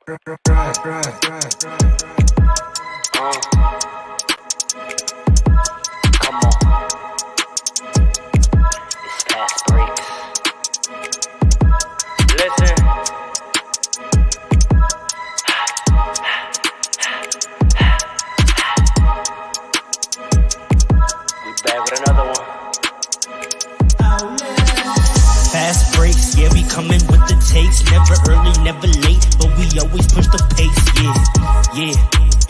Come on. It's fast breaks. Listen. We back with another one. Fast breaks, yeah, we coming with the takes. Never early, never late, but we always push the pace, yeah.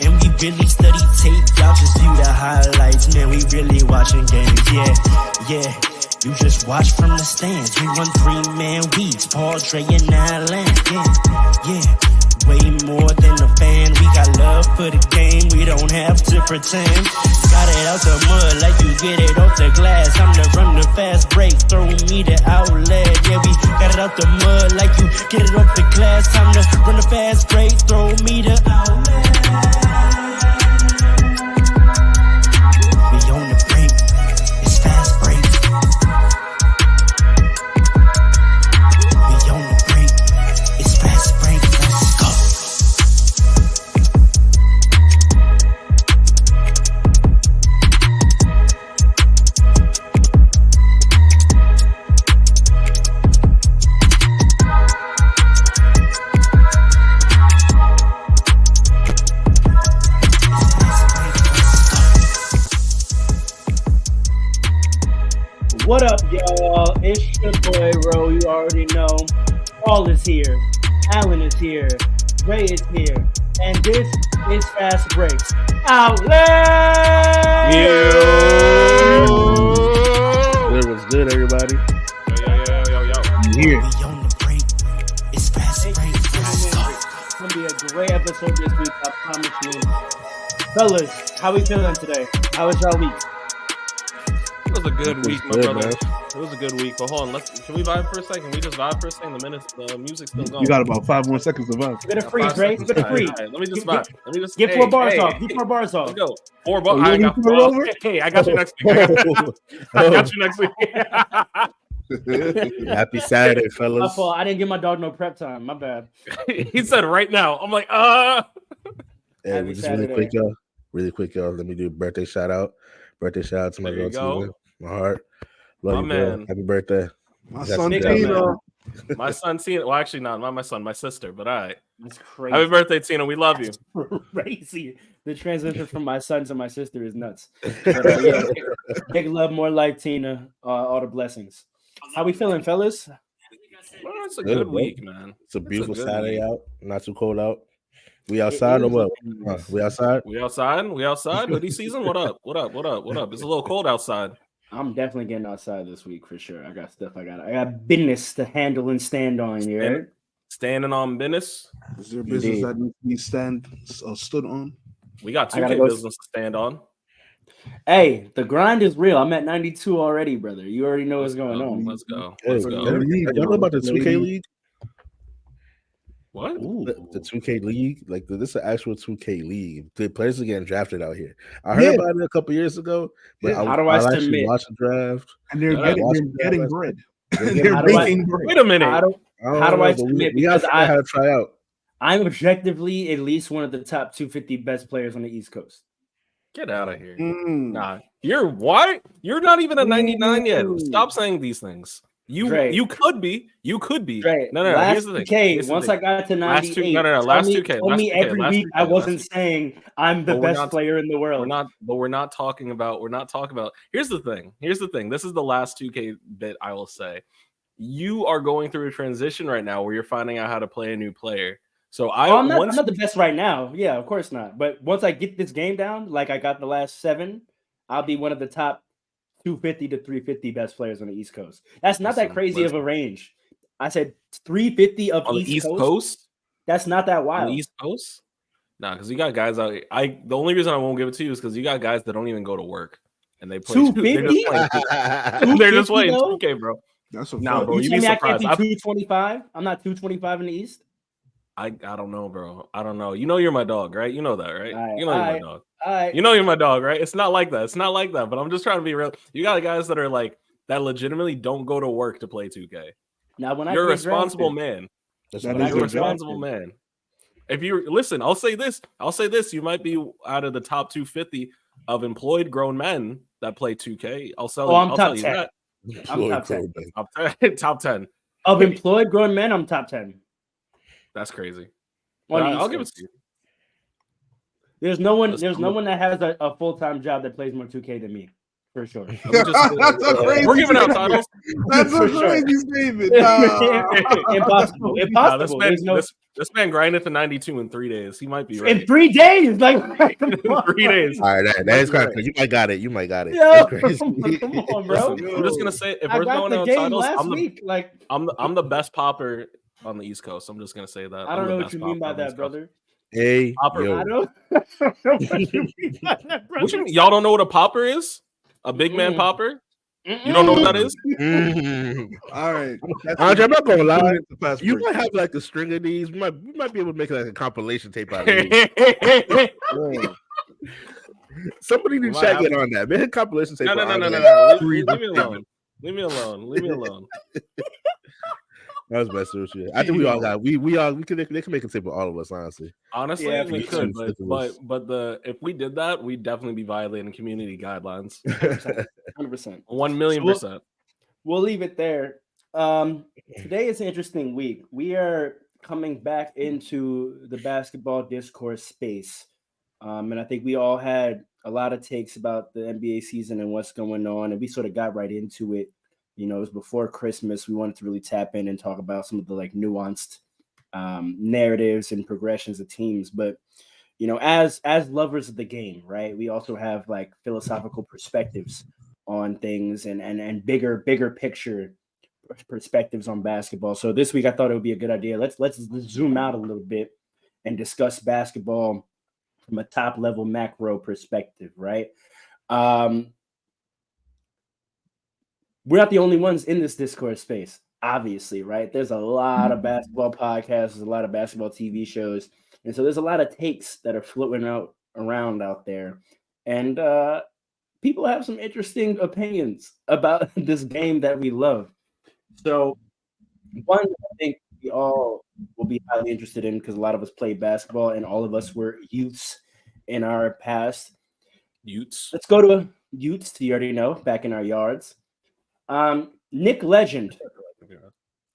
And we really study tape, y'all just view the highlights. Man, we really watching games, yeah. You just watch from the stands. We run 3-man weeks, Paul, Dre, and Allen, yeah. Way more than a fan. We got love for the game. We don't have to pretend. Got it out the mud like you get it off the glass. I'm the run the fast break. Throw me the outlet. Yeah, we got it out the mud like you get it off the glass. Time to run the fast break. Throw me the outlet. We on the break. It's fast break. We on the break. It's fast break. Let's go. What up, y'all? It's your boy, Ro. You already know. Paul is here. Alan is here. Ray is here. And this is Fast Breaks. Outlet! It was good, everybody. Yo. Here. We on the break. It's fast break. Let's go. It's going to be a great episode this week, I promise you. Fellas, how we feeling today? How was y'all week? It was a good week, my good, brother. man. It was a good week. But hold on, can we vibe for a second? Can we just vibe for a second? The music's still going. You got about 5 more seconds to vibe. Get a freeze, Ray. Get a freeze. Let me just vibe. Let me just Get 4 bars off. Get 4 bars off. Let's go. 4 bars. you I want got me to 4 throw it over? Hey, I got you next week. I got you next week. Happy Saturday, My fellas. fault. I didn't give my dog no prep time. My bad. He said right now. I'm like, Hey, Happy we just Saturday. really quick, y'all. Let me do a birthday shout out. Birthday shout out to my There you girl, go. Tina. My heart. Love My you, girl. man. Happy birthday. My That's son big up, Tina. man. My son Tina. Well, actually, not my son, my sister. But all right. It's crazy. Happy birthday, Tina. We love you. Crazy. The transition from my son to my sister is nuts. But, yeah, big love, more like Tina. All the blessings. How we feeling, fellas? Well, it's a Good, good bro. week, man. It's a beautiful good Saturday week. out. Not too cold out. We outside or what? We outside? We outside. We outside. Hoodie season. What up? What up? What up? What up? It's a little cold outside. I'm definitely getting outside this week for sure. I got stuff I got business to handle and stand on, you heard? Standing on business. Is there business Indeed. that needs to be stood on? We got I gotta 2K go- business to stand on. Hey, the grind is real. I'm at 92 already, brother. You already know what's going on. Let's go. Hey, Let's go. y'all know about the 2K League? What? The 2K League? Like, this is an actual 2K League. The players are getting drafted out here. I heard about it a couple years ago, but Yeah. How do I I'll actually submit? watch the draft. And they're Yeah, getting bread. They're They're How do I- making bread. Wait a minute. How do How do I submit? We got Because to how to try out. I'm objectively at least one of the top 250 best players on the East Coast. Get out of here. Mm. Nah. You're what? You're not even a 99 yet. Stop saying these things. Dre. You could be. You could be. Right. No. Last Here's the thing. 2K, Here's the once thing. I got to Last 98, two- no, last 2K, Told last me 2K, every last week 2K, I wasn't last 2K. saying I'm the But we're best not- player in the world. We're not talking about. Here's the thing. This is the last 2K bit I will say. You are going through a transition right now where you're finding out how to play a new player. So I'm not the best right now. Yeah, of course not. But once I get this game down, like I got the last 7, I'll be one of the top 250 to 350 best players on the East Coast. That's not that crazy of a range. I said 350 of on the East Coast. That's not that On wild. the East Coast? Nah, because you got guys out here. The only reason I won't give it to you is because you got guys that don't even go to work and they play 250? They're just playing 250 2K, bro. That's a Nah, fact. bro. You You'd tell be me I can't surprised. be 225? I'm not 225 in the East. I don't know, bro. I don't know. You know you're my dog, right? You know that, right? Alright, You know you're my alright. dog. All right. You know you're my dog, right? It's not like that. It's not like that. But I'm just trying to be real. You got guys that are like that legitimately don't go to work to play 2K. Now when You're a get responsible drafted, man. That's That what is You're a a I do. responsible man. If you listen, I'll say this. You might be out of the top 250 of employed grown men that play 2K. I'll I'm tell top you 10. that. I'm top 10. Top 10 Of employed grown men, I'm top 10. That's crazy. On the I'll East give it Coast. to you. There's no one. Listen, There's no one that has a full-time job that plays more 2K than me, for sure. That's a crazy We're giving out statement. titles. That's a For sure. crazy statement. Nah. Impossible. Nah, Impossible. There's no this man grinded to 92 in 3 days. He might be right. in 3 days. Like come on. 3 days. All right, that is kind of right. You might got it. You might got it. Yo, That's crazy. come on, bro. Listen, I'm just gonna say if I we're got going the out game titles, last week. Like I'm the best popper on the East Coast. I'm just gonna say that. I don't know what you mean by that, brother. Hey, Popper. yo. I don't know what you mean by that, What you brother. mean? Y'all don't know what a popper is? A big man Mm-mm. popper? You don't know what that is? Mm. All right. Andre, I'm not gonna lie. Tune into Fast You Breaks. might have like a string of these. We might be able to make like a compilation tape out of these. Whoa. Somebody in the Might chat have get to. on that. Make a compilation tape. No. for Andre. Leave me alone. Leave me alone. I was messing with you. I think we all got. They can make a tape with all of us. Honestly, Honestly, Yeah, we for could, sure. but if we did that, we'd definitely be violating community guidelines. 100%. 1,000,000%. We'll leave it there. Today is an interesting week. We are coming back into the basketball discourse space. And I think we all had a lot of takes about the NBA season and what's going on. And we sort of got right into it. You know, it was before Christmas. We wanted to really tap in and talk about some of the like nuanced narratives and progressions of teams. But, you know, as lovers of the game, right, we also have like philosophical perspectives on things and bigger picture perspectives on basketball. So this week I thought it would be a good idea. Let's zoom out a little bit and discuss basketball from a top level macro perspective, right? We're not the only ones in this discourse space, obviously, right? There's a lot of basketball podcasts, there's a lot of basketball TV shows, and so there's a lot of takes that are floating around out there. And people have some interesting opinions about this game that we love. So one, I think we all will be highly interested in because a lot of us played basketball and all of us were youths in our past. Utes. Let's go to youths, you already know, back in our yards. Nick Legend.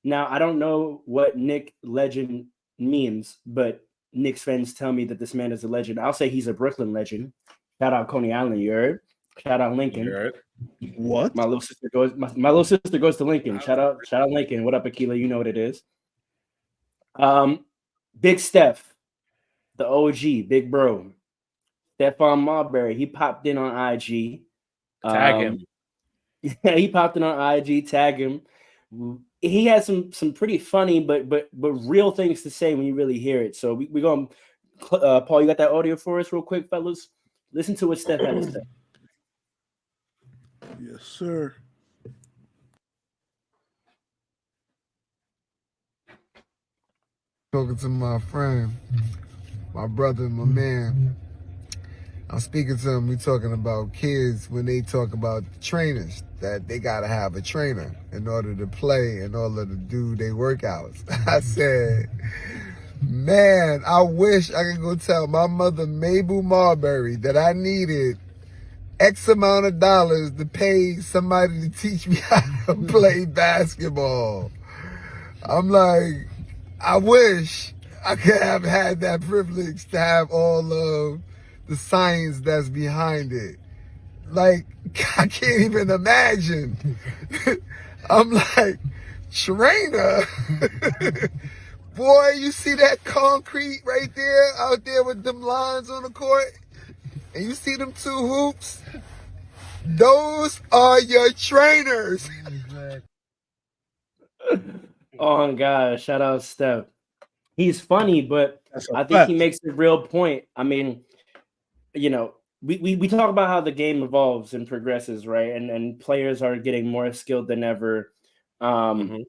Now, I don't know what Nick Legend means, but Knicks fans tell me that this man is a legend. I'll say he's a Brooklyn legend. Shout out Coney Island, you heard? Shout out Lincoln. You heard? What? My little sister goes to Lincoln. Shout out Lincoln. What up, Akila? You know what it is. Big Steph, the OG, big bro. Stephon Marbury, he popped in on IG. Tag him. Yeah, he popped in on IG, tag him. He had some pretty funny but real things to say when you really hear it. So we're going Paul, you got that audio for us real quick, fellas? Listen to what Steph had to say. Yes, sir. Talking to my friend, my brother, my man. I'm speaking to him. We talking about kids when they talk about trainers, that they gotta have a trainer in order to play, in order to do their workouts. I said, man, I wish I could go tell my mother, Mabel Marbury, that I needed X amount of dollars to pay somebody to teach me how to play basketball. I'm like, I wish I could have had that privilege to have all of the science that's behind it. Like, I can't even imagine. I'm like, trainer? Boy, you see that concrete right there out there with them lines on the court? And you see them two hoops? Those are your trainers. Oh, God. Shout out Steph. He's funny, but I think he makes a real point. I mean, you know, we talk about how the game evolves and progresses, right? And players are getting more skilled than ever. You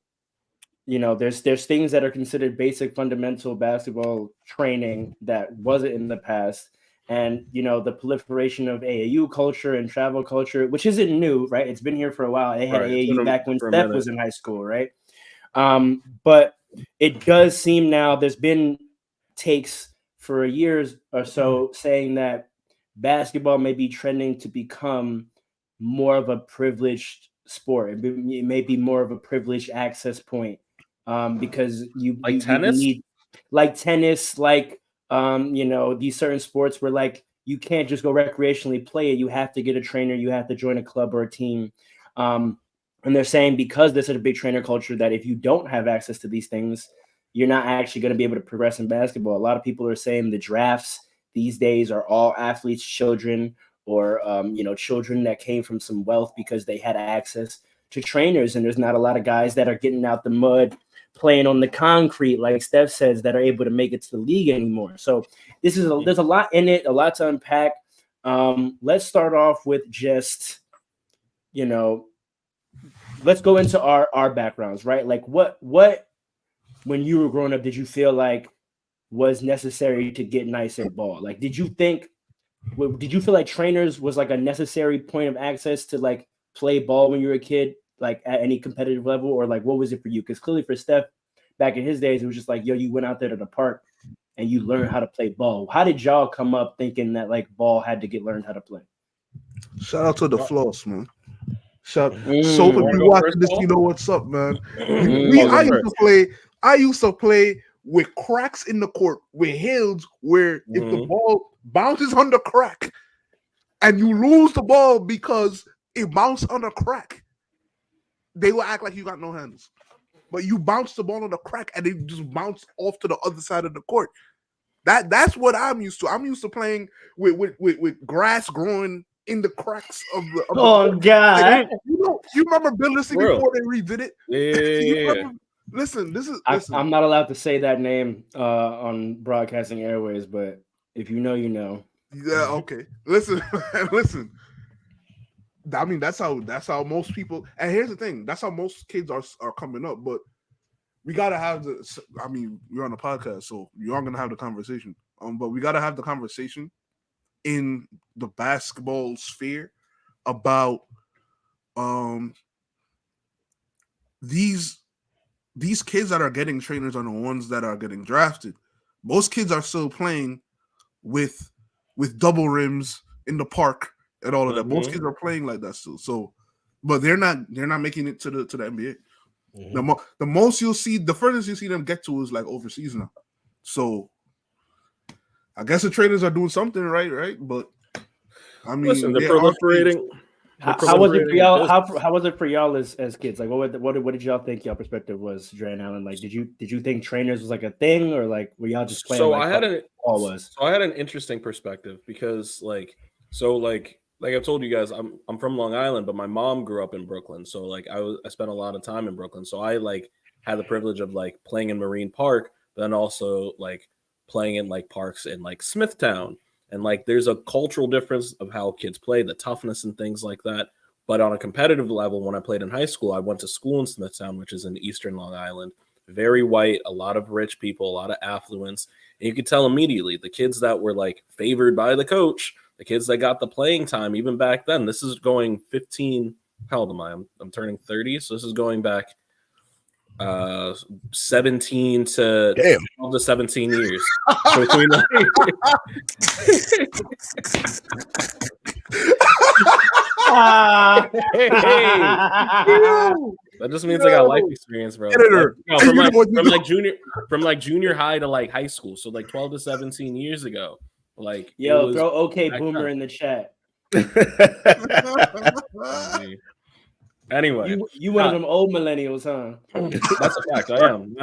know, there's things that are considered basic fundamental basketball training that wasn't in the past. And, you know, the proliferation of AAU culture and travel culture, which isn't new, right? It's been here for a while. They had AAU back when Steph was in high school, right? But it does seem now there's been takes for years or so saying that basketball may be trending to become more of a privileged sport. It may be more of a privileged access point because Like you tennis? need like tennis, like these certain sports where like you can't just go recreationally play it. You have to get a trainer. You have to join a club or a team. And they're saying because there's such a big trainer culture that if you don't have access to these things, you're not actually going to be able to progress in basketball. A lot of people are saying the drafts these days are all athletes' children or children that came from some wealth because they had access to trainers. And there's not a lot of guys that are getting out the mud, playing on the concrete, like Steph says, that are able to make it to the league anymore. So there's a lot in it, a lot to unpack. Let's start off with just, let's go into our backgrounds, right? Like what when you were growing up did you feel like was necessary to get nice at ball? Like did you feel like trainers was like a necessary point of access to like play ball when you were a kid, like at any competitive level, or like what was it for you? Because clearly for Steph back in his days it was just like, yo, you went out there to the park and you learned how to play ball. How did y'all come up thinking that like ball had to get learned how to play? Shout out to the floss, man. So if Wanna you go watch first, this, Paul? you know what's up, man. I'll go I used to play with cracks in the court with hills where if the ball bounces on the crack and you lose the ball because it bounced on a crack, they will act like you got no hands. But you bounce the ball on the crack and it just bounced off to the other side of the court. That's what I'm used to. I'm used to playing with grass growing in the cracks of the God. Like, you remember Build City Bro. before they redid it? Yeah. Listen. I'm not allowed to say that name on broadcasting airways, but if you know, you know. Yeah, okay. Listen. I mean, that's how most people. And here's the thing: that's how most kids are coming up. But we gotta have the. I mean, we're on a podcast, so you are gonna have the conversation. But we gotta have the conversation in the basketball sphere about these kids that are getting trainers are the ones that are getting drafted. Most kids are still playing with double rims in the park and all of that. Most kids are playing like that still. So, but they're not making it to the NBA. The most you'll see, the furthest you see them get to is like overseas now. So, I guess the trainers are doing something right. But I mean, listen, they're proliferating. How was it for y'all? How was it for y'all as kids? Like, what did y'all think y'all perspective was, Dre and Allen? Like, did you think trainers was like a thing, or like were y'all just playing? So like I had an interesting perspective because like I've told you guys, I'm from Long Island, but my mom grew up in Brooklyn. So like I spent a lot of time in Brooklyn. So I like had the privilege of like playing in Marine Park, but then also like playing in like parks in like Smithtown. And like there's a cultural difference of how kids play, the toughness and things like that. But on a competitive level, when I played in high school, I went to school in Smithtown, which is in Eastern Long Island. Very white, a lot of rich people, a lot of affluence. And you could tell immediately the kids that were like favored by the coach, the kids that got the playing time, even back then. This is going 15. How old am I? I'm turning 30. So this is going back 17 to 12 to 17 years. Between that just means I got life experience, bro. From junior high to like high school. So like 12 to 17 years ago. Like throw okay boomer in the chat. Anyway, you one of them old millennials, huh? That's a fact. I am.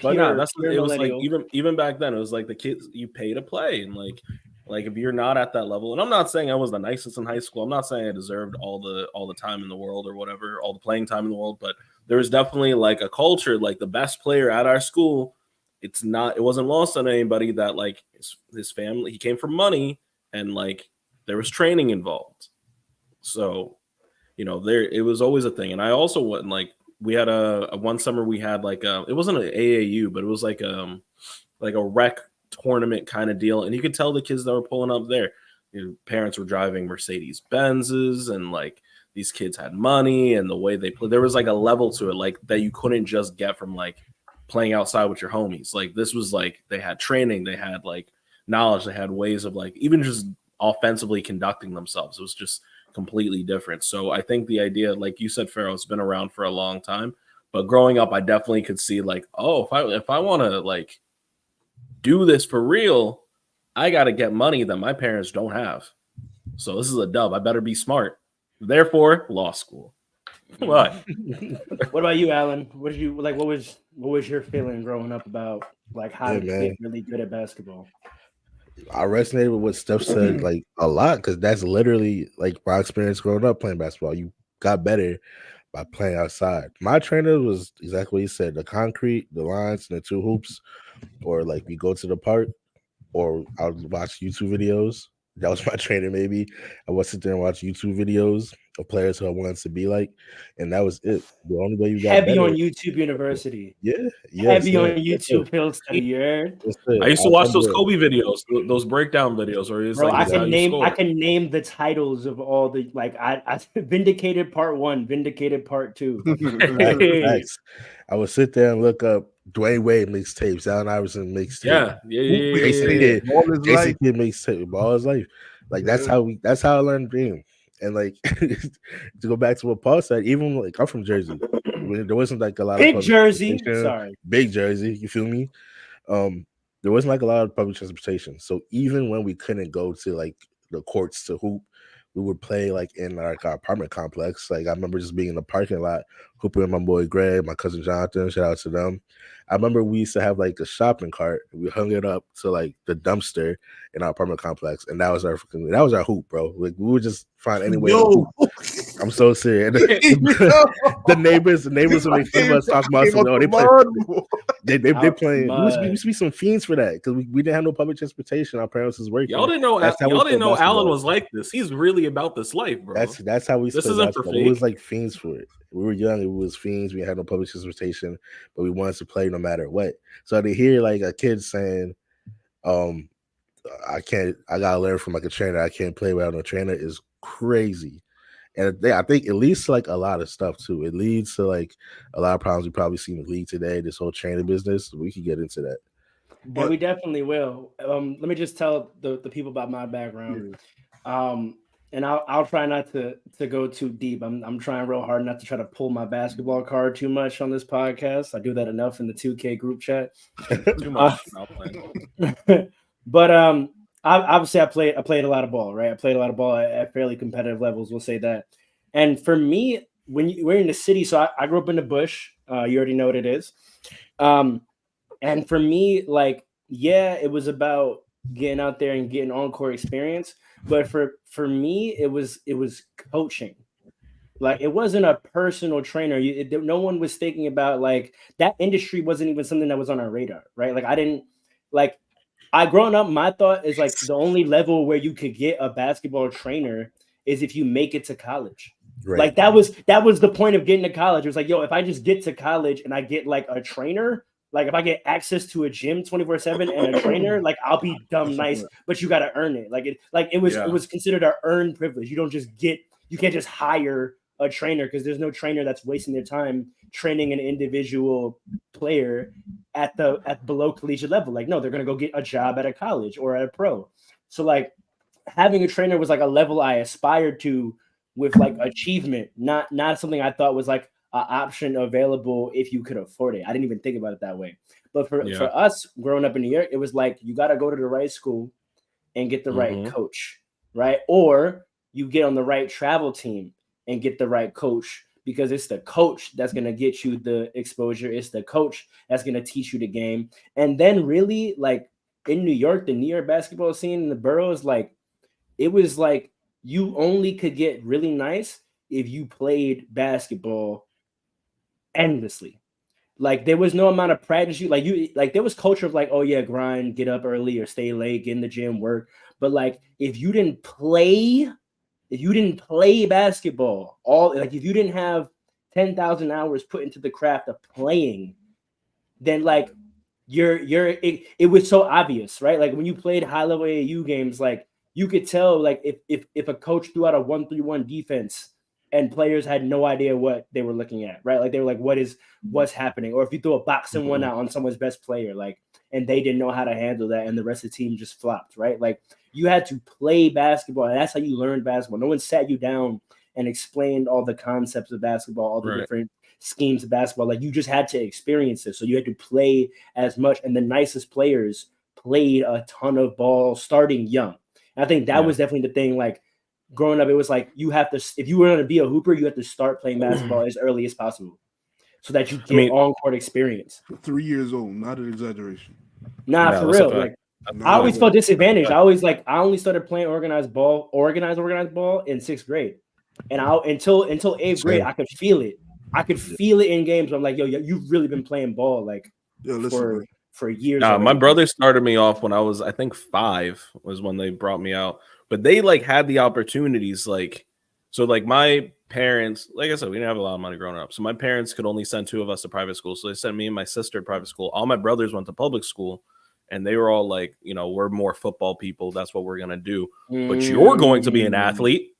But it was like even back then, it was like the kids you pay to play, and like if you're not at that level, and I'm not saying I was the nicest in high school. I'm not saying I deserved all the time in the world or whatever, all the playing time in the world, but there was definitely like a culture, like the best player at our school. It wasn't lost on anybody that like his family, he came from money, and like there was training involved. So, it was always a thing. And I also went like we had a one summer we had like it wasn't an AAU, but it was like a rec tournament kind of deal. And you could tell the kids that were pulling up there, parents were driving Mercedes Benzes, and like these kids had money, and the way they played, there was like a level to it, like that you couldn't just get from like playing outside with your homies. Like this was like they had training, they had like knowledge, they had ways of like even just offensively conducting themselves. It was just completely different. So I think the idea, like you said, Pharaoh, it's been around for a long time. But growing up, I definitely could see like, oh, if I want to like do this for real, I got to get money that my parents don't have. So this is a dub. I better be smart. Therefore, law school. What? What about you, Alan? What did you like? What was your feeling growing up about like how to get really good at basketball? I resonated with what Steph said like a lot because that's literally like my experience growing up playing basketball. You got better by playing outside. My trainer was exactly what he said: the concrete, the lines, and the two hoops, or like we go to the park, or I would watch YouTube videos. That was my trainer. Maybe I would sit there and watch YouTube videos of players who I wanted to be like, and that was it. The only way you got heavy better, on YouTube University. yeah, Heavy on YouTube field study. You heard? I used to watch those Kobe videos, those breakdown videos, where it's Bro, like I can name the titles of all the like I Vindicated Part 1, Vindicated Part 2. Facts. I would sit there and look up Dwayne Wade mixtapes, Allen Iverson mixtape. Jason Kidd mixtape, all his life. Like that's how I learned the game. And like to go back to what Paul said, even like I'm from Jersey, there wasn't like a lot Big of Jersey. Sorry, big Jersey. You feel me? There wasn't like a lot of public transportation. So even when we couldn't go to like the courts to hoop, we would play like in like our apartment complex. Like I remember just being in the parking lot, hooping with my boy Greg, my cousin Jonathan. Shout out to them. I remember we used to have like a shopping cart. We hung it up to like the dumpster in our apartment complex, and that was our hoop, bro. Like we would just find any way. I'm so serious. The neighbors would make fun of us, talking about something. They playing. We used to be some fiends for that because we didn't have no public transportation. Our parents was working. Y'all didn't know Alan was like this. He's really about this life, bro. That's how we. This isn't for fake. We was like fiends for it. We were young. It was fiends. We had no public transportation, but we wanted to play no matter what. So to hear like a kid saying, I gotta learn from like a trainer. I can't play without a trainer is crazy. And I think it leads to like a lot of stuff too. It leads to like a lot of problems we probably see in the league today. This whole training business. We could get into that. But we definitely will. Let me just tell the people about my background. And I'll try not to go too deep. I'm trying real hard not to try to pull my basketball card too much on this podcast. I do that enough in the 2K group chat. Too much. But obviously I played a lot of ball, right? I played a lot of ball at fairly competitive levels. We'll say that. And for me, we're in the city, so I grew up in the bush. You already know what it is. And for me, like, yeah, it was about getting out there and getting on-court experience. But for me, it was coaching. Like it wasn't a personal trainer. No one was thinking about like that industry wasn't even something that was on our radar, right? Like growing up, my thought is like the only level where you could get a basketball trainer is if you make it to college. Right. Like that was the point of getting to college. It was like, yo, if I just get to college and I get like a trainer, like if I get access to a gym 24/7 and a trainer, like I'll be dumb nice, but you got to earn it. It was considered an earned privilege. You can't just hire a trainer because there's no trainer that's wasting their time training an individual player at below collegiate level. Like, no, they're going to go get a job at a college or at a pro. So like having a trainer was like a level I aspired to with like achievement, not something I thought was like an option available if you could afford it. I didn't even think about it that way. But for us growing up in New York, it was like you got to go to the right school and get the right coach, right? Or you get on the right travel team and get the right coach because it's the coach that's going to get you the exposure. It's the coach that's going to teach you the game. And then really like in New York, the New York basketball scene in the boroughs, like it was like you only could get really nice if you played basketball endlessly. Like there was no amount of practice. There was culture of like, oh yeah, grind, get up early or stay late, get in the gym, work. But like if you didn't play basketball, if you didn't have 10,000 hours put into the craft of playing, then like it was so obvious, right? Like when you played high level AAU games, like you could tell like if a coach threw out a 1-3-1 defense and players had no idea what they were looking at, right? Like they were like, what's happening? Or if you threw a boxing one out on someone's best player, like, and they didn't know how to handle that, and the rest of the team just flopped, right? Like you had to play basketball, and that's how you learned basketball. No one sat you down and explained all the concepts of basketball, all the different schemes of basketball. Like you just had to experience it. So you had to play as much, and the nicest players played a ton of ball starting young. And I think that was definitely the thing. Like growing up, it was like you have to, if you were going to be a hooper, you have to start playing basketball as early as possible so that you get on-court experience. 3 years old, not an exaggeration. Nah, for real. Like I always felt disadvantaged. I only started playing organized ball in 6th grade. And until 8th grade, I could feel it. I could feel it in games. I'm like, yo, you've really been playing ball like for years. Nah, my brother started me off when I was, I think 5 was when they brought me out. But they like had the opportunities, like, so like my parents, like I said, we didn't have a lot of money growing up. So my parents could only send 2 of us to private school. So they sent me and my sister to private school. All my brothers went to public school, and they were all like, you know, we're more football people. That's what we're going to do. But you're going to be an athlete,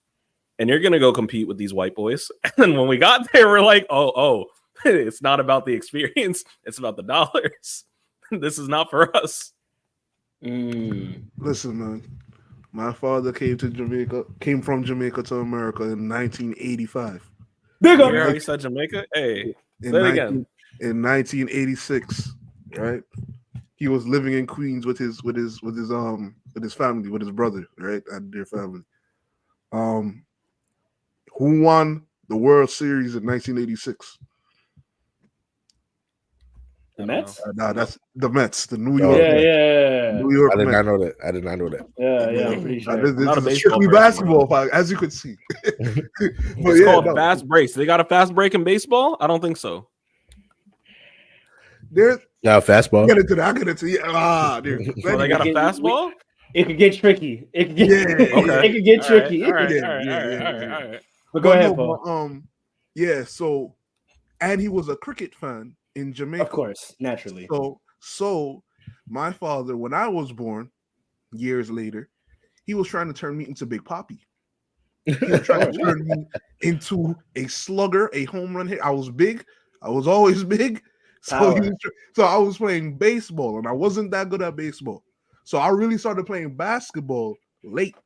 and you're going to go compete with these white boys. And then when we got there, we're like, oh, it's not about the experience. It's about the dollars. This is not for us. Listen, man. My father came from Jamaica to America in 1985. Big up. You already said Jamaica? Hey, say it again. In 1986, right? He was living in Queens with his family, with his brother, right? And their family. Who won the World Series in 1986? The Mets? Nah, that's the Mets, the New York. New York. I did Mets. not know that. I did not know that. Yeah, I'm pretty sure. This is strictly basketball, as you could see. It's called fast breaks. They got a fast break in baseball? I don't think so. There's fastball. Get into that. I get into They got a fastball? It could get tricky. It could get tricky. All right. But go ahead, Paul. So, and he was a cricket fan in Jamaica. Of course, naturally. So my father, when I was born, years later, he was trying to turn me into Big Papi. He was trying to turn me into a slugger, a home run hit. I was big. I was always big. So I was playing baseball, and I wasn't that good at baseball. So I really started playing basketball late.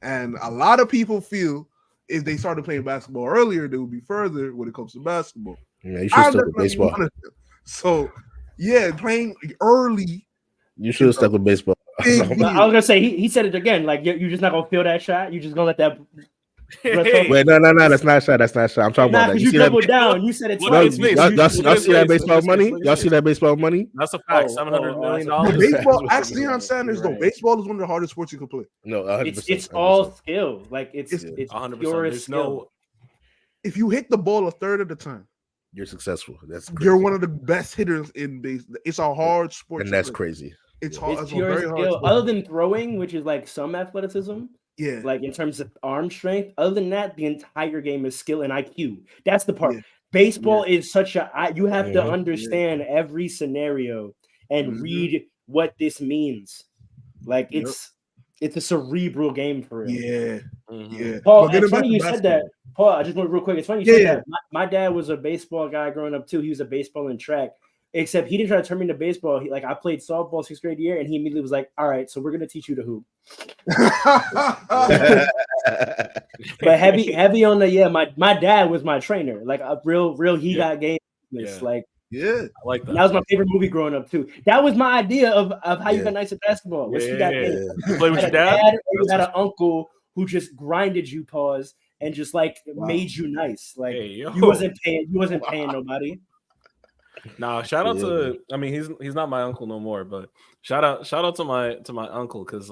And a lot of people feel if they started playing basketball earlier, they would be further when it comes to basketball. Yeah, you should stick with baseball. So, playing early. You should have stuck with baseball. I was gonna say he said it again. Like you're just not gonna feel that shot. You're just gonna let that. Wait, no, that's not shot. That's not shot. I'm talking about that. You doubled down. You said it twice. Y'all see that baseball money? Y'all see that baseball money? That's a fact. $700 million. Baseball. Ask Deion Sanders though. Baseball is one of the hardest sports you can play. No, 100%, it's all skill. Like it's 100%. pure There's skill. If you hit the ball a third of the time, you're successful. That's crazy. You're one of the best hitters in base. It's a hard sport, and that's crazy. It's hard. It's pure skill. Other than throwing, which is like some athleticism. Yeah. Like in terms of arm strength. Other than that, the entire game is skill and IQ. That's the part. Yeah. Baseball is such you have to understand every scenario and read what this means. Like it's a cerebral game for real. Yeah. Paul, it's funny you said that. Paul, I just want real quick. It's funny you said that. My dad was a baseball guy growing up too. He was a baseball and track. Except he didn't try to turn me into baseball. I played softball 6th grade year, and he immediately was like, "All right, so we're gonna teach you to hoop." But heavy on the My dad was my trainer. Like a real. He got game. Like I like that. That was my favorite movie growing up too. That was my idea of how you got nice at basketball. You got game. You play with your dad, or you had an uncle who just grinded you, and just made you nice. Like you wasn't paying nobody. Nah, shout out to. I mean, he's not my uncle no more, but shout out to my uncle because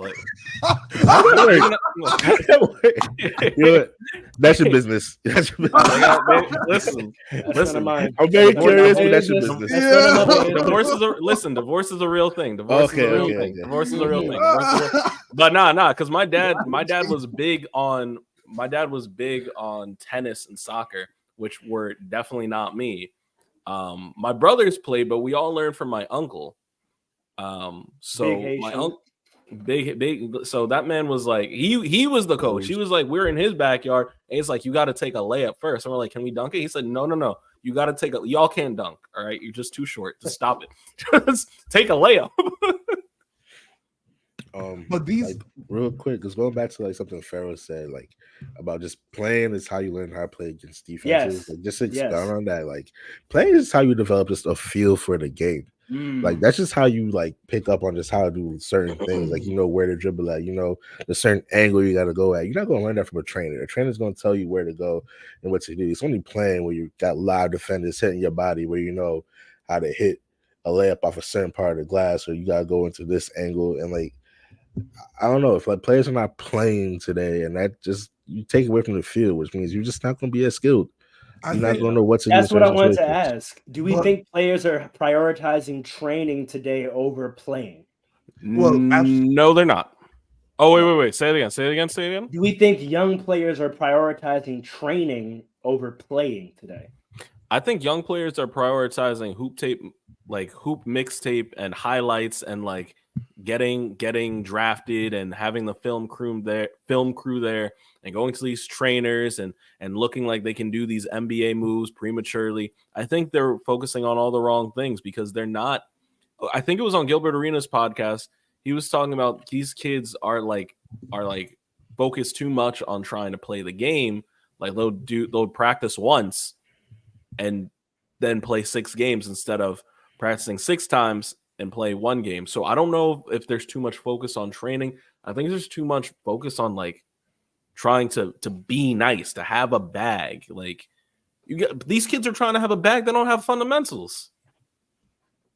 that's your business. That's your business. Listen. I'm very curious, but that's your business. Divorce is a real thing. Divorce is a real thing. But because my dad was big on tennis and soccer, which were definitely not me. My brothers played, but we all learned from my uncle. So my uncle, big. So that man was like, he was the coach. He was like, we're in his backyard, and he's like, you got to take a layup first. And we're like, can we dunk it? He said, no. You got to take y'all can't dunk. All right, you're just too short. Just stop it. Just take a layup. But these real quick, because going back to like something Pharaoh said, like about just playing is how you learn how to play against defenses. Yes. Like, just expound on that. Like playing is how you develop just a feel for the game. Like that's just how you like pick up on just how to do certain things. Like you know where to dribble at, you know the certain angle you got to go at. You're not going to learn that from a trainer. A trainer's going to tell you where to go and what to do. It's only playing where you got live defenders hitting your body, where you know how to hit a layup off a certain part of the glass, or you got to go into this angle. And like I don't know if like players are not playing today, and that just you take away from the field, which means you're just not going to be as skilled. You're not going to know what to do. That's what I wanted to ask. Do we think players are prioritizing training today over playing? Well, no, they're not. Oh, wait. Say it again. Do we think young players are prioritizing training over playing today? I think young players are prioritizing hoop tape, like hoop mixtape and highlights, and like getting drafted and having the film crew there and going to these trainers and looking like they can do these NBA moves prematurely. I think they're focusing on all the wrong things because they're not. I think it was on Gilbert Arenas' podcast. He was talking about these kids are like focused too much on trying to play the game. Like they'll practice once and then play 6 games instead of practicing 6 times and play 1 game. So I don't know if there's too much focus on training. I think there's too much focus on like trying to be nice, to have a bag. Like these kids are trying to have a bag. They don't have fundamentals.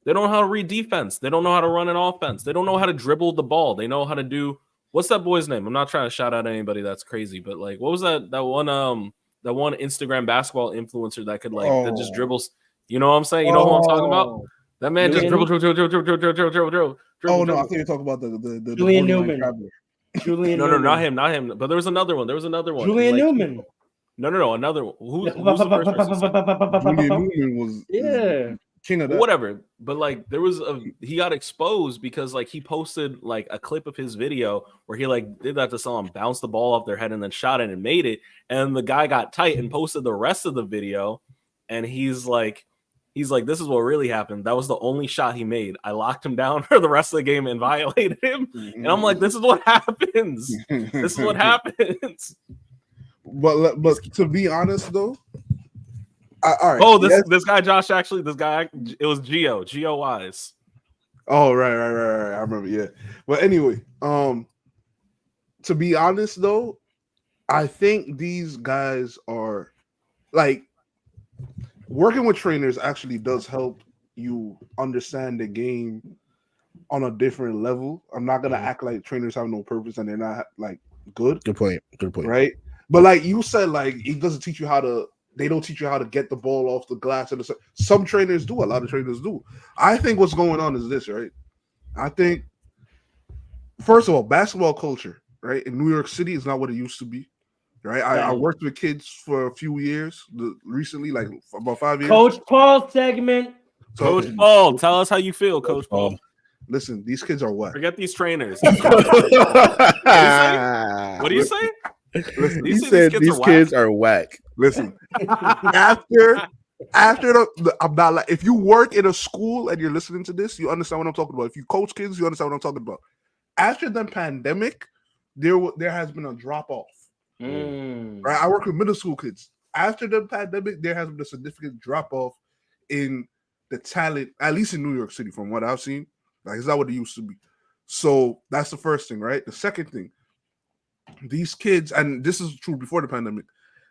They don't know how to read defense. They don't know how to run an offense. They don't know how to dribble the ball. They know how to do what's that boy's name? I'm not trying to shout out anybody that's crazy, but like what was that one Instagram basketball influencer that could like that just dribbles. You know what I'm saying? You know what I'm talking about? That man just dribble. Oh no, I think you're talking about the Julian Newman. No, not him. But there was another one. Julian Newman. No, another one. Who's the first person? Julian Newman was king of that. Whatever. But like he got exposed because like he posted like a clip of his video where he like did that to someone, bounced the ball off their head and then shot it and made it. And the guy got tight and posted the rest of the video. And he's like, this is what really happened. That was the only shot he made. I locked him down for the rest of the game and violated him. And I'm like, this is what happens. This is what happens. But to be honest though, all right. Oh, this guy Josh it was Gio Wise. Oh, right. I remember, yeah. But anyway, to be honest though, I think these guys are like working with trainers actually does help you understand the game on a different level. I'm not gonna act like trainers have no purpose and they're not like good. Good point. Right? But like you said, like it doesn't teach you how to. They don't teach you how to get the ball off the glass. And some trainers do. A lot of trainers do. I think what's going on is this, right? I think first of all, basketball culture, right, in New York City is not what it used to be. Right, I worked with kids for a few years recently, like about 5 years. Coach Paul segment. Coach Paul, tell us how you feel, Coach Paul. Listen, these kids are whack. Forget these trainers. What do you say? Listen, he said these kids are whack. Listen, after I'm not like if you work in a school and you're listening to this, you understand what I'm talking about. If you coach kids, you understand what I'm talking about. After the pandemic, there has been a drop off. Right, I work with middle school kids. After the pandemic, there has been a significant drop off in the talent, at least in New York City, from what I've seen. Like it's not what it used to be. So that's the first thing, right? The second thing, these kids, and this is true before the pandemic,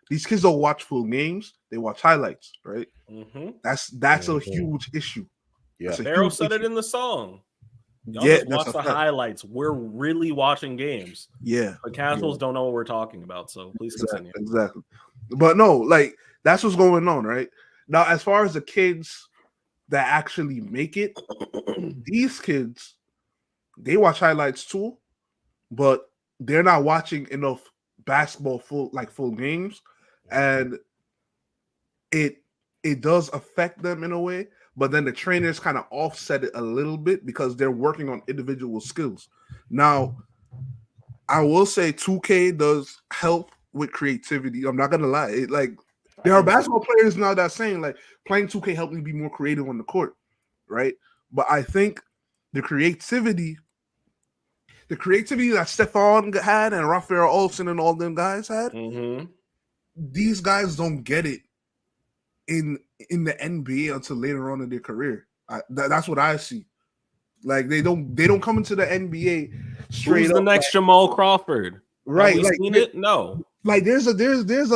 these kids don't watch full games; they watch highlights, right? That's a huge issue. Yeah, Pharaoh said it in the song. Y'all just watch the highlights. We're really watching games. Yeah. But casuals don't know what we're talking about. So please continue. Exactly. But no, like that's what's going on, right? Now, as far as the kids that actually make it, these kids, they watch highlights too, but they're not watching enough basketball full games. And it does affect them in a way. but then the trainers kind of offset it a little bit because they're working on individual skills. Now, I will say 2K does help with creativity. I'm not gonna lie. There are basketball players now that saying like playing 2K helped me be more creative on the court, right? But I think the creativity that Stephon had and Raphael Olsen and all them guys had, these guys don't get it in the NBA until later on in their career. That's what I see. Like they don't come into the NBA straight. Who's the next Jamal Crawford? Right? Have we seen it? No. Like there's a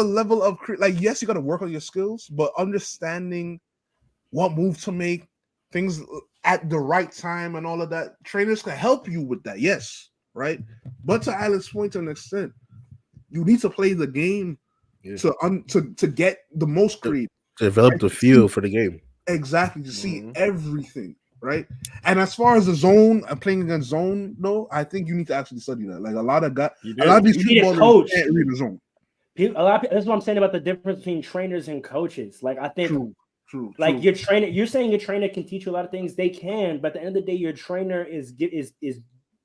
level of like, yes, you got to work on your skills, but understanding what move to make, things at the right time, and all of that. Trainers can help you with that, yes, right. But to Alex's point, to an extent, you need to play the game to get the most creative, to develop the feel for the game. Exactly, to see everything, right? And as far as the zone and playing against zone, though, I think you need to actually study that. Like a lot of these people can't read the zone. That's what I'm saying about the difference between trainers and coaches. Like I think, true. Like your trainer, you're saying your trainer can teach you a lot of things. They can, but at the end of the day, your trainer is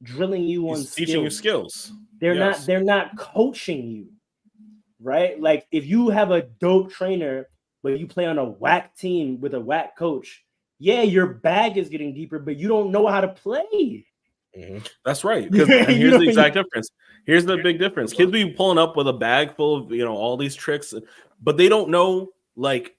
drilling you on skills. Teaching you skills. They're not coaching you, right? Like if you have a dope trainer, but you play on a whack team with a whack coach, yeah, your bag is getting deeper, but you don't know how to play. That's right. Because here's the exact difference. Here's the big difference. Kids be pulling up with a bag full of all these tricks, but they don't know. Like,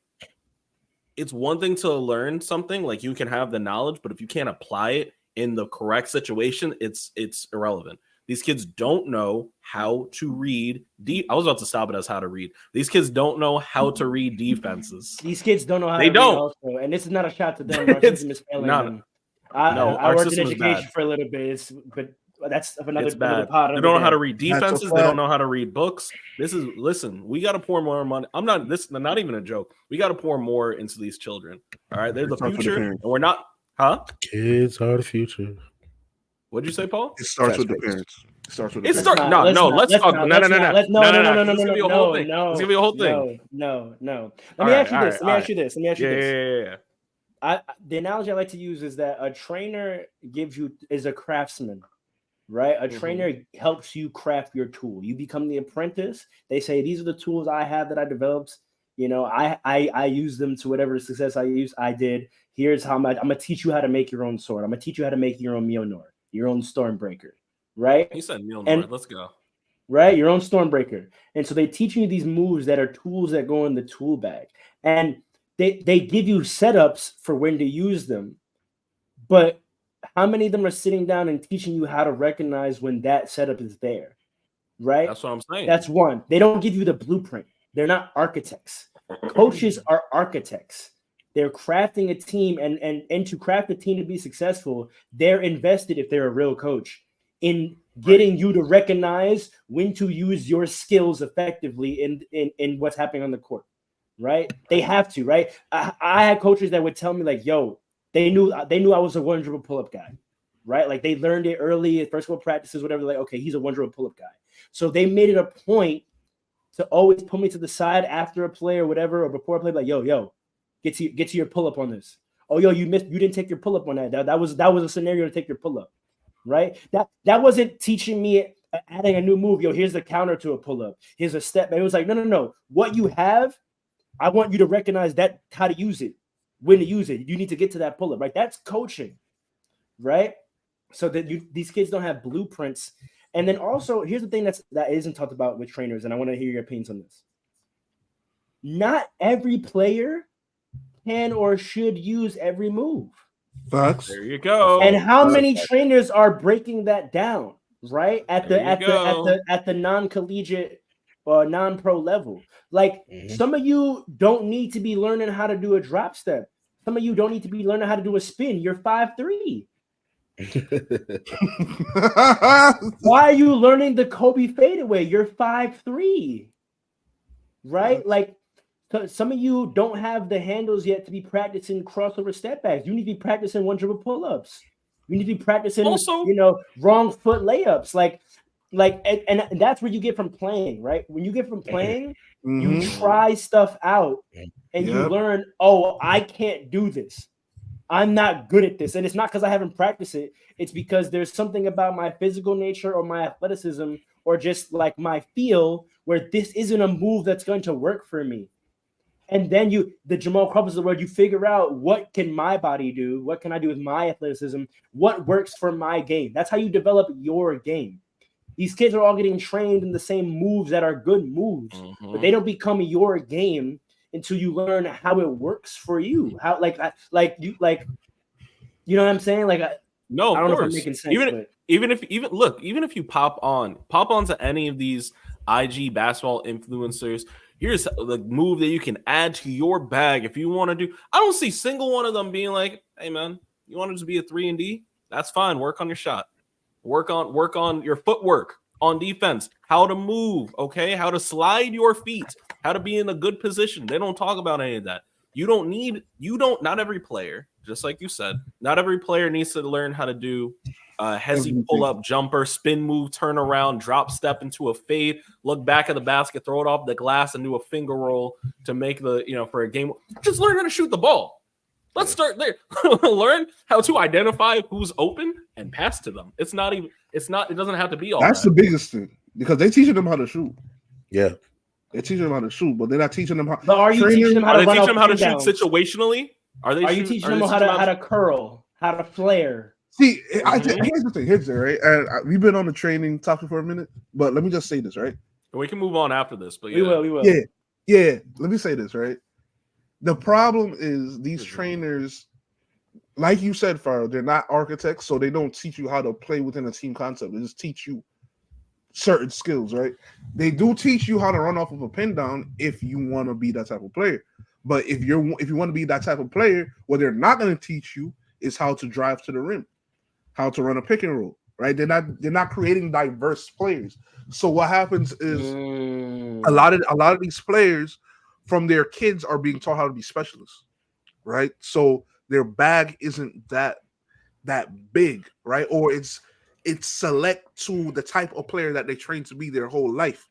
it's one thing to learn something. Like you can have the knowledge, but if you can't apply it in the correct situation, it's irrelevant. These kids don't know how to read. I was about to stop it as how to read. These kids don't know how to read defenses. These kids don't know how they to don't. read also. And this is not a shot to them. Our system is failing them. I worked in education for a little bit, but that's another pot. They don't know how to read defenses. They don't know how to read books. Listen, we got to pour more money. Not even a joke. We got to pour more into these children. All right, they're the future, and we're not. Kids are the future. What'd you say, Paul? It starts with the parents. Let's talk. Let's give you a whole thing. Let's give you a whole thing. No. Let me ask you this. Yeah. The analogy I like to use is that a trainer is a craftsman, right? A trainer helps you craft your tool. You become the apprentice. They say, these are the tools I have that I developed. I use them to whatever success I did. Here's how I'm going to teach you how to make your own sword. I'm going to teach you how to make your own Mjolnir, your own Stormbreaker, right? He said Mjolnir. Let's go. Right? Your own Stormbreaker. And so they teach you these moves that are tools that go in the tool bag. And they give you setups for when to use them. But how many of them are sitting down and teaching you how to recognize when that setup is there? Right? That's what I'm saying. That's one. They don't give you the blueprint. They're not architects. Coaches are architects. They're crafting a team, and to craft a team to be successful, they're invested, if they're a real coach, in getting you to recognize when to use your skills effectively in what's happening on the court, right? They have to, right? I had coaches that would tell me like, yo, they knew I was a 1-dribble pull-up guy, right? Like they learned it early at first school practices, whatever. Like, okay, he's a 1-dribble pull-up guy. So they made it a point to always put me to the side after a play or whatever, or before a play, like, yo, get to your pull-up on this. Oh, yo, you didn't take your pull-up on that. That was a scenario to take your pull-up, right? That wasn't teaching me adding a new move. Yo, here's the counter to a pull-up. Here's a step. And it was like, no. What you have, I want you to recognize that, how to use it, when to use it. You need to get to that pull-up, right? That's coaching, right? So that these kids don't have blueprints. And then also, here's the thing that isn't talked about with trainers, and I want to hear your opinions on this. Not every player can or should use every move. Facts. There you go. And how many trainers are breaking that down, right? At the non-collegiate or non-pro level. Like some of you don't need to be learning how to do a drop step. Some of you don't need to be learning how to do a spin. You're 5'3". Why are you learning the Kobe fadeaway? You're 5'3", right? Like some of you don't have the handles yet to be practicing crossover step backs. You need to be practicing 1-dribble pull-ups. You need to be practicing also, wrong foot layups. Like, and that's where you get from playing, right? When you get from playing, you try stuff out and you learn, oh, I can't do this. I'm not good at this. And it's not because I haven't practiced it. It's because there's something about my physical nature or my athleticism or just like my feel where this isn't a move that's going to work for me. And then the Jamal Crawfords of the world, you figure out what can my body do? What can I do with my athleticism? What works for my game? That's how you develop your game. These kids are all getting trained in the same moves that are good moves, but they don't become your game until you learn how it works for you. How you know what I'm saying? Like, no, I of don't know course. if I'm making sense. Even if you pop onto any of these IG basketball influencers, here's the move that you can add to your bag if you want to do. I don't see single one of them being like, "Hey man, you want to just be a 3-and-D? That's fine. Work on your shot. Work on your footwork on defense. How to move, okay? How to slide your feet. How to be in a good position." They don't talk about any of that. Not every player, just like you said, not every player needs to learn how to do hezzy pull-up jumper, spin move, turn around, drop step into a fade, look back at the basket, throw it off the glass, and do a finger roll to make for a game. Just learn how to shoot the ball. Let's start there. Learn how to identify who's open and pass to them. It doesn't have to be all That's that. the biggest thing because they're teaching them how to shoot. Yeah. They're teaching them how to shoot, but they're not teaching them how. But are you teaching them how to run teaching them how to shoot downs? situationally? Are you teaching them how to curl, how to flare? See, here's the thing. Here's it, right? And we've been on the training topic for a minute, but let me just say this, right? We can move on after this, but we will. Yeah. Let me say this, right? The problem is these trainers, like you said, Faro, they're not architects, so they don't teach you how to play within a team concept. They just teach you certain skills, right? They do teach you how to run off of a pin down if you want to be that type of player. But if you want to be that type of player, what they're not going to teach you is how to drive to the rim, how to run a pick and roll, right? They're not creating diverse players. So what happens is a lot of these players from their kids are being taught how to be specialists, right? So their bag isn't that big, right? Or it's select to the type of player that they train to be their whole life.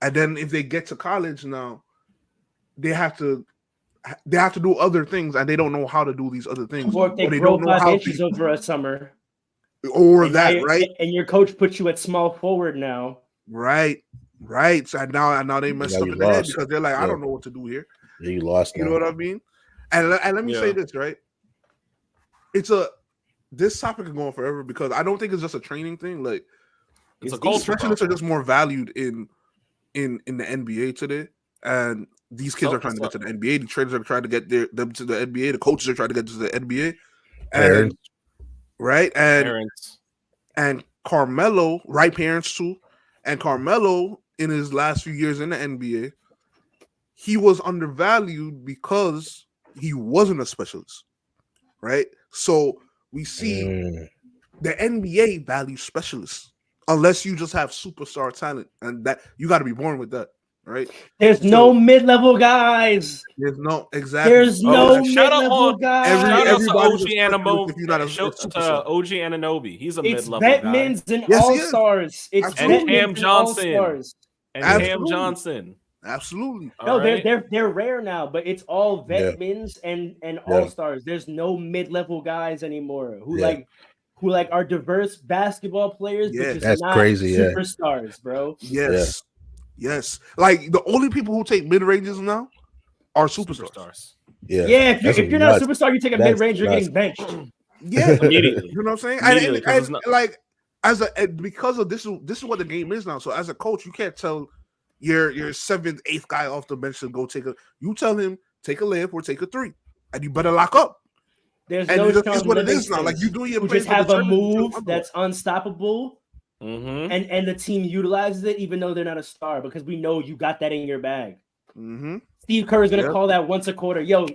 And then if they get to college now, they have to do other things, and they don't know how to do these other things. Or if they grow 5 inches over a summer. Or that, right? And your coach puts you at small forward now. Right. So now they messed up in the head because they're like, I don't know what to do here. Yeah, you lost. You know what I mean? And let me say this, right? This topic is going forever because I don't think it's just a training thing. Like, it's a culture. Specialists are just more valued in the NBA today, and these kids are trying to get to the NBA. The trainers are trying to get them to the NBA. The coaches are trying to get to the NBA. Parents. And Carmelo, right? Parents too. And Carmelo, in his last few years in the NBA, he was undervalued because he wasn't a specialist, right? So we see the NBA values specialists unless you just have superstar talent, and that you got to be born with that, right? There's no mid-level guys. There's no mid-level guys. Shout out to OG Anunoby. He's a mid-level guy. It's Vetmans and All-Stars. It's Cam Johnson. Cam Johnson. Absolutely. No, they're rare now, but it's all Vetmans and All-Stars. There's no mid-level guys anymore who are diverse basketball players, but just that's not crazy, superstars, bro. Yes. Like the only people who take mid-ranges now are superstars. Yeah. If you're not a superstar, you take a mid-range, you're getting benched. Yeah, immediately. You know what I'm saying? And like because of this is what the game is now. So as a coach, you can't tell your 7th, 8th guy off the bench to go you tell him take a layup or take a 3, and you better lock up. There's and no it's what it is now. Like you do your just have a move that's unstoppable. Mm-hmm. And the team utilizes it even though they're not a star because we know you got that in your bag. Mm-hmm. Steve Kerr is gonna call that once a quarter. Yo,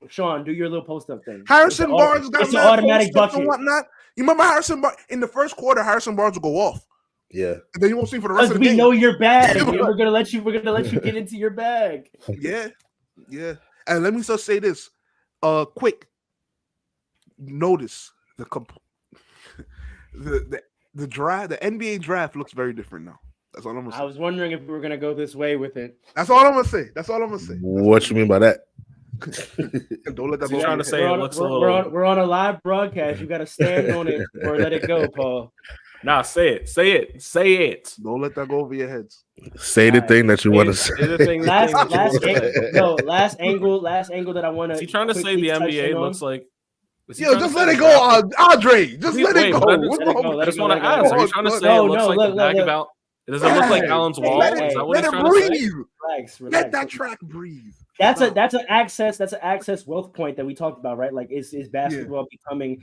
Sean, do your little post-up thing. Harrison Barnes got an automatic bucket and whatnot. You remember Harrison Barnes in the first quarter? Harrison Barnes will go off. Yeah, and then you won't see for the rest of the game. We know your bag. We're gonna let you get into your bag. Yeah. And let me just say this, quick. Notice the draft, the NBA draft looks very different now. That's all I'm gonna say. I was wondering if we were gonna go this way with it. That's all I'm gonna say. What you mean by that? Don't let that So go. you're trying to say it looks a little. We're on a live broadcast. You got to stand on it or let it go, Paul. Nah, say it. Don't let that go over your heads. Say the thing that you want to say. Say the thing. Last angle that I want to. Is he trying to say the NBA looks like? Yo, just let it go, Andre. Just let it go. I just want to ask. Are you trying to say it looks like the back about? Does it look like Allen's wall? Is that what he's trying to say? Relax. Let that track breathe. That's an access wealth point that we talked about, right? Like, is basketball becoming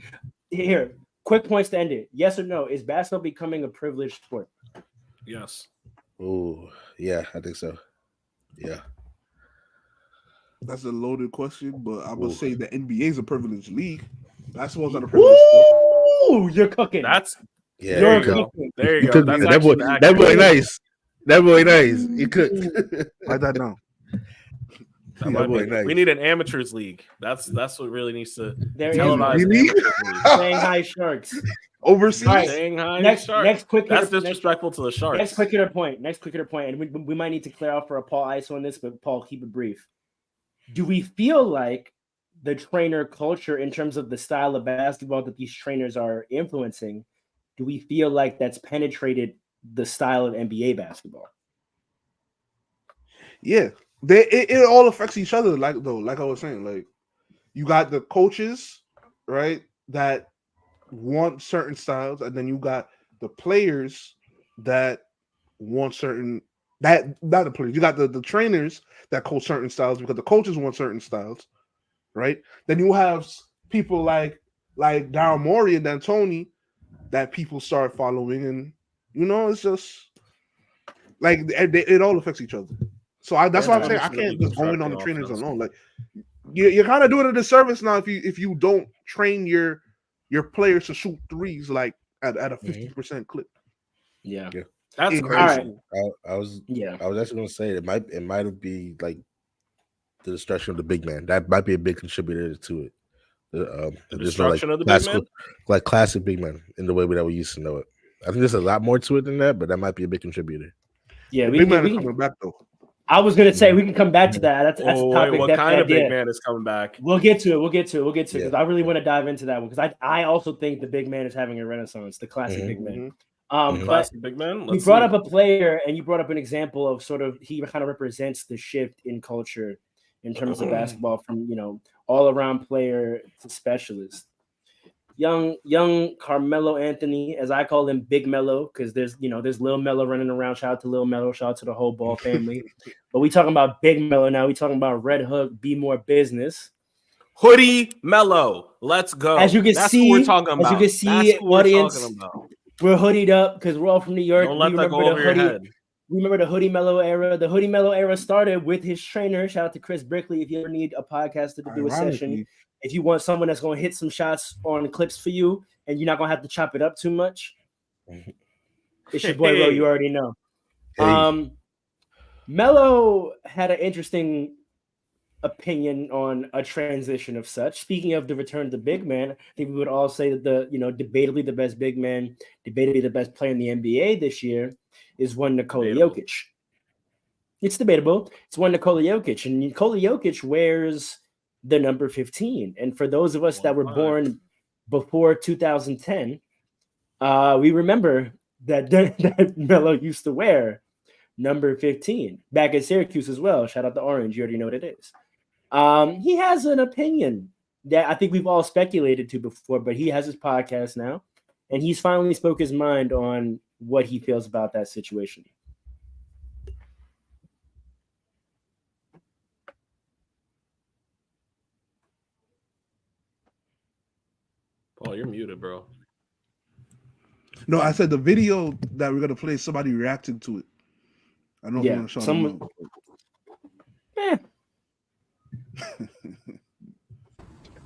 here? Quick points to end it. Yes or no? Is basketball becoming a privileged sport? Yes. Oh, yeah, I think so. Yeah. That's a loaded question, but I would say the NBA is a privileged league. Basketball's not a privileged sport. Ooh, you're cooking. Yeah, there you go. There you go. That boy nice. That boy nice. He cooked. Write that down. Nice. We need an amateurs league. That's what really needs to televise. Shanghai Sharks. Overseas. Right. Shanghai Sharks. Next quick. That's disrespectful to the Sharks. Next quick hitter point. And we might need to clear out for a Paul Ice on this, but Paul, keep it brief. Do we feel like the trainer culture, in terms of the style of basketball that these trainers are influencing, do we feel like that's penetrated the style of NBA basketball? Yeah, it all affects each other. Like I was saying, like you got the coaches, right, that want certain styles, and then you got the players that want certain. Not the players. You got the trainers that coach certain styles because the coaches want certain styles, right? Then you have people like Daryl Morey and D'Antoni that people start following, and it's just like it all affects each other. So that's why I'm saying I can't just go in on the trainers alone. Like you're kind of doing a disservice now if you don't train your players to shoot threes like at a 50% clip. Yeah. That's crazy. I was actually going to say it might be like the destruction of the big man. That might be a big contributor to it. The destruction of the big man, like classic big man in the way that we used to know it. I think there's a lot more to it than that, but that might be a big contributor. Yeah, big man is coming back though. I was gonna say we can come back to that. That's a topic. What kind of big man is coming back? We'll get to it because I really want to dive into that one because I also think the big man is having a renaissance. The classic big man. Classic big man. You brought up a player and you brought up an example of sort of he kind of represents the shift in culture in terms of basketball from all around player to specialist. Young Carmelo Anthony, as I call him, Big Melo, because there's Lil Melo running around. Shout out to Lil Melo, shout out to the whole Ball family. But we talking about Big Melo now. We talking about Red Hook, Be More Business. Hoodie Melo, let's go. As you can see, what we're talking about. As you can see, audience, we're hoodied up because we're all from New York. Don't let that go over your head. Remember the Hoodie Melo era? The Hoodie Melo era started with his trainer. Shout out to Chris Brickley. If you ever need a podcaster to do a session, if you want someone that's going to hit some shots on clips for you and you're not going to have to chop it up too much, it's your boy Ro. You already know. Melo had an interesting opinion on a transition of such. Speaking of the return of the big man, I think we would all say that debatably the best big man, debatably the best player in the NBA this year is one Nikola Jokic. It's debatable. It's one Nikola Jokic, and Nikola Jokic wears the number 15. And for those of us that were born before 2010, we remember that Melo used to wear number 15 back at Syracuse as well. Shout out to Orange. You already know what it is. He has an opinion that I think we've all speculated to before, but he has his podcast now, and he's finally spoke his mind on what he feels about that situation. Paul, you're muted, bro. No, I said the video that we're gonna play. Somebody reacting to it. I don't know if you want to show someone.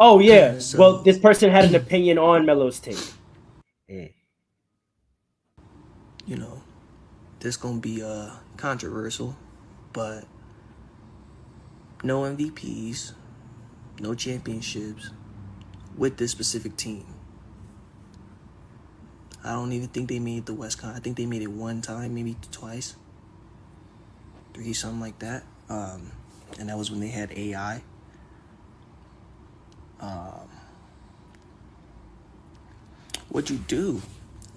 Oh yeah. Well, this person had an opinion on Melo's take. This gonna be controversial, but no MVPs, no championships with this specific team. I don't even think they made the West Con. I think they made it one time, maybe twice, 3, something like that. And that was when they had AI. What'd you do?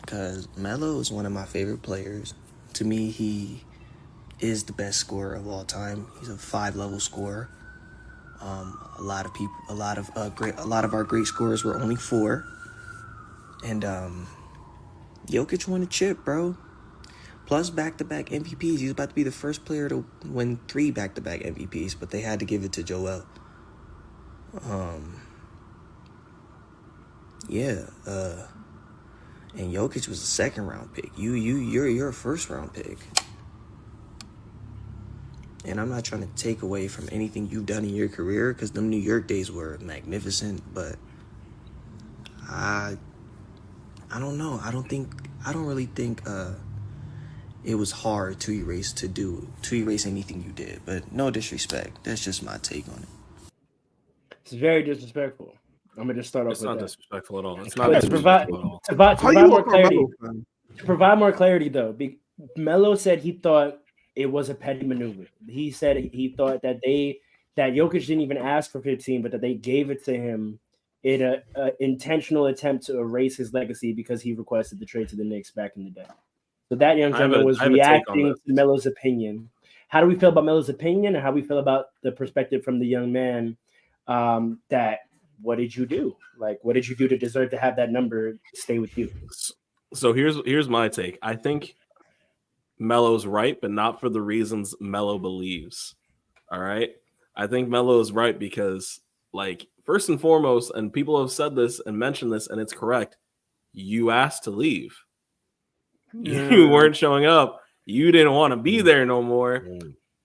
Because Melo is one of my favorite players. To me, he is the best scorer of all time. He's a 5-level scorer. A lot of our great scorers were only 4. And Jokic won a chip, bro. Plus back-to-back MVPs. He's about to be the first player to win 3 back-to-back MVPs, but they had to give it to Joel. And Jokic was a 2nd-round pick. You're a 1st-round pick. And I'm not trying to take away from anything you've done in your career, because them New York days were magnificent, but I don't know. I don't really think it was hard to erase anything you did. But no disrespect. That's just my take on it. It's very disrespectful. I'm gonna just start off with that. It's not disrespectful at all. It's not disrespectful at all. To provide more clarity, though, Melo said he thought it was a petty maneuver. He said he thought that Jokic didn't even ask for 15, but that they gave it to him in an intentional attempt to erase his legacy because he requested the trade to the Knicks back in the day. So that young gentleman was reacting to Melo's opinion. How do we feel about Melo's opinion, and how we feel about the perspective from the young man? That what did you do? Like, what did you do to deserve to have that number stay with you? So here's my take. I think Melo's right, but not for the reasons Melo believes. All right. I think Melo is right because, like, first and foremost, and people have said this and mentioned this, and it's correct. You asked to leave. You weren't showing up. You didn't want to be there no more.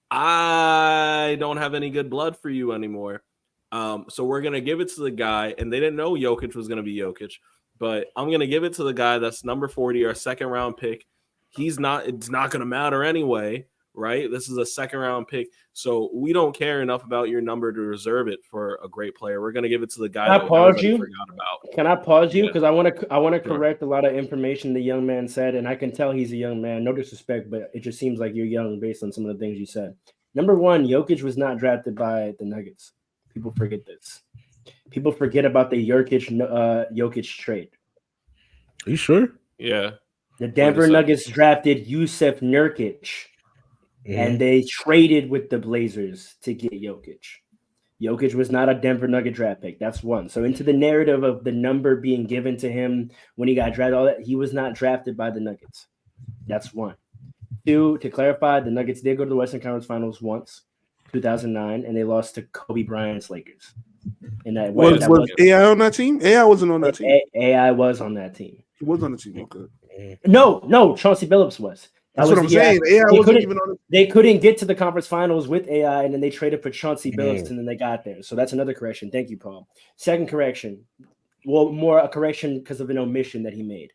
I don't have any good blood for you anymore. So we're going to give it to the guy, and they didn't know Jokic was going to be Jokic, but I'm going to give it to the guy that's number 40, our 2nd-round pick. It's not going to matter anyway, right? This is a 2nd-round pick, so we don't care enough about your number to reserve it for a great player. We're going to give it to the guy that everybody forgot about. Can I pause you? Because I want to correct a lot of information the young man said, and I can tell he's a young man. No disrespect, but it just seems like you're young based on some of the things you said. Number 1, Jokic was not drafted by the Nuggets. People forget this. People forget about the Jokic trade. Are you sure? Yeah. The Denver Nuggets drafted Jusuf Nurkic, and they traded with the Blazers to get Jokic. Jokic was not a Denver Nugget draft pick. That's one. So into the narrative of the number being given to him when he got drafted, all that, he was not drafted by the Nuggets. That's one. 2, to clarify, the Nuggets did go to the Western Conference Finals once. 2009, and they lost to Kobe Bryant's Lakers. And that was AI on that team? AI wasn't on that team. AI was on that team. He was on the team. Okay. No, Chauncey Billups was. That's what I'm saying. AI wasn't even on it. They couldn't get to the conference finals with AI, and then they traded for Chauncey Billups, and then they got there. So that's another correction. Thank you, Paul. Second correction. Well, more a correction because of an omission that he made.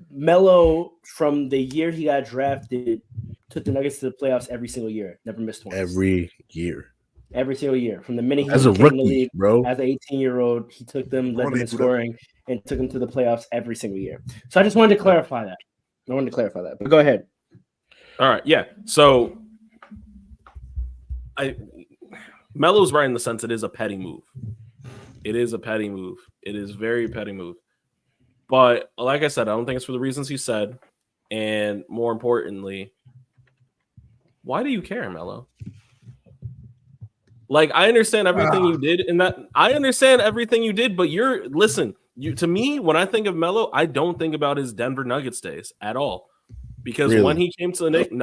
Melo, from the year he got drafted, took the Nuggets to the playoffs every single year. Never missed one. Every single year. From the minute he as a rookie, league, bro. As an 18-year-old, he took them, led them in scoring, and took them to the playoffs every single year. So I just wanted to clarify that. But go ahead. All right. Yeah. So Melo's right in the sense it is a petty move. It is a petty move. It is very petty move. But like I said, I don't think it's for the reasons he said. And more importantly, why do you care, Melo? Like, I understand everything you did in that. I understand everything you did, but to me, when I think of Melo, I don't think about his Denver Nuggets days at all. Because when he came to the Knicks,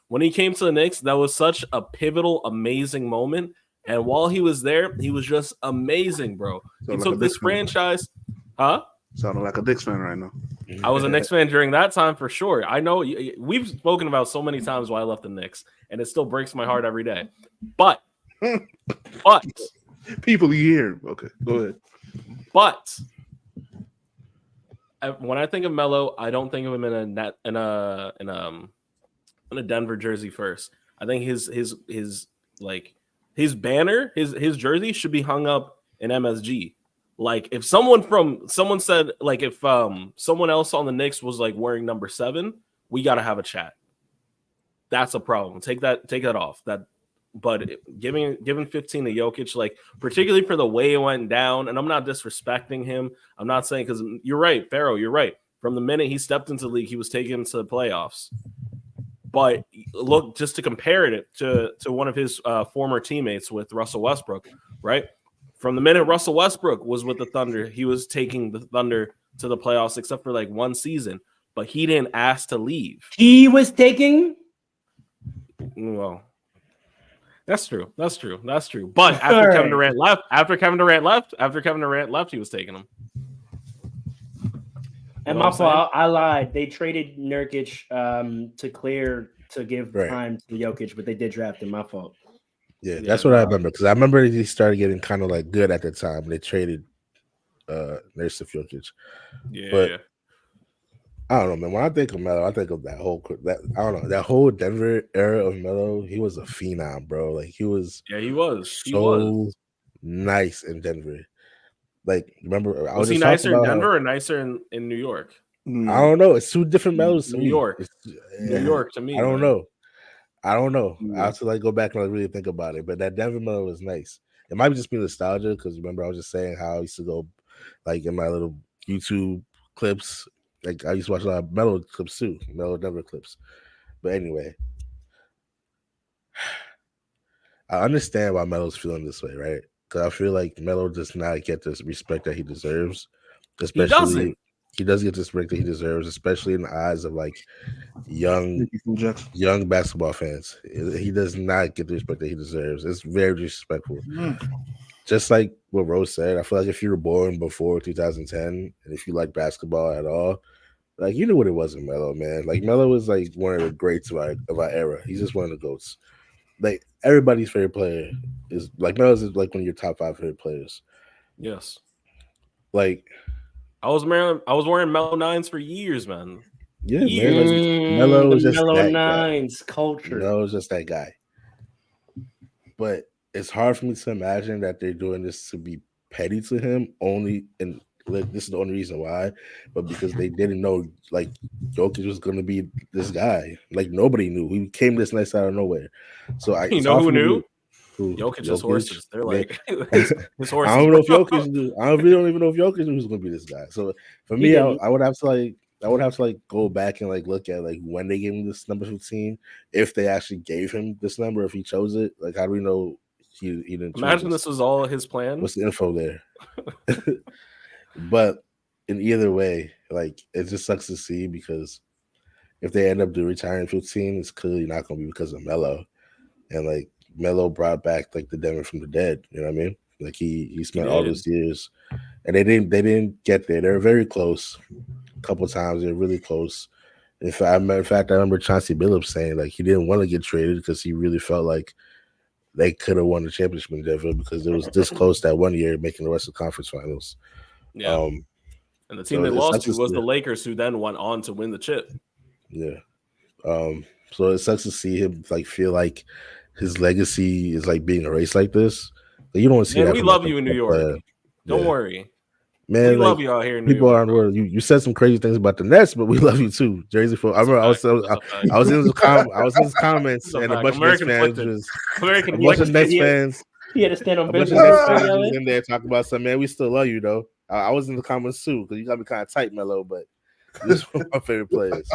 when he came to the Knicks, that was such a pivotal, amazing moment. And while he was there, he was just amazing, bro. He took this franchise, Sounding like a Knicks fan right now. I was a Knicks fan during that time for sure. I know we've spoken about so many times why I left the Knicks, and it still breaks my heart every day. But people you hear, okay, go ahead. But when I think of Melo, I don't think of him in a Denver jersey first. I think his banner, his jersey should be hung up in MSG. Like if someone said like if someone else on the Knicks was like wearing number 7, we got to have a chat. That's a problem. Take that off. but giving 15 to Jokic, like particularly for the way it went down, and I'm not disrespecting him. I'm not saying, because you're right, Pharaoh, you're right. From the minute he stepped into the league, he was taken to the playoffs. But look, just to compare it to one of his former teammates with Russell Westbrook, right? From the minute Russell Westbrook was with the Thunder, he was taking the Thunder to the playoffs, except for like one season. But he didn't ask to leave. He was taking. Well, that's true. But after Kevin Durant left, he was taking him. And my fault, I lied. They traded Nurkic to give time to Jokic, but they did draft him. My fault. Yeah, that's what I remember, because I remember he started getting kind of like good at the time. They traded Nurkic to Jokic. Yeah, but I don't know, man. When I think of Melo, I think of that whole Denver era of Melo. He was a phenom, bro. Like he was. Yeah, he was nice in Denver. Like, remember, was he nicer in Denver or nicer in New York? I don't know. It's two different Melos to me. New York to me. I don't know. I have to like go back and like really think about it. But that Denver Melo was nice. It might just be nostalgia, because remember I was just saying how I used to go like in my little YouTube clips. Like I used to watch a lot of Melo clips too, Melo Denver clips. But anyway, I understand why Melo's feeling this way, right? Because I feel like Melo does not get this respect that he deserves. Especially he doesn't get the respect that he deserves, especially in the eyes of like young basketball fans. He does not get the respect that he deserves. It's very disrespectful. Just like what Rose said, I feel like if you were born before 2010 and if you like basketball at all, like you knew what it was in Melo, man. Like Melo was like one of the greats of our era. He's just one of the GOATs. Like everybody's favorite player is like Melo's is like one of your top 5 favorite players. Yes. Like I was wearing Melo 9s for years, man. Yeah, Melo was just Melo that 9s guy. culture. Melo was just that guy. But it's hard for me to imagine that they're doing this to be petty to him only, and like, this is the only reason why, but because they didn't know like Jokic was going to be this guy. Like nobody knew. He came this nice out of nowhere. So you know who knew? Jokic's horses. They're like his horses. I don't know if Jokic knew. I really don't even know if Jokic knew who's going to be this guy. So for me, I would have to go back and like look at like when they gave him this number 15, if they actually gave him this number, if he chose it. Like how do we know he didn't? Imagine this was all his plan. What's the info there? But in either way, like it just sucks to see, because if they end up retiring 15, it's clearly not going to be because of Melo, and like Melo brought back like the Denver from the dead. You know what I mean? Like he spent all those years, and they didn't get there. They were very close. A couple times they were really close. In fact, I remember Chauncey Billups saying like he didn't want to get traded because he really felt like they could have won the championship in Denver because it was this close that one year making the Western Conference Finals. Yeah. And the team they lost to was the Lakers, who then went on to win the chip. Yeah. So it sucks to see him like feel like his legacy is like being erased like this. Like, you don't see that. We love you in New York. Don't worry. Man, we love you out here in New York. People aren't worried. You said some crazy things about the Nets, but we love you too, Jersey. I remember I was in his comments, and a bunch of Nets fans He had to stand on business. A bunch of Nets fans was in there talking about something. Man, we still love you though. I was in the comments too, because you got me kind of tight, Melo, but this is one of my favorite players.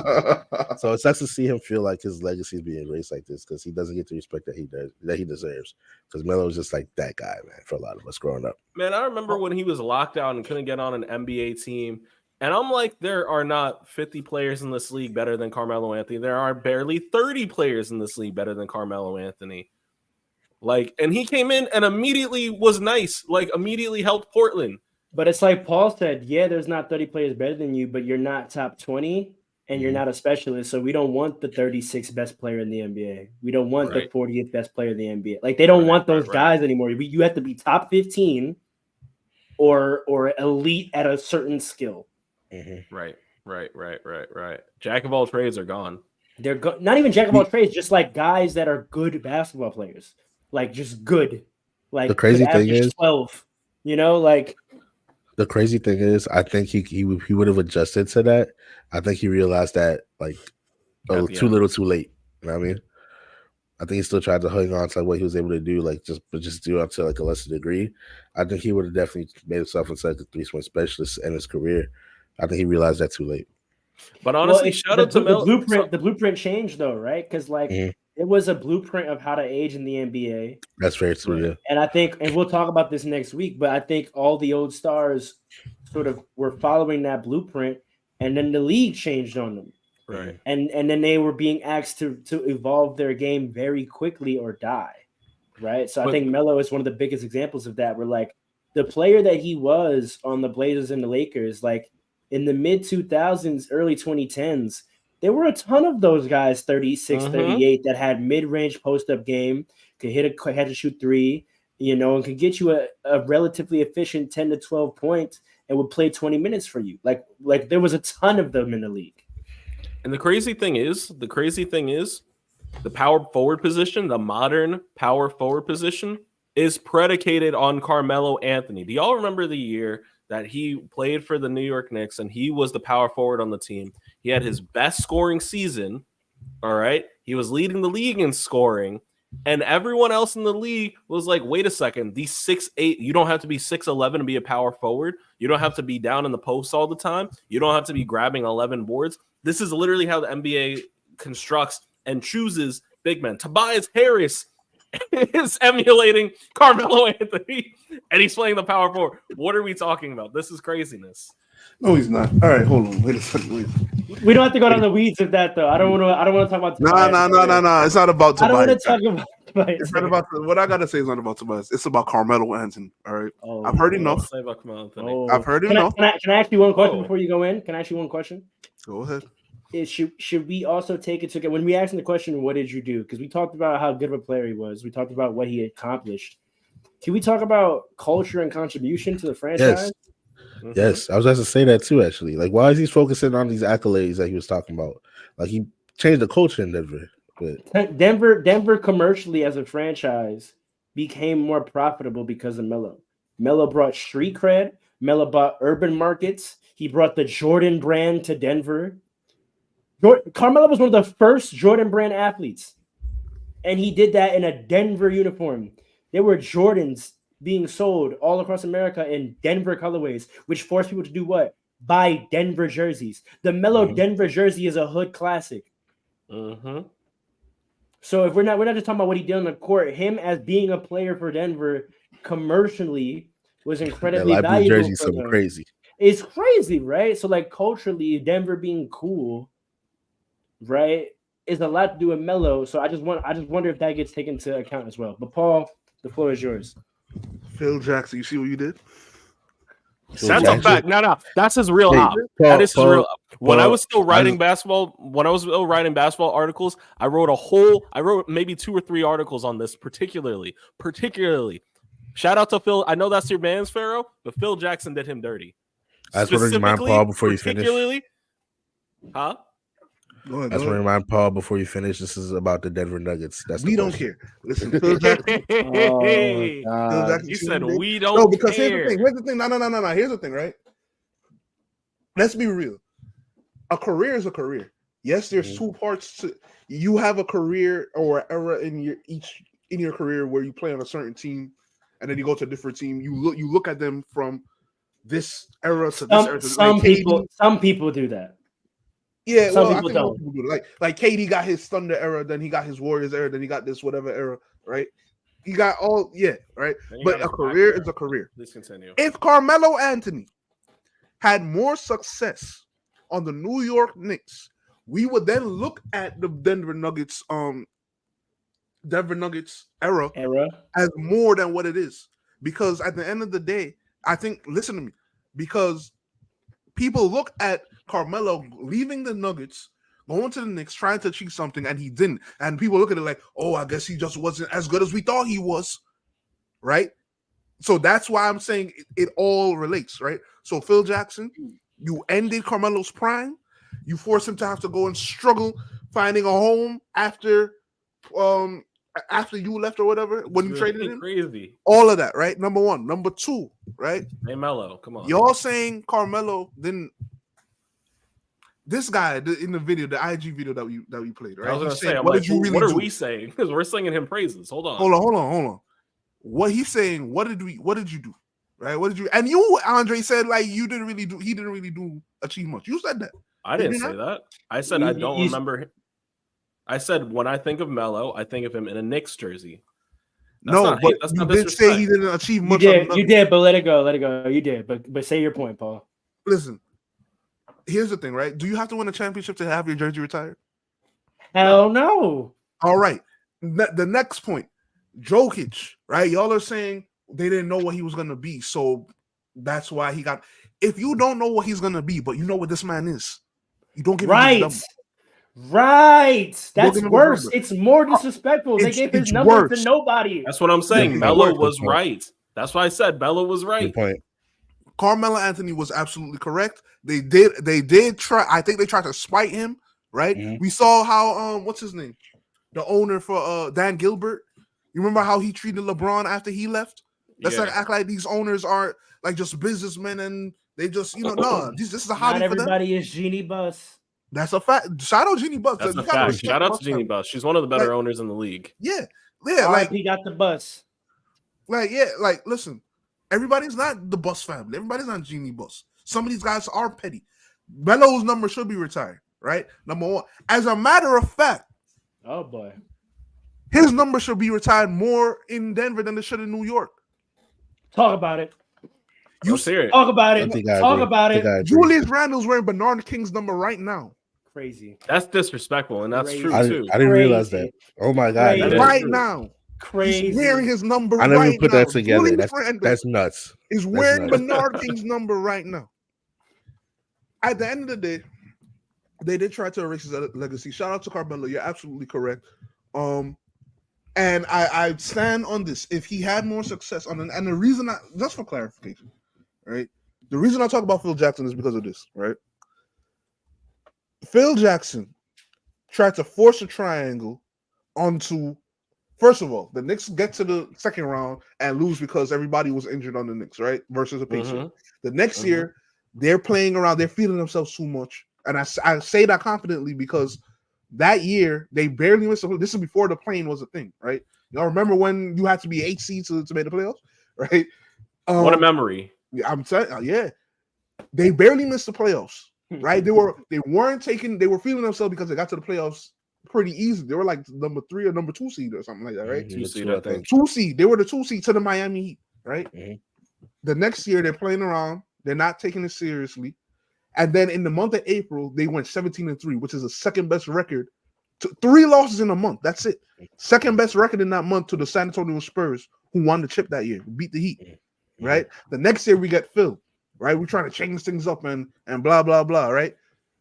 So it sucks to see him feel like his legacy is being erased like this, because he doesn't get the respect that he deserves. Because Melo is just like that guy, man, for a lot of us growing up. Man, I remember when he was locked out and couldn't get on an NBA team. And I'm like, there are not 50 players in this league better than Carmelo Anthony. There are barely 30 players in this league better than Carmelo Anthony. Like, and he came in and immediately was nice, like immediately helped Portland. But it's like Paul said, yeah, there's not 30 players better than you, but you're not top 20 and you're not a specialist. So we don't want the 36th best player in the NBA. We don't want the 40th best player in the NBA. Like they don't want those guys anymore. You have to be top 15 or elite at a certain skill. Mm-hmm. Right. Jack of all trades are gone. They're not even jack of all trades, just like guys that are good basketball players. Like just good. Like the crazy thing is 12. You know, like the crazy thing is, I think he would have adjusted to that. I think he realized that like too little, too late. You know what I mean? I think he still tried to hang on to what he was able to do, like just do it to like a lesser degree. I think he would have definitely made himself into like a 3-point specialist in his career. I think he realized that too late. But honestly, shout out to Melo. The blueprint changed though, right? Because like it was a blueprint of how to age in the NBA. That's very true, yeah. And I think, and we'll talk about this next week, but I think all the old stars sort of were following that blueprint, and then the league changed on them. Right. And then they were being asked to evolve their game very quickly or die. Right. So I think Melo is one of the biggest examples of that, where like the player that he was on the Blazers and the Lakers, like in the mid 2000s, early 2010s, there were a ton of those guys, 36, 38, that had mid-range post-up game, could had to shoot three, you know, and could get you a relatively efficient 10 to 12 points and would play 20 minutes for you. Like there was a ton of them in the league. And the crazy thing is, the power forward position, the modern power forward position, is predicated on Carmelo Anthony. Do y'all remember the year that he played for the New York Knicks and he was the power forward on the team? He had his best scoring season. All right. He was leading the league in scoring. And everyone else in the league was like, wait a second, these 6'8", you don't have to be 6'11" to be a power forward. You don't have to be down in the post all the time. You don't have to be grabbing 11 boards. This is literally how the NBA constructs and chooses big men. Tobias Harris is emulating Carmelo Anthony, and he's playing the power forward. What are we talking about? This is craziness. No, he's not. All right, hold on. Wait a second. We don't have to go down the weeds of that, though. I don't want to talk about Tobias. No. It's not about Tobias. I don't want to talk about Tobias. It's not about what I gotta say is not about Tobias. It's about Carmelo Anthony. All right. I've heard enough. I've heard enough. Can I ask you one question before you go in? Can I ask you one question? Go ahead. Should we also take it to when we asked him the question, what did you do? Because we talked about how good of a player he was. We talked about what he accomplished. Can we talk about culture and contribution to the franchise? Yes, I was going to say that too, actually. Like, why is he focusing on these accolades that he was talking about? Like, he changed the culture in Denver. But Denver commercially as a franchise became more profitable because of Melo. Melo brought street cred. Melo brought urban markets. He brought the Jordan brand to Denver. Carmelo was one of the first Jordan brand athletes, and he did that in a Denver uniform. There were Jordans being sold all across America in Denver colorways, which forced people to do what? Buy Denver jerseys. The Melo Denver jersey is a hood classic. So if we're not just talking about what he did on the court, him as being a player for Denver commercially was incredibly valuable. Jersey, something crazy. It's crazy, right? So like culturally, Denver being cool, right, is a lot to do with Melo. So I just wonder if that gets taken into account as well. But Paul, the floor is yours. Phil Jackson, you see what you did? That's a fact. No, that's his real op. That is his real op. When I was still writing basketball articles, I wrote maybe 2 or 3 articles on this particularly. Shout out to Phil. I know that's your man's Pharaoh, but Phil Jackson did him dirty. I just want to remind Paul before you finish. Huh? I just want to remind Paul before you finish. This is about the Denver Nuggets. We don't care. Listen, Phil Jackson. Phil Jackson. You said we don't. No, because here's the thing. No. Here's the thing, right? Let's be real. A career is a career. Yes, there's 2 parts to. You have a career or era in your career where you play on a certain team, and then you go to a different team. You look at them from this era to this era. Some people do that. Yeah, well, I think most people do it. Like KD got his Thunder era, then he got his Warriors era, then he got this whatever era, right? He got all, right? But a career is a career. Let's continue. If Carmelo Anthony had more success on the New York Knicks, we would then look at the Denver Nuggets era as more than what it is. Because at the end of the day, I think, listen to me, because people look at Carmelo leaving the Nuggets, going to the Knicks, trying to achieve something, and he didn't. And people look at it like, oh, I guess he just wasn't as good as we thought he was, right? So that's why I'm saying it all relates, right? So Phil Jackson, you ended Carmelo's prime. You forced him to have to go and struggle finding a home after you left or whatever, when you traded him. Crazy. All of that, right? Number 1. Number 2, right? Hey, Melo, come on. Y'all saying Carmelo didn't this guy in the video, the IG video that we played, right? I was gonna say, I'm what like, did you really what are do? we saying? Because we're singing him praises. Hold on. Hold on. What he's saying? What did you do? Right? What did you? And you, Andre, said like you didn't really do. He didn't really do achieve much. You said that. I didn't say that. I said I don't remember. I said when I think of Melo, I think of him in a Knicks jersey. But you did say he didn't achieve much. You did, but let it go. You did, but say your point, Paul. Listen, here's the thing, right? Do you have to win a championship to have your jersey retired? Hell no. All right. The next point, Jokic, right? Y'all are saying they didn't know what he was gonna be, so that's why he got. If you don't know what he's gonna be, but you know what this man is, you don't give him his number. Right. That's worse. It's more disrespectful. They gave his number to nobody. That's what I'm saying. Melo was right. That's why I said Melo was right. Good point. Carmelo Anthony was absolutely correct. They did try. I think they tried to spite him. Right. Mm-hmm. We saw how what's his name, the owner for Dan Gilbert. You remember how he treated LeBron after he left? Let's like act like these owners are like just businessmen and they just this is a hobby. Not for them. Everybody is Jeannie Buss. That's a fact. Shout out Jeannie Buss. That's a fact. Shout out to Jeannie Buss. She's one of the better owners in the league. Yeah. Like he got the bus. Listen, everybody's not the Buss family. Everybody's not Jeannie Buss. Some of these guys are petty. Melo's number should be retired, right? Number one. As a matter of fact, oh boy, his number should be retired more in Denver than it should in New York. Talk about it. You serious? Talk about it. Talk about it. Julius Randle's wearing Bernard King's number right now. Crazy. That's disrespectful, and that's true too. I didn't realize that. Oh my god! Right now, crazy. He's wearing his number. I never right put now. that together. That's nuts. He's wearing Bernard King's number right now. At the end of the day, they did try to erase his legacy. Shout out to Carmelo. You're absolutely correct. And I stand on this. If he had more success and the reason just for clarification, right? The reason I talk about Phil Jackson is because of this, right? Phil Jackson tried to force a triangle onto. First of all, the Knicks get to the second round and lose because everybody was injured on the Knicks, right? Versus the Pacers. Mm-hmm. The next year, they're playing around. They're feeling themselves too much. And I say that confidently because that year, they barely missed. This is before the plane was a thing, right? Y'all remember when you had to be 8 seeds to make the playoffs, right? What a memory. I'm telling you, yeah. They barely missed the playoffs, right? They were feeling themselves because they got to the playoffs pretty easy. They were like number 3 or number 2 seed or something like that, right? 2 seed, I think. 2 seed. They were the 2 seed to the Miami Heat, right? Mm-hmm. The next year they're playing around. They're not taking it seriously. And then in the month of April, they went 17-3, which is the second best record. 3 losses in a month. That's it. Second best record in that month to the San Antonio Spurs, who won the chip that year, who beat the Heat. Right? The next year we get Phil. Right? We're trying to change things up and blah, blah, blah. Right?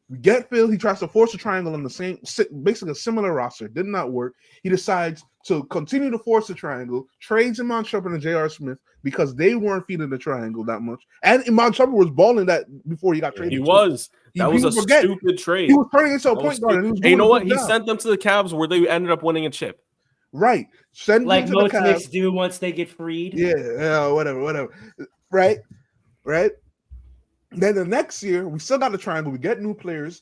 We get Phil. He tries to force a triangle on the same, basically a similar roster. Did not work. He decides to continue to force the triangle, trades Iman Shumpert and J.R. Smith because they weren't feeding the triangle that much. And Iman Shumpert was balling that before he got traded. He was. That was a stupid trade. He was turning into a point guard. And you know what? He sent them to the Cavs where they ended up winning a chip. Right. Like most Knicks do once they get freed. Yeah, whatever. Right. Then the next year, we still got the triangle. We get new players.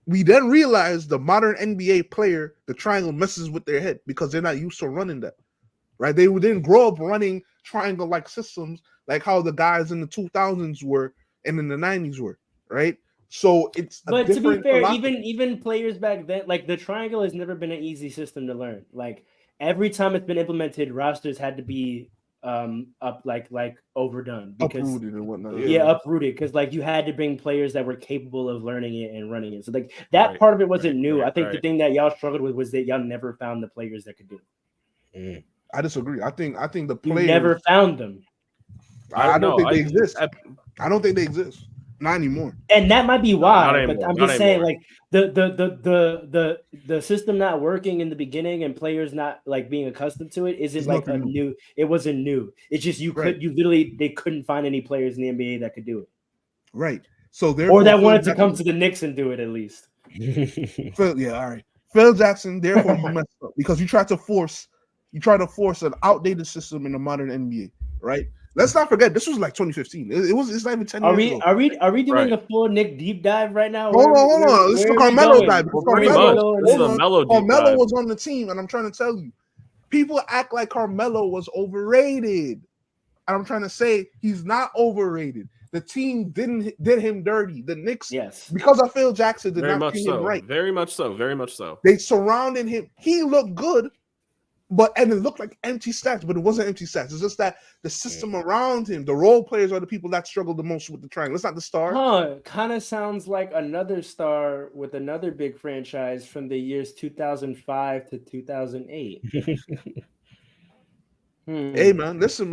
We then realize the modern NBA player, the triangle messes with their head because they're not used to running that. Right? They didn't grow up running triangle-like systems like how the guys in the 2000s were and in the 90s were. Right? So it's but to be fair, even players back then, like the triangle has never been an easy system to learn. Like every time it's been implemented, rosters had to be up like overdone because uprooted and whatnot. Uprooted because like you had to bring players that were capable of learning it and running it. So like that part of it wasn't new. I think the thing that y'all struggled with was that y'all never found the players that could do it. I disagree. I think the players you never found them. I don't think they exist. I don't think they exist. Not anymore. And that might be why. But I'm just saying, like the system not working in the beginning and players not like being accustomed to it isn't like a new. It wasn't new. It's just they couldn't find any players in the NBA that could do it. Right. So or that wanted to come to the Knicks and do it at least. All right. Phil Jackson, therefore, you messed up because you try to force an outdated system in the modern NBA. Right. let's not forget this was like 2015. It's not even 10 Are years we ago. are we doing Right. a full Nick deep dive right now? Hold on. This is the where are we Carmelo going? dive. Because Well, pretty Carmelo, much. This is hold a on. Melo deep Carmelo dive. was on the team, and I'm trying to tell you, people act like Carmelo was overrated. And I'm trying to say he's not overrated. The team did him dirty. The Knicks, Yes, because of Phil Jackson, did Very not much treat him so. right. Very much so. Very much so. They surrounded him. He looked good, and it looked like empty stats, but it wasn't empty stats. It's just that the system around him, the role players, are the people that struggle the most with the triangle. It's not the star. huh? Kind of sounds like another star with another big franchise from the years 2005 to 2008. Hey man, listen.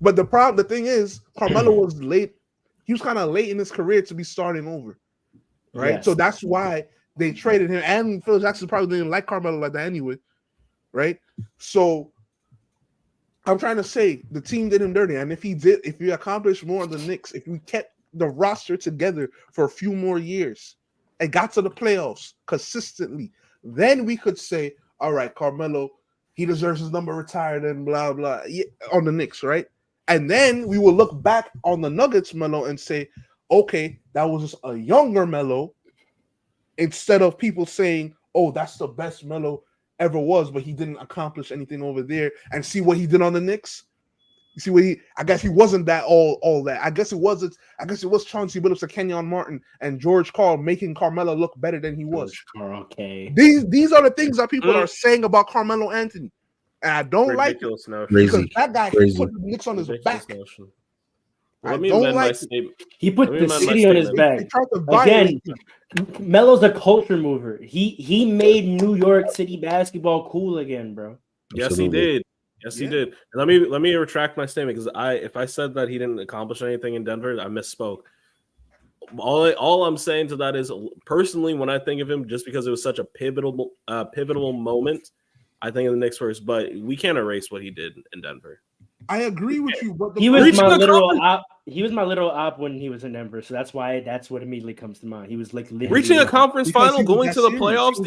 But the thing is, Carmelo was late. He was kind of late in his career to be starting over, right? Yes. So that's why they traded him. And Phil Jackson probably didn't like Carmelo like that anyway, right? So I'm trying to say the team did him dirty. And if we accomplished more on the Knicks, if we kept the roster together for a few more years and got to the playoffs consistently, then we could say, all right, Carmelo, he deserves his number retired and blah, blah, on the Knicks, right? And then we will look back on the Nuggets Melo and say, okay, that was just a younger Melo, instead of people saying, oh, that's the best Melo ever was, but he didn't accomplish anything over there. And see what he did on the Knicks. You see I guess he wasn't that all that. I guess it was Chauncey Billups, Kenyon Martin, and George Karl making Carmelo look better than he was. Okay. These are the things that people are saying about Carmelo Anthony. And I don't Ridiculous like it notion. because that guy Crazy. put the Knicks on his Ridiculous back. notion. I Let me don't amend my like it. statement. He put Let me the amend my city on his statement. They back. tried to violate Again, him. Melo's a culture mover. He made New York City basketball cool again, bro. Yes, Absolutely. he did. Yes, he did. And let me retract my statement because if I said that he didn't accomplish anything in Denver, I misspoke. All I'm saying to that is, personally, when I think of him, just because it was such a pivotal moment, I think of the Knicks first. But we can't erase what he did in Denver. I agree with you, but He was my literal op. He was my literal op when he was in Denver, so that's what immediately comes to mind. He was like reaching a conference final, going to the playoffs.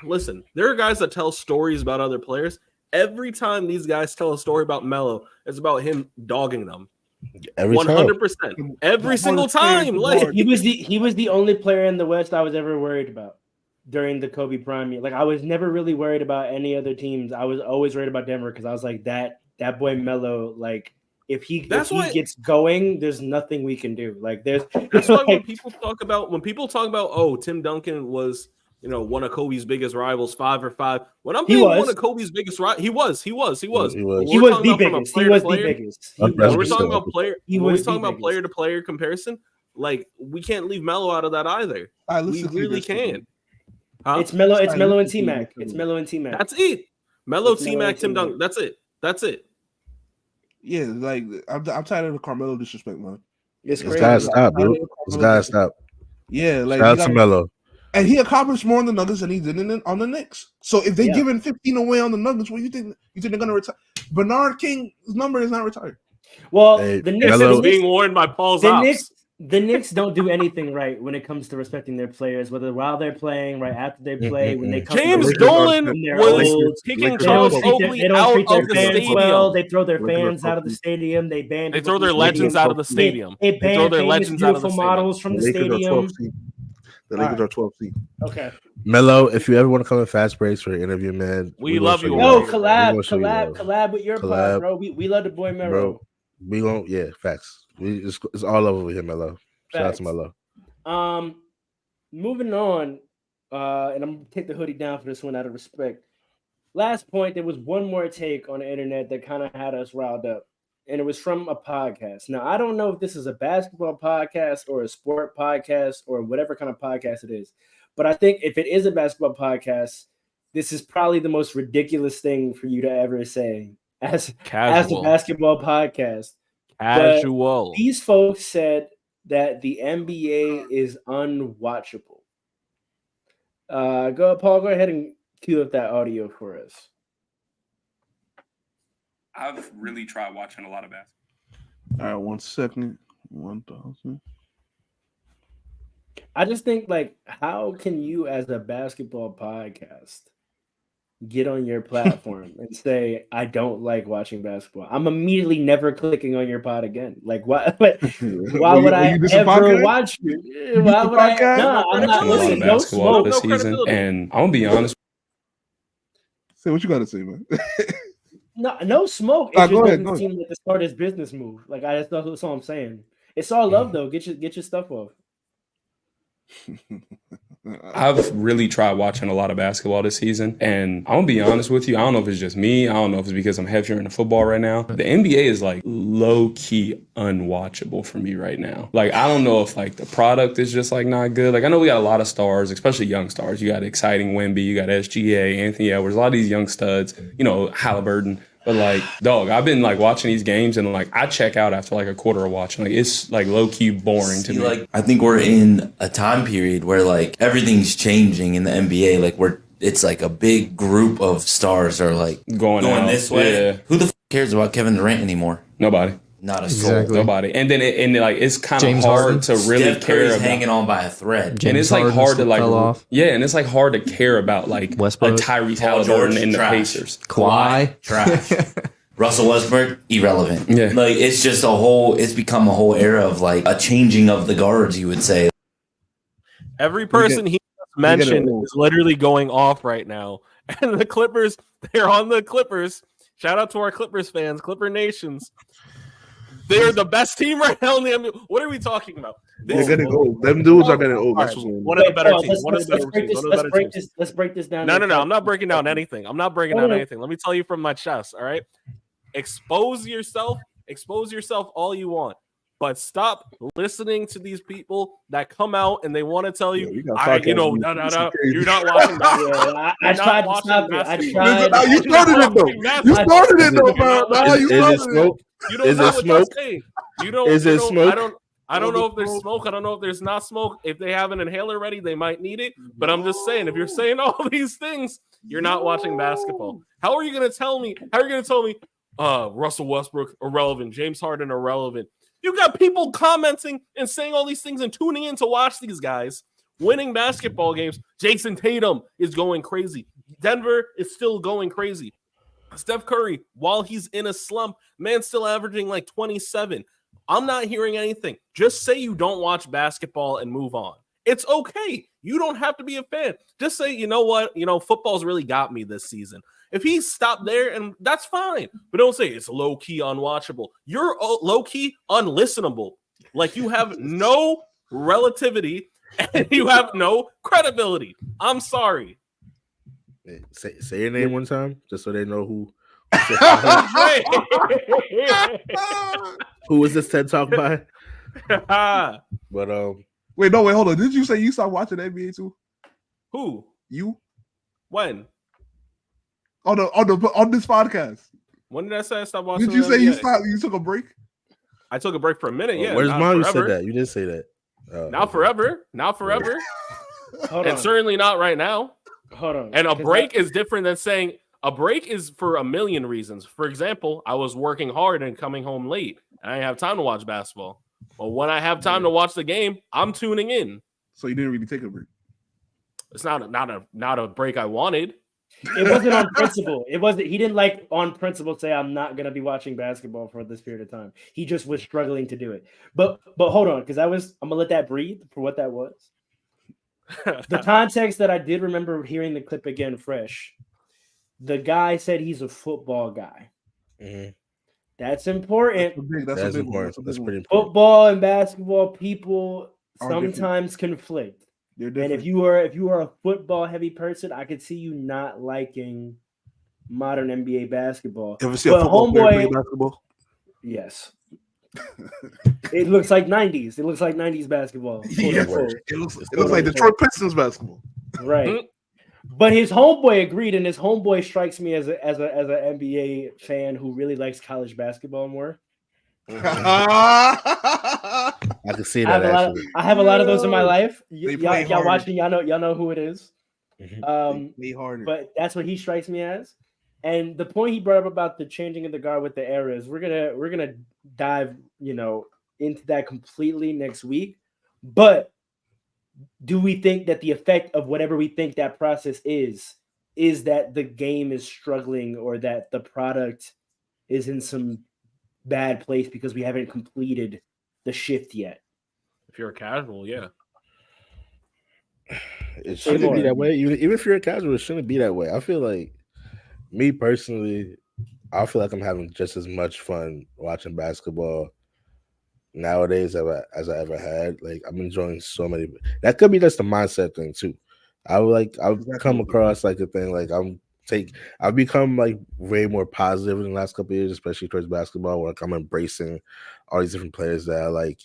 Listen. There are guys that tell stories about other players. Every time these guys tell a story about Melo, it's about him dogging them. 100%. Every single time. Like he was the only player in the West I was ever worried about during the Kobe prime year. Like I was never really worried about any other teams. I was always worried about Denver because I was like that boy Melo, like if he gets going, there's nothing we can do. Like that's why when people talk about Tim Duncan was one of Kobe's biggest rivals, 5 for 5. When I'm being one of Kobe's biggest rivals, he was the biggest. When we're talking about player to player comparison, like we can't leave Melo out of that either. We really can't. Huh? It's Melo and T-Mac. It's Melo and T-Mac. That's it. Melo, T-Mac, Tim Duncan. That's it. Yeah, like I'm tired of the Carmelo disrespect, man. It's crazy. Gotta stop, dude. It's gotta stop. Yeah, like shout out to Melo. And he accomplished more on the Nuggets than he did on the Knicks. So if they're giving 15 away on the Nuggets, what you think they're gonna retire? Bernard King's number is not retired. Well, the Knicks is being worn by Paul's ops. The Knicks don't do anything right when it comes to respecting their players, whether while they're playing, right after they play, when they come. James Dolan was kicking Charles Oakley out of the stadium. Well, they throw their fans out of the stadium. They ban. They throw their legends out of the stadium. They ban their legends out of the models from the stadium. The Lakers are 12 seed. Okay. Melo, if you ever want to come in Fast Breaks for an interview, man, we love you. No, collab with your pod, bro. We love the boy Melo. Bro, we gon' facts. It's all over here, Melo. Shout out to Melo. Moving on, and I'm gonna take the hoodie down for this one out of respect. Last point, there was one more take on the internet that kind of had us riled up, and it was from a podcast. Now, I don't know if this is a basketball podcast or a sport podcast or whatever kind of podcast it is, but I think if it is a basketball podcast, this is probably the most ridiculous thing for you to ever say as a basketball podcast. Casual. But these folks said that the NBA is unwatchable. Paul, go ahead and cue up that audio for us. I've really tried watching a lot of basketball. All right, 1 second. 1,000. I just think, like, how can you, as a basketball podcast, get on your platform and say, I don't like watching basketball, I'm immediately never clicking on your pod again. Like, why would I ever watch you? Why would I? No, I'm not. Listen, no smoke. This season, and I'm gonna be honest. Say what you got to say, man. No smoke. It just doesn't seem like the smartest business move. Like, that's all I'm saying. It's all love, though. Get your stuff off. I've really tried watching a lot of basketball this season, and I'm gonna be honest with you. I don't know if it's just me. I don't know if it's because I'm heavier into football right now. The NBA is like low key unwatchable for me right now. Like, I don't know if like the product is just like not good. Like, I know we got a lot of stars, especially young stars. You got exciting Wemby, you got SGA, Anthony Edwards, a lot of these young studs. You know, Halliburton. But like, dog, I've been like watching these games and like I check out after like a quarter of watching. Like, it's like low key boring to me. Like, I think we're in a time period where like everything's changing in the NBA. Like, it's like a big group of stars are like going this way. Yeah. Who the cares about Kevin Durant anymore? Nobody. Not a soul. Nobody. And then it's kind of hard to really Steph care about. Hanging on by a thread. And it's like hard to like and it's like hard to care about like Westbrook, a Tyrese Halliburton in the Pacers. Kawhi, trash. Russell Westbrook, irrelevant. Yeah. Like, it's just it's become a whole era of like a changing of the guards, you would say. Every person he mentioned is literally going off right now. And the Clippers, they're on the Clippers. Shout out to our Clippers fans, Clipper Nations. They're the best team right now in the NBA. What are we talking about? They're getting old. Them dudes are getting old. That's one of the better teams. Let's break this down. No. I'm not breaking down anything. Let me tell you from my chest. All right. Expose yourself all you want. But stop listening to these people that come out and they want to tell you, no, you're not watching basketball. I tried to stop it. You started it, though. You started it, though, man. You don't know what you're saying. Is it smoke? I don't know if there's smoke. I don't know if there's not smoke. If they have an inhaler ready, they might need it. But I'm just saying, if you're saying all these things, you're not watching basketball. How are you going to tell me? Russell Westbrook irrelevant, James Harden irrelevant? You got people commenting and saying all these things and tuning in to watch these guys winning basketball games. Jason Tatum is going crazy. Denver is still going crazy. Steph Curry, while he's in a slump, man's still averaging like 27. I'm not hearing anything. Just say you don't watch basketball and move on. It's okay. You don't have to be a fan. Just say, you know what? Football's really got me this season. If he stopped there, and that's fine. But don't say it's low-key unwatchable. You're low-key unlistenable. Like, you have no relativity and you have no credibility. I'm sorry. Say your name one time, just so they know who. Who was this TED Talk by? But wait, hold on. Did you say you stopped watching NBA too? Who? You? When? On this podcast. When did I say I stopped watching? Did you say you stopped? You took a break? I took a break for a minute. Yeah. Where's mom? You said that. You didn't say that. Not forever. And certainly not right now. Hold on. And a break is different than saying a break is for a million reasons. For example, I was working hard and coming home late, and I didn't have time to watch basketball. But when I have time to watch the game, I'm tuning in. So you didn't really take a break. It's not a break I wanted. It wasn't on principle. It wasn't. He didn't like on principle say I'm not gonna be watching basketball for this period of time. He just was struggling to do it. But hold on, because I'm gonna let that breathe for what that was. The context that I did remember hearing the clip again fresh. The guy said he's a football guy. Mm-hmm. That's important. That's important. That's pretty important. Football and basketball people sometimes conflict. And if you are a football heavy person, I could see you not liking modern NBA basketball. Ever see a football player play basketball? Yes. It looks like 90s. It looks like 90s basketball. Yeah, it looks like Detroit Pistons basketball. Right. But his homeboy agreed, and his homeboy strikes me as an NBA fan who really likes college basketball more. I can see that. I have a lot of those in my life. Y'all watching, y'all know who it is. But that's what he strikes me as. And the point he brought up about the changing of the guard with the eras, we're gonna dive, into that completely next week. But do we think that the effect of whatever we think that process is is that the game is struggling or that the product is in some bad place because we haven't completed the shift yet. If you're a casual, yeah. It shouldn't be that way. Even if you're a casual, it shouldn't be that way. I feel like, me personally, I feel like I'm having just as much fun watching basketball nowadays as I ever had. Like, I'm enjoying so many. That could be just a mindset thing too. I've come across like a thing like I've become like way more positive in the last couple of years, especially towards basketball, where I'm embracing all these different players that I like,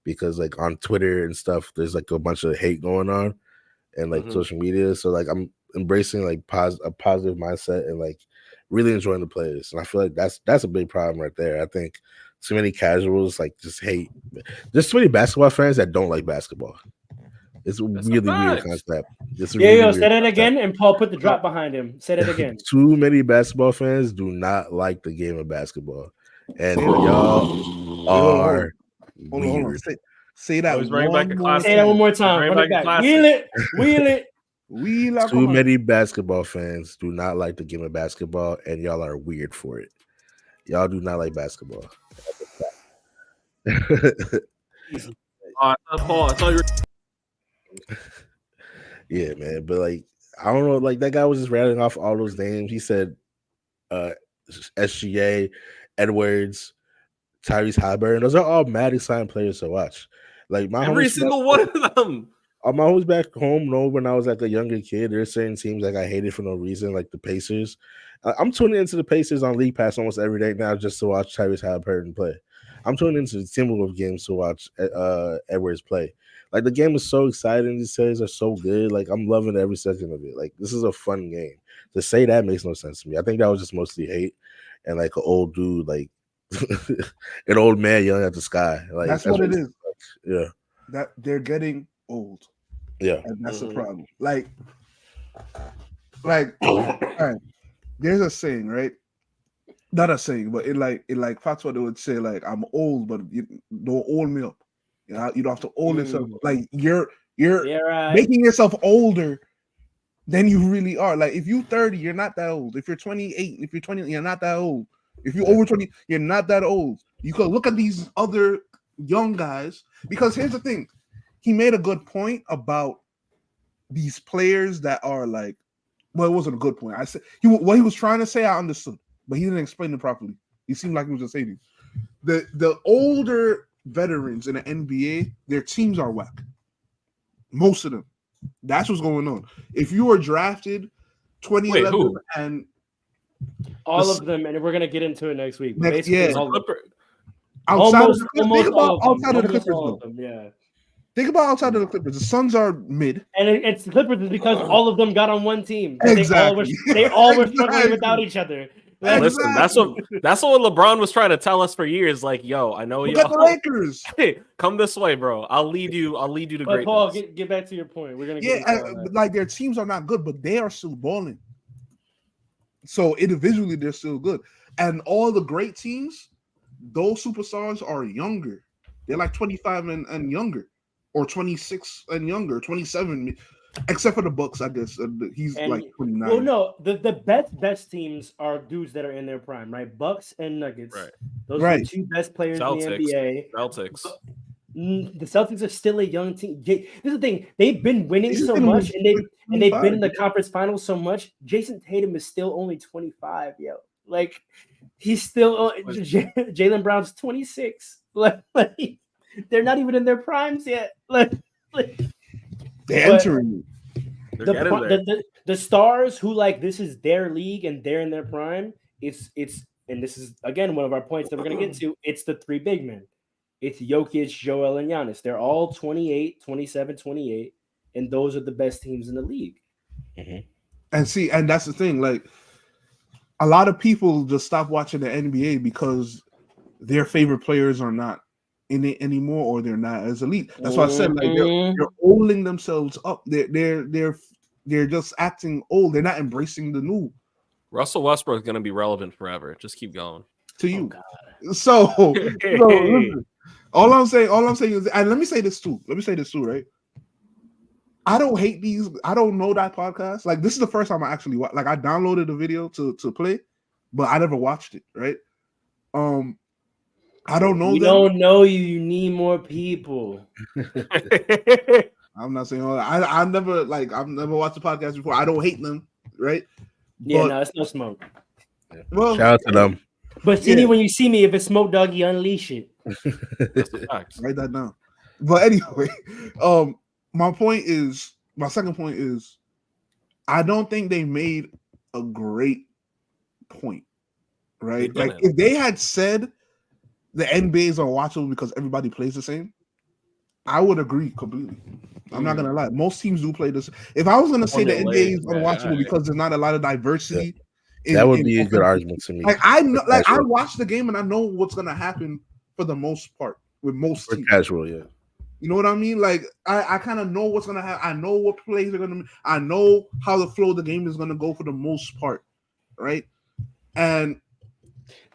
because like on Twitter and stuff, there's like a bunch of hate going on and like social media. So like I'm embracing like a positive mindset and like really enjoying the players. And I feel like that's a big problem right there. I think too many casuals like just hate. There's too many basketball fans that don't like basketball. It's a really weird concept. It's say that again, and Paul put the drop behind him. Say that again. Too many basketball fans do not like the game of basketball, and y'all are weird. Say that Say that one more time. Run it back. Wheel it. Too many basketball fans do not like the game of basketball, and y'all are weird for it. Y'all do not like basketball. Paul, I thought you were. Yeah, man, but like I don't know, like that guy was just rattling off all those names. He said SGA, Edwards, Tyrese Halliburton. Those are all mad exciting players to watch. Like every single one of them. I'm always back home. When I was like a younger kid, there's certain teams like I hated for no reason, like the Pacers. I'm tuning into the Pacers on League Pass almost every day now just to watch Tyrese Halliburton play. I'm tuning into the Timberwolves games to watch Edwards play. Like the game is so exciting. These series are so good. Like I'm loving every second of it. Like this is a fun game. To say that makes no sense to me. I think that was just mostly hate and like an old dude, like an old man yelling at the sky. Like that's what it is. Yeah, that they're getting old. Yeah, and that's the problem. Like, all right, there's a saying, right? Not a saying, but it like Fatwa, they would say like, "I'm old, but you don't old me up." You know, you don't have to old yourself. Like you're making yourself older than you really are. Like if you're 30, you're not that old. If you're 28, if you're 20, you're not that old. If you're over 20, you're not that old. You could look at these other young guys, because here's the thing. He made a good point about these players that are like, well, it wasn't a good point. I said what he was trying to say, I understood, but he didn't explain it properly. He seemed like he was just saying the older veterans in the NBA, their teams are whack. Most of them. That's what's going on. If you were drafted 2011 and all of them, and we're gonna get into it next week. Outside almost of the Clippers, though. Yeah. Think about outside of the Clippers. The Suns are mid, and it's the Clippers is because all of them got on one team. Exactly. They all were struggling without each other. Listen, that's what LeBron was trying to tell us for years. Like, yo, I know you got the Lakers. Hey, come this way, bro. I'll lead you to greatness. Paul, get back to your point. We're gonna like their teams are not good, but they are still balling. So individually, they're still good, and all the great teams, those superstars are younger. They're like 25 and younger, or 26 and younger, 27. Except for the Bucks, I guess he's like 29. Well, no, the best teams are dudes that are in their prime, right? Bucks and Nuggets. Right. Those are the two best players in the NBA. Celtics. The Celtics are still a young team. This is the thing; they've been winning so much, and they've been in the conference finals so much. Jason Tatum is still only 25, yo. Like he's still Jaylen Brown's 26. Like they're not even in their primes yet. Like they're entering. The stars who like this is their league and they're in their prime. It's and this is again one of our points that we're gonna get to. It's the three big men. It's Jokic, Joel, and Giannis. They're all 28, 27, 28, and those are the best teams in the league. Mm-hmm. And that's the thing. Like a lot of people just stop watching the NBA because their favorite players are not in it anymore, or they're not as elite. That's why I said like they're holding themselves up. They're just acting old. They're not embracing the new. Russell Westbrook is going to be relevant forever. Just keep going. To you. So listen, all I'm saying is, and let me say this too, right? I don't hate these. I don't know that podcast. Like this is the first time I actually like I downloaded the video to play, but I never watched it. Right. I don't know. We don't know you. You need more people. I'm not saying all that. I never I've never watched the podcast before. I don't hate them. Right. Yeah, no, it's no smoke. Well, shout out to them. But see, when you see me, if it's smoke, doggy, unleash it. Write that down. But anyway, my second point is, I don't think they made a great point, right? Like if they had said the NBA is unwatchable because everybody plays the same, I would agree completely. I'm not gonna lie. Most teams do play this. If I was gonna say the NBA is unwatchable because there's not a lot of diversity, that would be a good argument to me. Like I know, like I watch the game and I know what's gonna happen for the most part with most teams. Casual, yeah. You know what I mean? Like I kind of know what's gonna happen. I know what plays are gonna. I know how the flow of the game is gonna go for the most part, right? And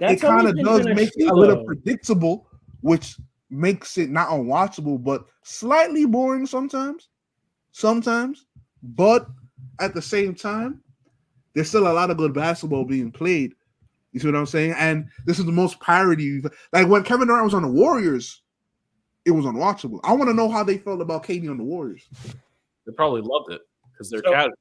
it kind of does make it a little predictable, which makes it not unwatchable, but slightly boring sometimes. But at the same time, there's still a lot of good basketball being played. You see what I'm saying? And this is the most parody. Like when Kevin Durant was on the Warriors, it was unwatchable. I want to know how they felt about KD on the Warriors. They probably loved it because they're casual.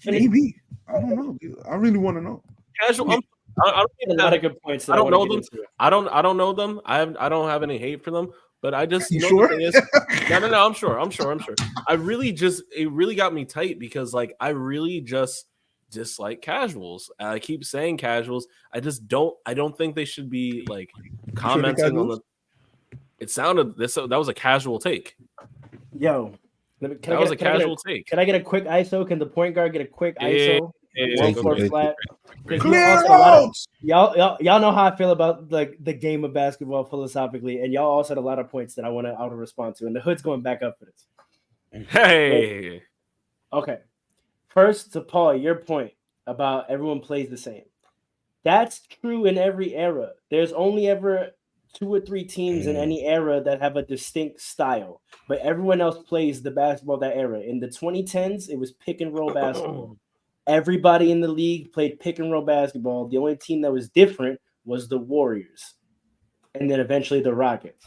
Maybe. I don't know. I really want to know. Casual. Yeah. I don't a lot of good points. I don't know them. I don't know them. I don't have any hate for them. But I just you know sure? The thing is, no. I'm sure. It really got me tight because like I really just dislike casuals. I keep saying casuals. I don't think they should be like commenting on the. It sounded that was a casual take. Yo, that was a casual take. Can I get a quick ISO? Can the point guard get a quick ISO? Flat. Y'all know how I feel about like the game of basketball philosophically, and y'all all said a lot of points that I want to respond to, and the hood's going back up for this. Hey, okay. First to Paul, your point about everyone plays the same. That's true in every era. There's only ever 2 or 3 teams in any era that have a distinct style, but everyone else plays the basketball of that era. In the 2010s, it was pick and roll basketball. Everybody in the league played pick and roll basketball. The only team that was different was the Warriors, and then eventually the Rockets,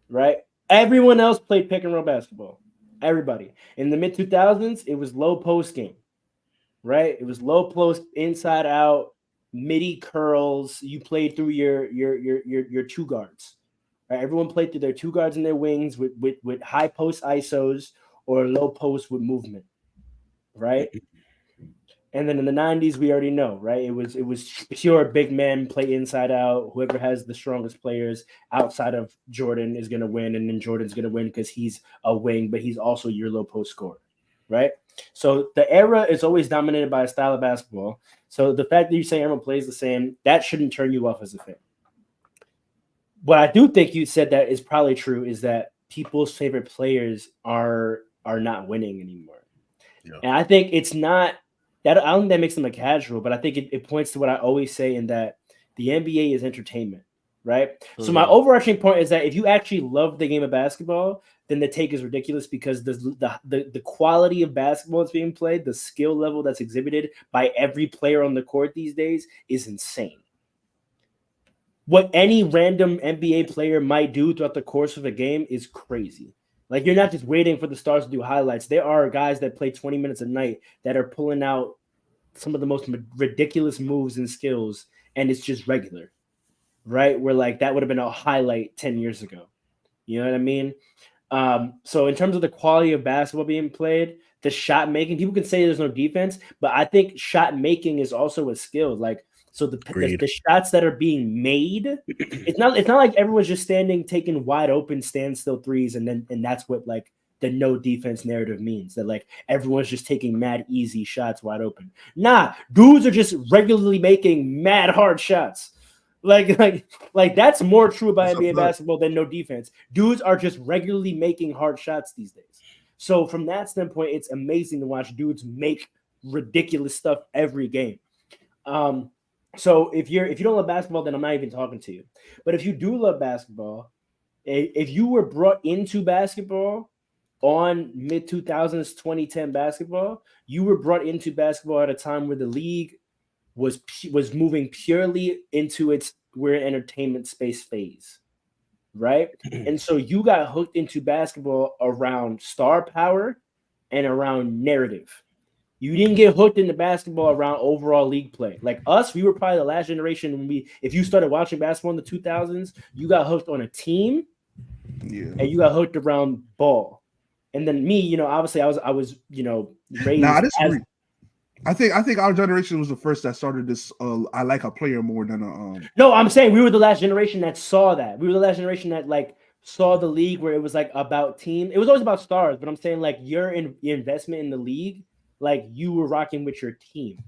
right? Everyone else played pick and roll basketball. Everybody. In the mid-2000s, it was low post game, right? It was low post, inside out, midi curls. You played through your 2 guards. Right? Everyone played through their 2 guards and their wings with high post ISOs or low post with movement, right? And then in the 90s, we already know, right? It was pure big men play inside out. Whoever has the strongest players outside of Jordan is going to win, and then Jordan's going to win because he's a wing, but he's also your low post scorer, right? So the era is always dominated by a style of basketball. So the fact that you say everyone plays the same, that shouldn't turn you off as a fan. What I do think you said that is probably true is that people's favorite players are not winning anymore. Yeah. And I think it's not that I don't think that makes them a casual, but I think it points to what I always say in that the NBA is entertainment, right? Mm-hmm. So my overarching point is that if you actually love the game of basketball, then the take is ridiculous because the quality of basketball that's being played, the skill level that's exhibited by every player on the court these days is insane. What any random NBA player might do throughout the course of a game is crazy. Like, you're not just waiting for the stars to do highlights. There are guys that play 20 minutes a night that are pulling out some of the most ridiculous moves and skills, and it's just regular, right? Where, like, that would have been a highlight 10 years ago. You know what I mean? So in terms of the quality of basketball being played, the shot making, people can say there's no defense, but I think shot making is also a skill. Like, so the shots that are being made, it's not like everyone's just taking wide open standstill threes, and that's what like the no defense narrative means, that like everyone's just taking mad easy shots wide open. Nah, dudes are just regularly making mad hard shots. Like that's more true about NBA basketball than no defense. Dudes are just regularly making hard shots these days. So from that standpoint, it's amazing to watch dudes make ridiculous stuff every game. So if you don't love basketball, then I'm not even talking to you. But if you do love basketball, if you were brought into basketball on mid 2000s 2010 basketball, you were brought into basketball at a time where the league was moving purely into its we're an entertainment space phase, right? And so you got hooked into basketball around star power and around narrative. You didn't get hooked into basketball around overall league play. Like us, we were probably the last generation when if you started watching basketball in the 2000s, you got hooked on a team, and you got hooked around ball. And then me, you know, obviously I was, you know, raised. Nah, I disagree. I think our generation was the first that started this. I like a player more than a. No, I'm saying we were the last generation that saw that. We were the last generation that like saw the league where it was like about team. It was always about stars, but I'm saying like your investment in the league, like you were rocking with your team,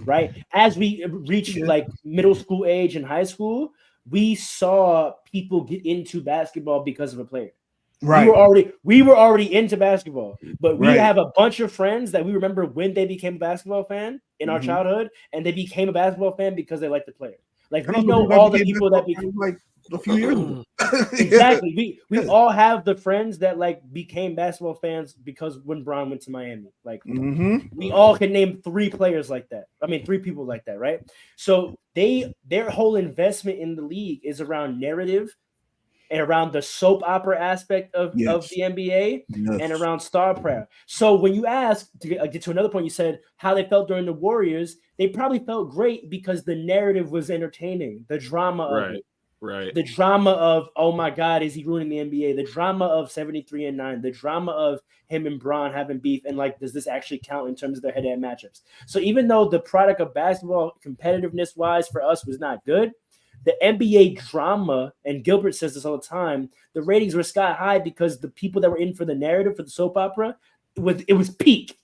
right? As we reached like middle school age and high school, we saw people get into basketball because of a player. Right. We were already into basketball, but we have a bunch of friends that we remember when they became a basketball fan in our childhood, and they became a basketball fan because they liked the player. Like we know all the people that became like a few years ago. Exactly. We all have the friends that like became basketball fans because when Bron went to Miami. Like we all can name 3 players like that. I mean 3 people like that, right? So their whole investment in the league is around narrative and around the soap opera aspect of the NBA and around star power. So when you ask, to get to another point, you said how they felt during the Warriors, they probably felt great because the narrative was entertaining, the drama of it. Right. The drama of, oh my God, is he ruining the NBA? The drama of 73-9, the drama of him and Bron having beef, and like, does this actually count in terms of their head-to-head matchups? So even though the product of basketball competitiveness-wise for us was not good, the NBA drama, and Gilbert says this all the time, the ratings were sky high because the people that were in for the narrative for the soap opera, it was peak.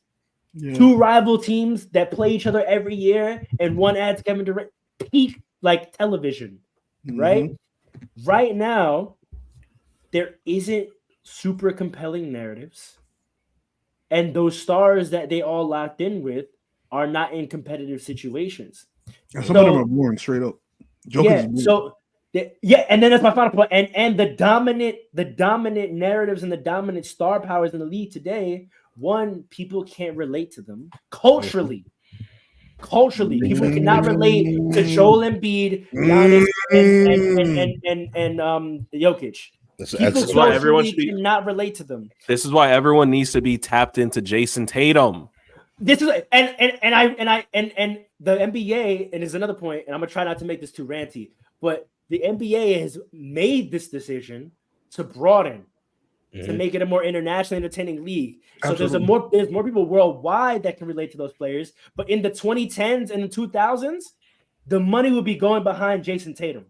2 rival teams that play each other every year, and one adds Kevin Durant, peak like television, right? Right now, there isn't super compelling narratives, and those stars that they all locked in with are not in competitive situations. And some of them are boring, straight up. And then that's my final point. And the dominant narratives and the dominant star powers in the league today, one, people can't relate to them culturally. People cannot relate to Joel Embiid, Giannis, and Jokic. People why everyone cannot relate to them. This is why everyone needs to be tapped into Jason Tatum. This is and the NBA, and is another point, and I'm gonna try not to make this too ranty, but the NBA has made this decision to broaden, to make it a more internationally entertaining league. So there's more people worldwide that can relate to those players. But in the 2010s and the 2000s, the money would be going behind Jason Tatum.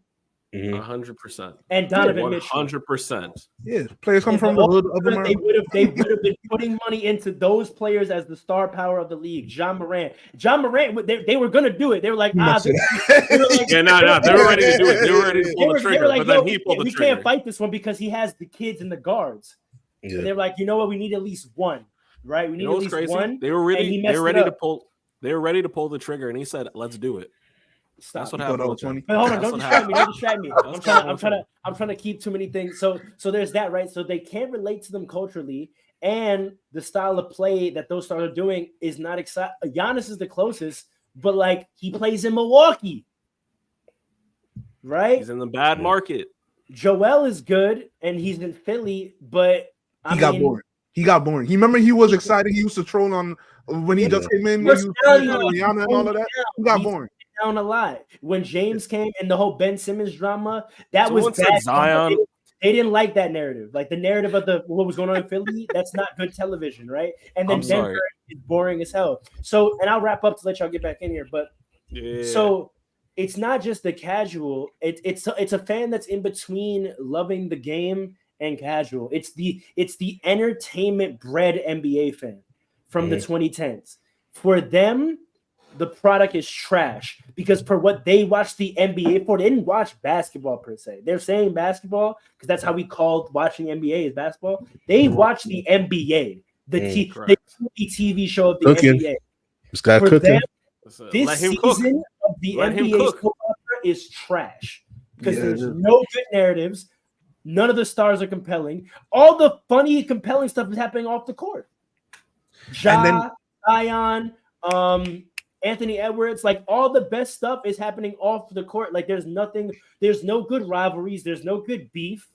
100%. And Donovan Mitchell. 100%. Yeah, players come from the hood of America. They would have been putting money into those players as the star power of the league. John Morant, they were going to do it. They were like, they were ready to do it. They were ready to pull the trigger, like, but then he pulled the we trigger. Can't fight this one because he has the kids and the guards. Yeah. And they're like, you know what? We need at least one, right? We need at least one. They were ready to pull the trigger, and he said, "Let's do it." Stop. That's what happened. But hold on, don't distract me. I'm trying to keep too many things. So there's that, right? So they can't relate to them culturally, and the style of play that those stars are doing is not exciting. Giannis is the closest, but like he plays in Milwaukee, right? He's in the bad market. Joel is good, and he's in Philly, but he got boring. He remember he was excited. He used to troll on when he just came in. Rihanna and all of that. He got boring. Down a lot when James came and the whole Ben Simmons drama. That was bad. Zion. They didn't like that narrative, like the narrative of what was going on in Philly. That's not good television, right? And then Denver is boring as hell. So, and I'll wrap up to let y'all get back in here. But so it's not just the casual. It's a fan that's in between loving the game and casual. It's the entertainment bred NBA fan from the 2010s. For them, the product is trash because for what they watched the NBA for, they didn't watch basketball per se. They're saying basketball because that's how we called watching NBA is basketball. They watched the NBA, the TV show of the NBA. This guy for cooking. them, this season of the NBA soap opera is trash because there's no good narratives. None of the stars are compelling. All the funny, compelling stuff is happening off the court. Zion, Anthony Edwards, like all the best stuff is happening off the court. Like there's no good rivalries, there's no good beef.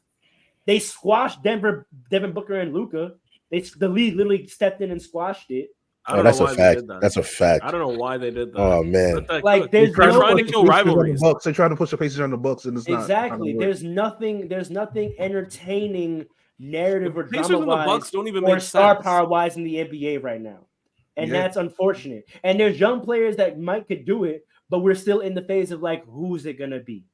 They squashed Devin Booker and Luka. The league literally stepped in and squashed it. That's a fact. That's a fact. I don't know why they did that. Oh man, like they're trying to kill rivalries. They're trying to push the Pacers on the Bucks, and it's exactly. not There's nothing entertaining narrative or Pacers drama and the Bucks don't even or make star sense. power wise in the NBA right now, and that's unfortunate. And there's young players that could do it, but we're still in the phase of like, who's it gonna be?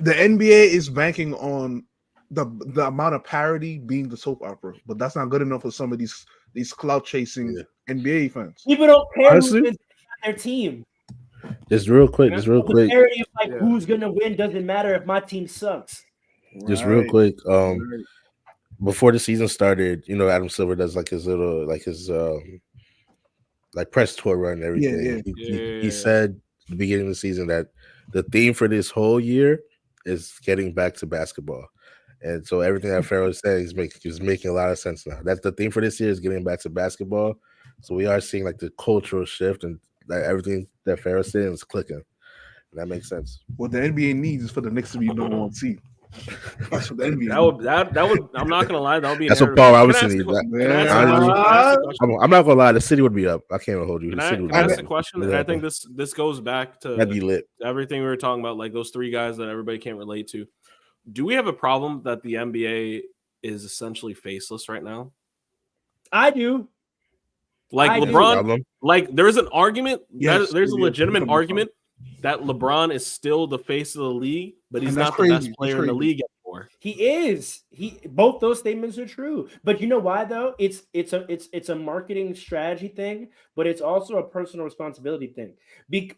The NBA is banking on the amount of parody being the soap opera, but that's not good enough for some of these clout chasing NBA fans. People don't care who's their team. Just real quick. The parody of like who's gonna win doesn't matter if my team sucks. Just real quick. Before the season started, you know, Adam Silver does like his little like press tour run and everything. He said at the beginning of the season that the theme for this whole year is getting back to basketball. And so everything that Pharaoh said is making a lot of sense now. That's the theme for this year is getting back to basketball. So we are seeing like the cultural shift and like everything that Pharaoh said is clicking. And that makes sense. What the NBA needs is for the Knicks to be number one seed. That's what the NBA that would I'm not gonna lie, that would be that's what Paul Robinson needs. I'm not gonna lie, the city would be up. I can't even hold you. Can I ask a question? And I think this goes back to that'd be lit. Everything we were talking about, like those three guys that everybody can't relate to. Do we have a problem that the NBA is essentially faceless right now? I do. Like LeBron, like there's an argument. There's a legitimate argument that LeBron is still the face of the league, but he's not the best player in the league anymore. He is. Both those statements are true. But you know why though? It's a marketing strategy thing, but it's also a personal responsibility thing.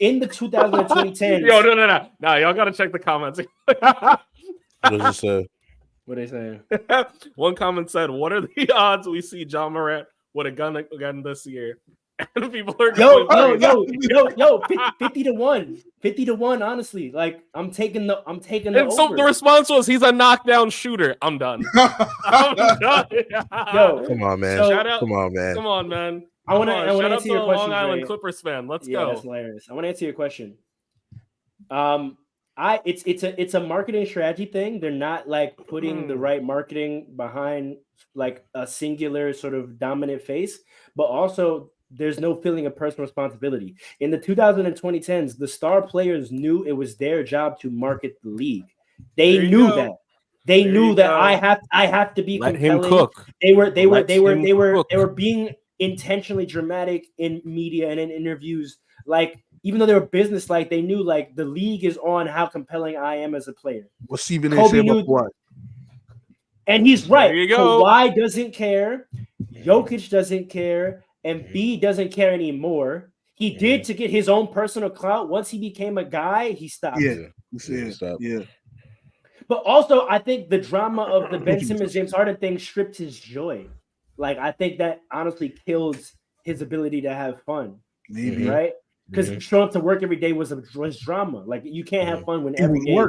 In the 2010s. Yo, no, y'all gotta check the comments. What does it say? What are they saying? One comment said, "What are the odds we see John Morant with a gun again this year?" And people are yo, 50 to 1. 50 to 1, honestly. Like I'm taking the and so over. The response was he's a knockdown shooter. I'm done. I'm done. Yo, come on, man. Come on, man. I want to answer your question. Long Island Clippers fan. Let's go. That's hilarious. I want to answer your question. It's a marketing strategy thing. They're not like putting the right marketing behind like a singular sort of dominant face, but also there's no feeling of personal responsibility. In the 2010s, the star players knew it was their job to market the league. They knew that. They knew that I have to be Let compelling. him cook. They were being intentionally dramatic in media and in interviews. Like even though they were business, like they knew like the league is on how compelling I am as a player. What's Stephen A. say about Kawhi? And he's right. There you go. Kawhi doesn't care. Jokic doesn't care. And B doesn't care anymore. He did to get his own personal clout. Once he became a guy, he stopped. Yeah. But also, I think the drama of the Ben Simmons, James Harden thing stripped his joy. Like, I think that honestly kills his ability to have fun. Maybe. Right? Because showing up to work every day was drama. Like, you can't have fun when every day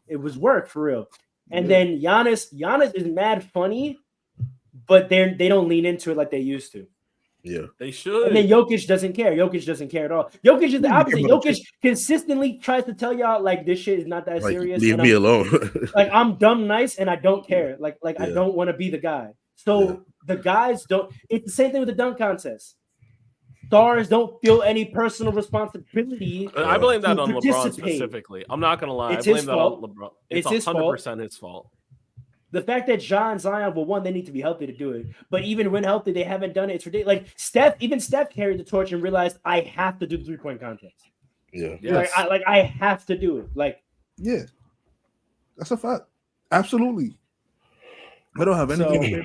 it was work for real. And then Giannis is mad funny, but they don't lean into it like they used to. Yeah, they should. And then Jokic doesn't care. Jokic doesn't care at all. Jokic is the opposite. Jokic consistently tries to tell y'all like this shit is not that serious. Leave me alone. Like I'm dumb nice and I don't care. Like I don't want to be the guy. So the guys don't. It's the same thing with the dunk contest. Stars don't feel any personal responsibility. I blame that on LeBron specifically. I'm not gonna lie. It's I blame his that fault. on LeBron. It's 100% his fault. The fact that Zion, they need to be healthy to do it. But even when healthy, they haven't done it. It's ridiculous. Like Steph carried the torch and realized I have to do the 3-point contest. Yeah. Yes. I have to do it. Like, yeah, that's a fact. Absolutely. I don't have anything to say.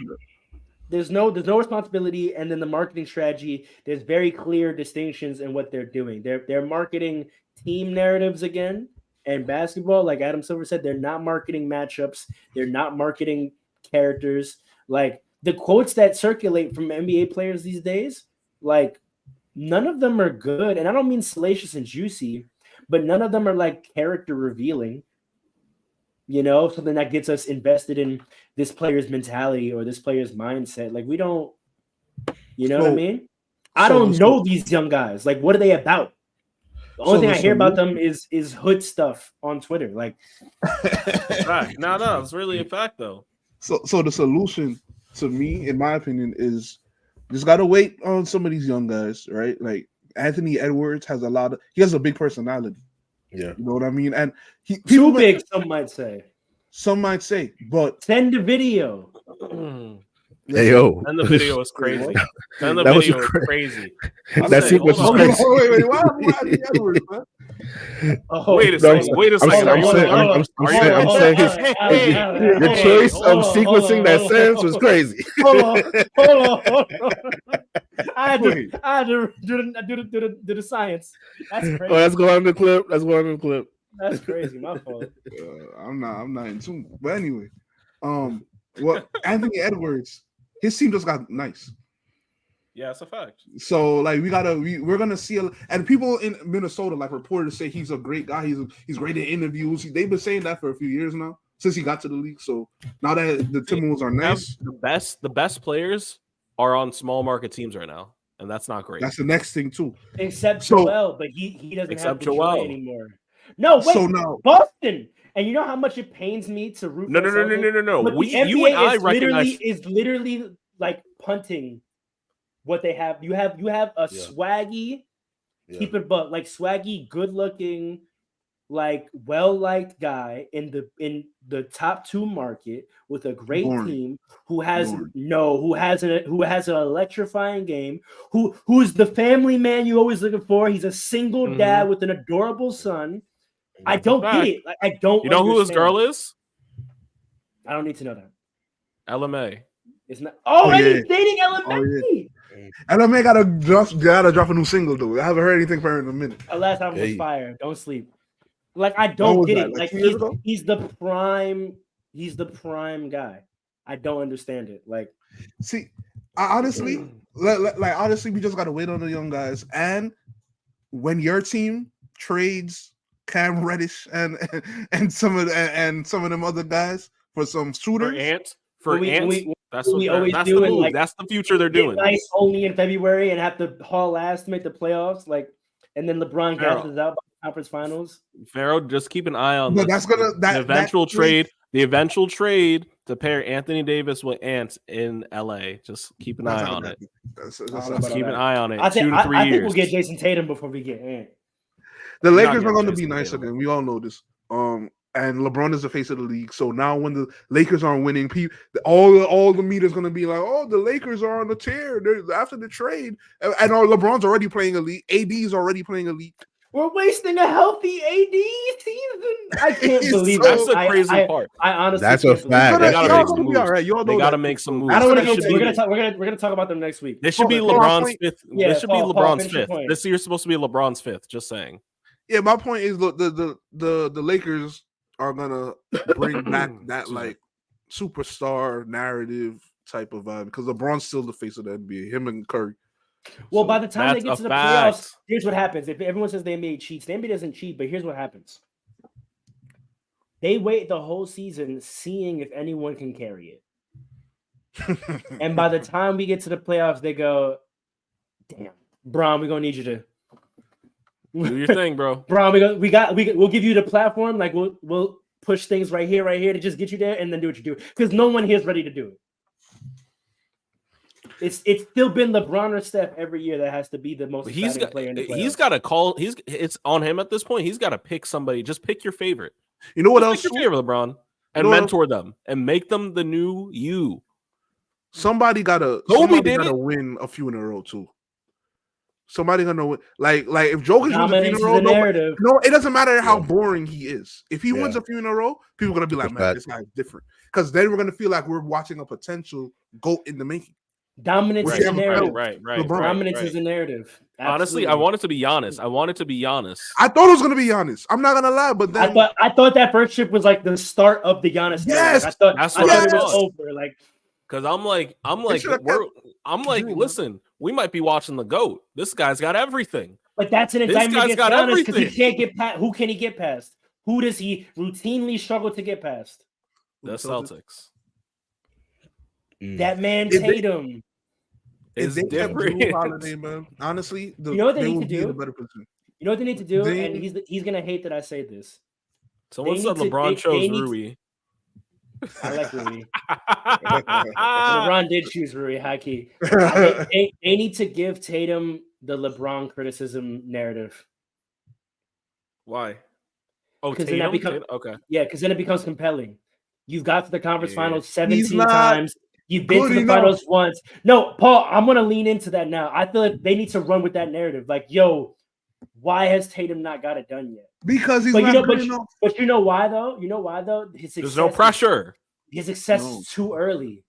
There's no responsibility, and then the marketing strategy. There's very clear distinctions in what they're doing. They're marketing team narratives again. And basketball, like Adam Silver said, they're not marketing matchups. They're not marketing characters. Like the quotes that circulate from NBA players these days, like none of them are good. And I don't mean salacious and juicy, but none of them are like character revealing. You know, something that gets us invested in this player's mentality or this player's mindset. Like we don't, you know what I mean? I don't know these young guys. Like, what are they about? The only thing I hear about them is hood stuff on Twitter. Like, no, it's really a fact though. So the solution to me, in my opinion, is just gotta wait on some of these young guys, right? Like Anthony Edwards has he has a big personality. Yeah, you know what I mean. And too big, some might say. Some might say, but send the video. Hey yo, and the video is crazy. And the video is crazy. That sequence was crazy. Wait, why Anthony Edwards, man? Wait a second. I'm saying your choice of sequencing that sentence was crazy. Hold on. I had to do the science. That's crazy. Oh, let's go on the clip. That's crazy. My fault. I'm not in tune. But anyway, what Anthony Edwards, his team just got nice. Yeah, it's a fact. So like we're gonna see and people in Minnesota, like reporters, say he's a great guy. He's great at interviews. They've been saying that for a few years now since he got to the league. So now that the Timberwolves are nice, the best players are on small market teams right now, and that's not great. That's the next thing too. Except Joel, but he doesn't have Joel anymore. No, wait, so now Boston. And you know how much it pains me to root for Celtics? No. But the NBA you and I is literally like punting what they have. You have a swaggy, keep it but like swaggy, good looking, like well-liked guy in the top 2 market with a great team who has an electrifying game, who's the family man you always looking for. He's a single dad with an adorable son. I don't get it. Like, I don't. You know who his girl is? I don't need to know that. LMA. It's not. Oh, and he's dating LMA. LMA gotta drop a new single though. I haven't heard anything from her in a minute. The last album was fire. Don't sleep. Like I don't get it. Like he's the prime. He's the prime guy. I don't understand it. Like, see, honestly, honestly, we just gotta wait on the young guys. And when your team trades Cam Reddish and some of them other guys for some shooters. That's the future they're doing. Nice only in February and have to haul ass to make the playoffs. Like, and then LeBron gasses out by the conference finals. Pharaoh, just keep an eye on the eventual trade to pair Anthony Davis with Ant in LA. Just keep an eye on it. Keep an eye on it. 2 to 3 years. I think we'll get Jason Tatum before we get Ant. The Lakers are going to be nice again. We all know this. And LeBron is the face of the league. So now when the Lakers aren't winning, all the media is going to be like, "Oh, the Lakers are on the tear after the trade." And LeBron's already playing elite. AD is already playing elite. We're wasting a healthy AD season. I can't believe that's the crazy part. I honestly, that's a fact. They gotta make some moves. I don't want to. We're gonna talk about them next week. This should be LeBron's fifth. This should be LeBron's fifth. This year's supposed to be LeBron's fifth. Just saying. Yeah, my point is the Lakers are gonna bring back that like superstar narrative type of vibe because LeBron's still the face of the NBA. Him and Curry. Well, by the time they get to the playoffs, here's what happens. If everyone says the NBA cheats, the NBA doesn't cheat, but here's what happens. They wait the whole season seeing if anyone can carry it. And by the time we get to the playoffs, they go, "Damn, Bron, we're gonna need you to do your thing, bro. Bron, we'll give you the platform. Like we'll push things right here to just get you there, and then do what you do. Because no one here is ready to do it. It's still been LeBron or Steph every year that has to be the most exciting player in the playoffs. He's got to call. It's on him at this point. He's got to pick somebody. Just pick your favorite. You know what else? Pick your favorite, LeBron, and mentor them and make them the new you. Somebody gotta win a few in a row too. Somebody gonna win. Like if Jokic wins a few in a row, no, it doesn't matter how boring he is. If he wins a few in a row, people are gonna be like, "Man, this guy's different." Because then we're gonna feel like we're watching a potential GOAT in the making. Dominance is a narrative. Right. Dominance is a narrative. Absolutely. Honestly, I want it to be Giannis. I thought it was gonna be Giannis. I'm not gonna lie, but then I thought that first trip was like the start of the Giannis. Yes, I thought it was over. Like, because I'm like, listen, we might be watching the GOAT. This guy's got everything. But that's an indictment against Giannis because he can't get past. Who can he get past? Who does he routinely struggle to get past? The Celtics. That man Tatum. If they kept Drew Holiday, man, honestly, you know what they need to do? In a better position. You know what they need to do? And he's gonna hate that I say this. Someone said LeBron chose Rui. I like Rui. LeBron did choose Rui. High key. They need to give Tatum the LeBron criticism narrative. Why? Oh, Tatum? Okay. Yeah, because then it becomes compelling. You've got to the conference finals 17 times. You've been to the finals once. No, Paul, I'm going to lean into that now. I feel like they need to run with that narrative. Like, yo, why has Tatum not got it done yet? Because he's not good enough. But you know why, though? You know why, though? There's no pressure. His success is too early.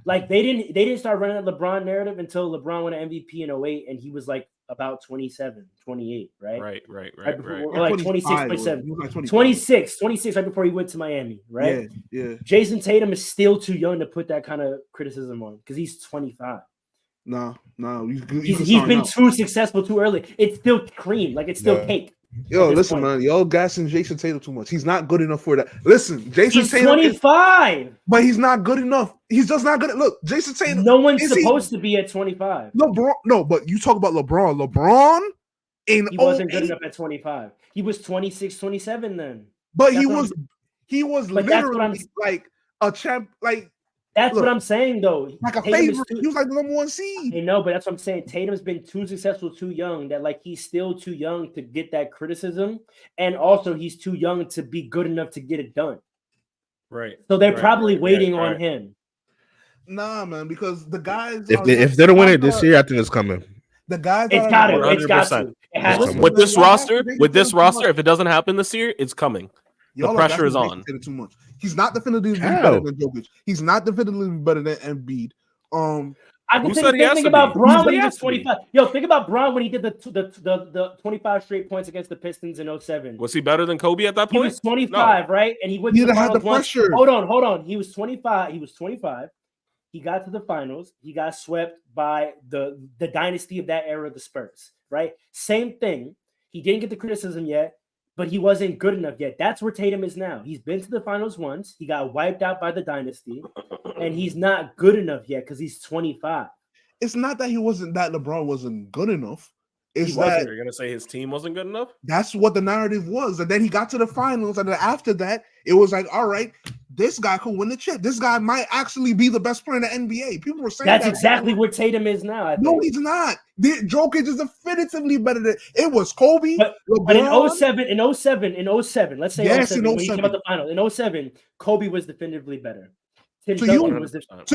Like, they didn't start running the LeBron narrative until LeBron won an MVP in 08, and he was like about 27, 28, right? Right. Like 26, 27. 26 right before he went to Miami, right? Yeah. Jason Tatum is still too young to put that kind of criticism on because he's 25. No. He's been too successful too early. It's still cream. Like, it's still cake. Yo, listen, man. Y'all gassing Jason Tatum too much. He's not good enough for that. Listen, Jason Tatum 25. But he's not good enough. He's just not good. Look, Jason Tatum. No one's supposed to be at 25. LeBron. No, but you talk about LeBron. LeBron he wasn't good enough at 25. He was 26, 27 then. But he was literally like a champ. Like that's what I'm saying, though. Like a favorite. He was like the number 1 seed. I know, but that's what I'm saying. Tatum's been too successful, too young. That like he's still too young to get that criticism, and also he's too young to be good enough to get it done. Right. So they're probably waiting on him. Nah, man, because the guys. If they don't win it this year, I think it's coming. The guys. It's got to. It's got to. It has to. With this roster, if it doesn't happen this year, it's coming. The pressure is on. Too much. He's not definitively better than Jokic. He's not definitively better than Embiid. I can think about Bron when he was 25. Yo, think about Bron when he did the 25 straight points against the Pistons in 07. Was he better than Kobe at that point? He was 25, right? And he went to the finals once. Hold on. He was 25. He got to the finals. He got swept by the dynasty of that era, the Spurs, right? Same thing. He didn't get the criticism yet, but he wasn't good enough yet. That's where Tatum is now. He's been to the finals once. He got wiped out by the dynasty, and he's not good enough yet because he's 25. It's not that LeBron wasn't good enough. It's you're gonna say his team wasn't good enough. That's what the narrative was, and then he got to the finals, and then after that, it was like, all right, this guy could win the chip. This guy might actually be the best player in the NBA. People were saying that's exactly where Tatum is now. No, he's not. Jokic is definitively better than it was Kobe. But in 07, let's say yes, in 07. When he came out the final, in 07, Kobe was definitively better. To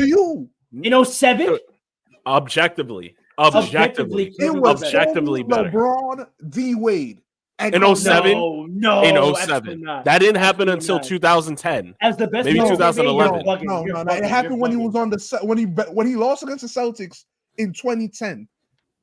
you. In 07? Objectively better. LeBron, D Wade. In 07? No. In 07. That didn't happen until 2010. As the best, maybe 2011. No. It happened when he was on when he lost against the Celtics in 2010.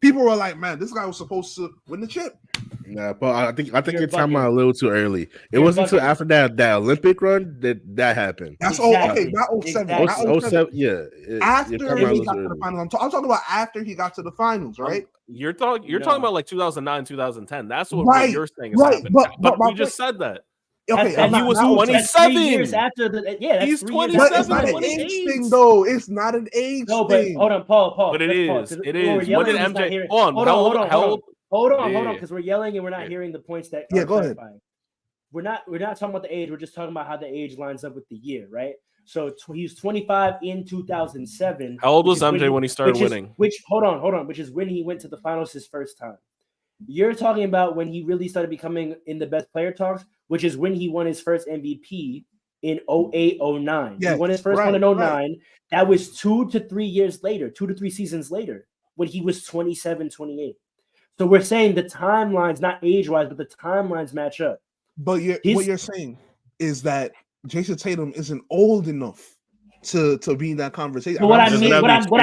People were like, "Man, this guy was supposed to win the chip." Nah, but I think you're talking about a little too early. It wasn't until after that Olympic run that happened. That's okay. Not 07. Not 07. Yeah. After he got to the finals, I'm talking about after he got to the finals, right? You're talking about like 2009, 2010. That's what you're saying is happening. But we just said that. Okay, and he was 27 years after he's 27. But it's not an age thing, though. It's not an age thing. Hold on, Paul. But it is. It is. What did MJ? Hold on, because we're yelling and we're not hearing the points that. Yeah, go ahead. We're not talking about the age. We're just talking about how the age lines up with the year, right? So he was 25 in 2007. How old was MJ when he started winning? Hold on. Which is when he went to the finals his first time. You're talking about when he really started becoming in the best player talks, which is when he won his first MVP in 08-09. Yes, he won his first one in 09. Right. That was 2 to 3 seasons later, when he was 27, 28. So we're saying the timelines, not age-wise, but the timelines match up. But what you're saying is that Jason Tatum isn't old enough to be in that conversation. But what I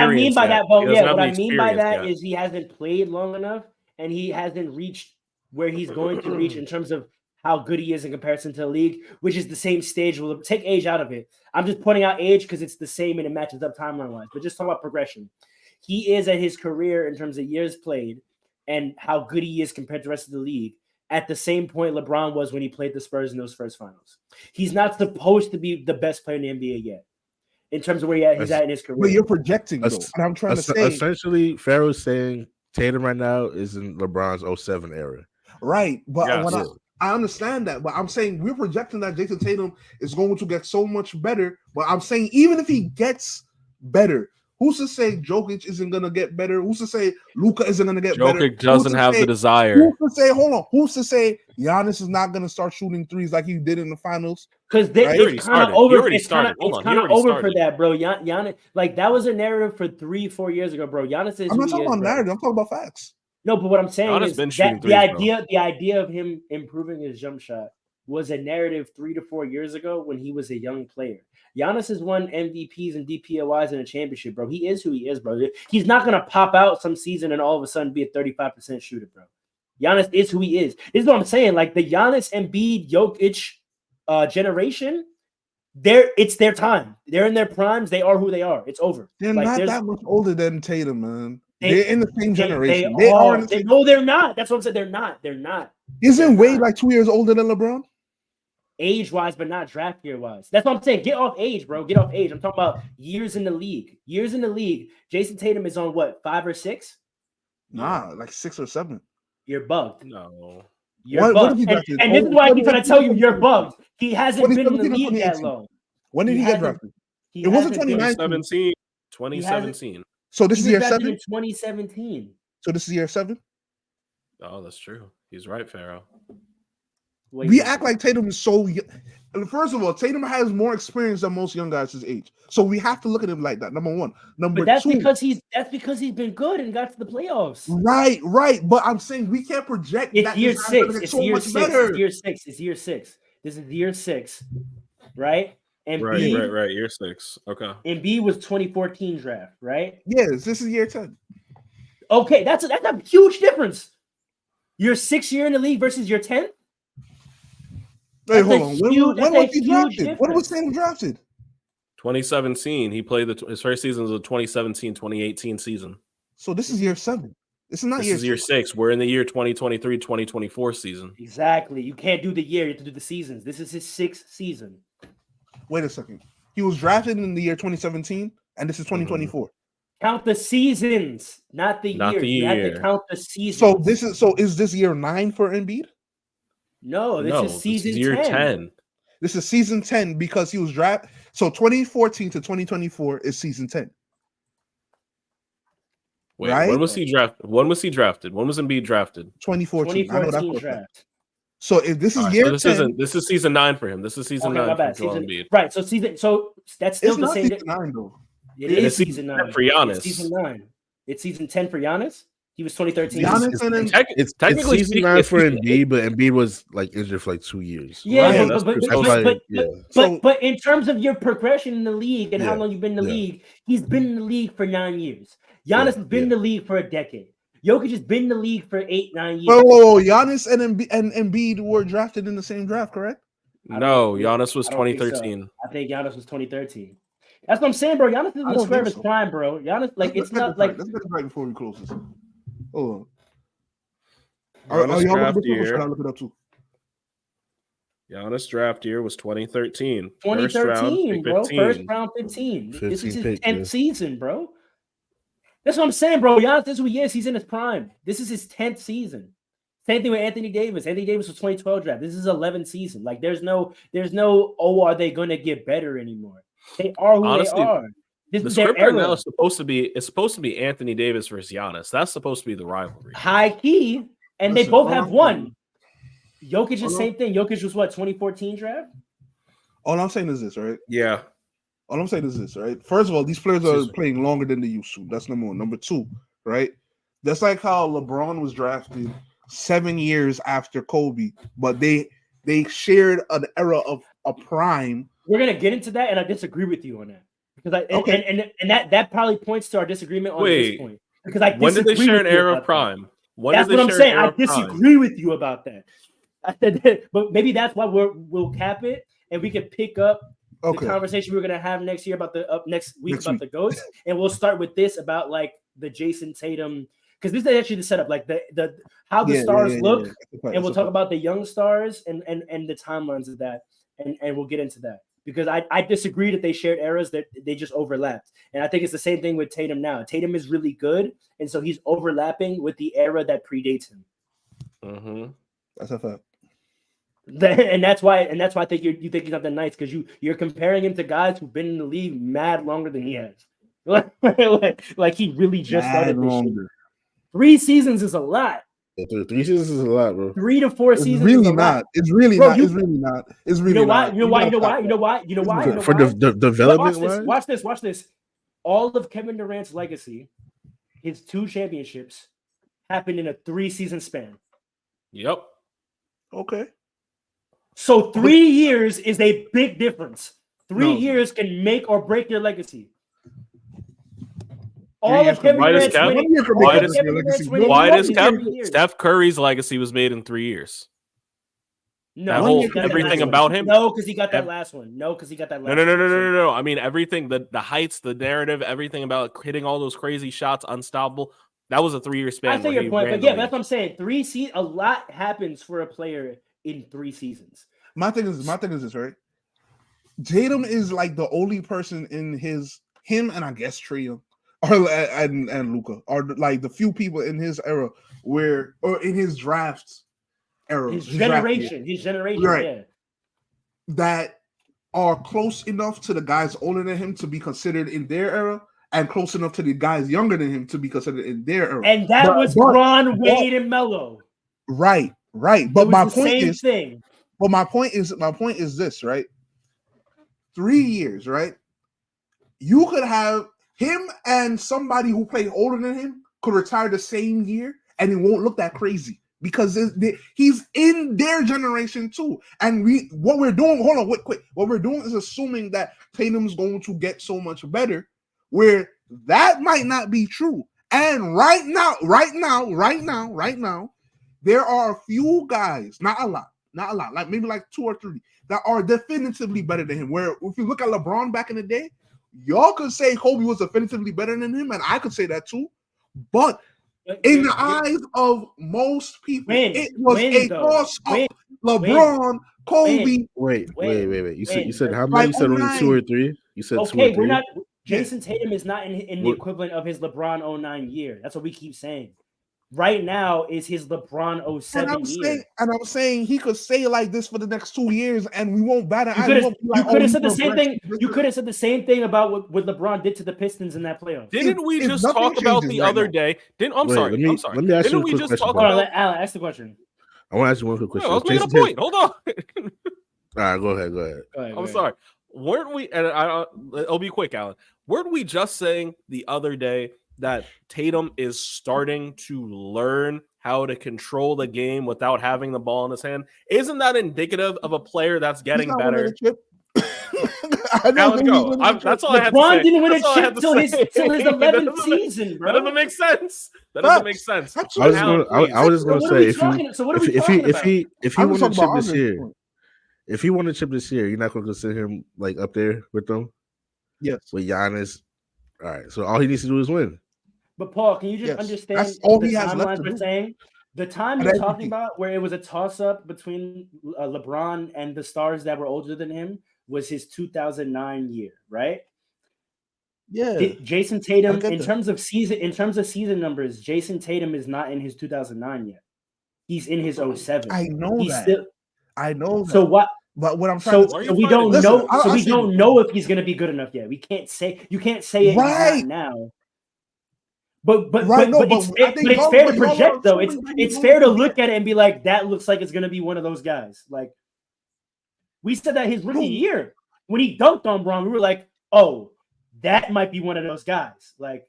mean by that is he hasn't played long enough. And he hasn't reached where he's going to reach in terms of how good he is in comparison to the league, which is the same stage. We'll take age out of it. I'm just pointing out age because it's the same and it matches up timeline-wise. But just talk about progression. He is at his career in terms of years played and how good he is compared to the rest of the league at the same point LeBron was when he played the Spurs in those first finals. He's not supposed to be the best player in the NBA yet, in terms of where he's at in his career. But you're projecting, though. And I'm trying to say. Essentially, Pharaoh's saying Tatum right now is in LeBron's 07 era. Right. But I understand that. But I'm saying we're projecting that Jason Tatum is going to get so much better. But I'm saying even if he gets better, who's to say Jokic isn't going to get better? Who's to say Luka isn't going to get better? Jokic doesn't have the desire. Who's to say, hold on, who's to say Giannis is not going to start shooting threes like he did in the finals? Because it's kind of over. It's kind of over for that, bro. Giannis, like that was a narrative for 3-4 years ago, bro. Giannis is. I'm not talking about narrative. I'm talking about facts. No, but what I'm saying Giannis is been that threes, the idea of him improving his jump shot was a narrative 3 to 4 years ago when he was a young player. Giannis has won MVPs and DPOIs in a championship, bro. He is who he is, bro. He's not gonna pop out some season and all of a sudden be a 35% shooter, bro. Giannis is who he is. This is what I'm saying. Like the Giannis, Embiid, Jokic generation, it's their time. They're in their primes. They are who they are. It's over. They're like, not that much older than Tatum, man. They're in the same generation. They are. No, they're not. That's what I'm saying. They're not. They're not. Isn't Wade like 2 years older than LeBron? Age-wise, but not draft year-wise. That's what I'm saying. Get off age, bro. Get off age. I'm talking about years in the league. Years in the league. Jason Tatum is on what, 5 or 6? Nah, like 6 or 7. You're bugged. No. You're bugged. And this is why I keep trying to tell you you're bugged. He hasn't been in the league that long. When did he get drafted? It wasn't 2017. 2017. So this is year 7? In 2017. So this is year 7? Oh, that's true. He's right, Pharaoh. We act like Tatum is so young. First of all, Tatum has more experience than most young guys his age. So we have to look at him like that. Number one. Number that's two. Because he's been good and got to the playoffs. Right. But I'm saying we can't project it's year 6. It's year 6. It's year 6. It's year 6. This is year 6. Right? And right. Year 6. Okay. And B was 2014 draft, right? Yes, this is year 10. Okay, that's a huge difference. Your 6th year in the league versus your 10th. Hey, hold on. When was he drafted? When was Tatum drafted? 2017. He played his first season was the 2017-2018 season. So this is year 7. This is not this year 6. We're in the year 2023-2024 season. Exactly. You can't do the year. You have to do the seasons. This is his 6th season. Wait a second. He was drafted in the year 2017, and this is 2024. Count the seasons, not the year. You have to count the seasons. So is this year 9 for Embiid? No, this is season year 10. This is season 10 because he was drafted. So 2014 to 2024 is season 10. Wait, right? When was he drafted? When was Embiid drafted? 2014. 2014 draft. So if this is year 10, this is season 9 for him. This is season 9 for Joel Embiid. Right. So that's still the same. Season 9 though. It is season 9 for Giannis. It's season 9. It's season 10 for Giannis. He was 2013. It's technically season 9 for Embiid, but Embiid was like injured for like 2 years. Yeah, but in terms of your progression in the league and how long you've been in the league, he's been in the league for 9 years. Giannis has been in the league for a decade. Jokic has been in the league for 8-9 years. Oh, Giannis and Embiid were drafted in the same draft, correct? No, Giannis was 2013. So. I think Giannis was 2013. That's what I'm saying, bro. Giannis is in the square of his prime, bro. Giannis, like, it's not like. Let's get it right before we close this. Hold on. Giannis draft year. Should I look it up too? Giannis draft year was 2013. 2013, bro. First round 15. This is his 10th season, bro. That's what I'm saying, bro. Giannis, this is who he is. He's in his prime. This is his 10th season. Same thing with Anthony Davis. Anthony Davis was 2012 draft. This is 11th season. Like, there's no, are they going to get better anymore? They are who they are. The script right now is supposed to be Anthony Davis versus Giannis. That's supposed to be the rivalry. High key, and they both have won. Jokic is the same thing. Jokic was what, 2014 draft? All I'm saying is this, right? Yeah. All I'm saying is this, right? First of all, these players are playing longer than they used to. That's number one. Number two, right? That's like how LeBron was drafted 7 years after Kobe, but they shared an era of a prime. We're gonna get into that, and I disagree with you on that because and that probably points to our disagreement on this point. Because when did they share an era of prime? That's what I'm saying. I disagree with you about that. I said that, but maybe that's why we'll cap it, and we can pick up the conversation we're gonna have next year about the next week about the GOATs, and we'll start with this about like the Jason Tatum. because this is actually the setup, like the how the stars look, and we'll talk about the young stars and the timelines of that, and we'll get into that. Because I disagree that they shared eras, that they just overlapped. And I think it's the same thing with Tatum now. Tatum is really good, and so he's overlapping with the era that predates him. Mm-hmm. That's a fact. And that's why I think you think he's not that nice, because you're comparing him to guys who've been in the league mad longer than he has. like he really just started this shit. 3 seasons is a lot. 3 seasons is a lot, bro. 3 to 4 seasons really is a not. lot. It's really not. It's really not. It's really not. You know why? For the development wise? Watch this. All of Kevin Durant's legacy, his 2 championships, happened in a 3-season span. Yep. Okay. So 3 years is a big difference. 3 years can make or break your legacy. All of Kevin Durant's winning. Steph Curry's legacy was made in 3 years. No, everything about him. No, because he got that last one. No. I mean, everything, the heights, the narrative, everything about hitting all those crazy shots, unstoppable. That was a 3-year span. I see your point, but yeah, that's what I'm saying. A lot happens for a player in 3 seasons. My thing is this, right? Tatum is like the only person in him and I guess Trio and Luka are like the few people in his era or in his drafts era, his generation, right, yeah, that are close enough to the guys older than him to be considered in their era, and close enough to the guys younger than him to be considered in their era. And that was Bron, Wade, and Melo. Right. But my point is, thing. But my point is this, right? 3 years, right? You could have him and somebody who played older than him could retire the same year, and it won't look that crazy because he's in their generation too. And what we're doing is assuming that Tatum's going to get so much better, where that might not be true. And right now, there are a few guys, not a lot, like maybe like 2 or 3 that are definitively better than him. Where if you look at LeBron back in the day, y'all could say Kobe was definitively better than him, and I could say that too. But in the eyes of most people, it was a toss-up. LeBron, Kobe. Wait. You said how many? You said only 2 or 3. You said 2 or 3. We're not. Jason Tatum is not in the equivalent of his LeBron 09 year. That's what we keep saying. Right now is his LeBron 07 year. And I'm saying he could say like this for the next 2 years, and we won't bat an eye. You could have said the same thing. You could have said the same thing about what LeBron did to the Pistons in that playoff. Didn't we just talk about the other day? I'm sorry. Let me ask you a quick question. Alan, ask the question. I want to ask you one quick question. I was making a point. Hold on. All right, go ahead. I'm sorry. Weren't we? And I'll be quick, Alan. Weren't we just saying the other day that Tatum is starting to learn how to control the game without having the ball in his hand? Isn't that indicative of a player that's getting better? Alan, go. That's all I had to say. LeBron didn't win a chip till his 11th season, bro. That doesn't make sense. I was just going to say, if he won a chip this year, if he won a chip this year, you're not going to consider him like up there with them? Yes. With Giannis. All right. So all he needs to do is win. But Paul, can you just understand that's all the he has left timelines to we're do. saying? The time you're talking about where it was a toss-up between LeBron and the stars that were older than him was his 2009 year, right? Yeah. Jason Tatum, in terms of season numbers, Jason Tatum is not in his 2009 yet. He's in his 07. I know I know that. So what? But what I'm trying to we don't know. So we don't know if he's going to be good enough yet. We can't say. You can't say it right now. But it's fair to project though. It's fair to look at it and be like, that looks like it's going to be one of those guys. Like we said that his rookie year when he dunked on Bron, we were like, oh, that might be one of those guys. Like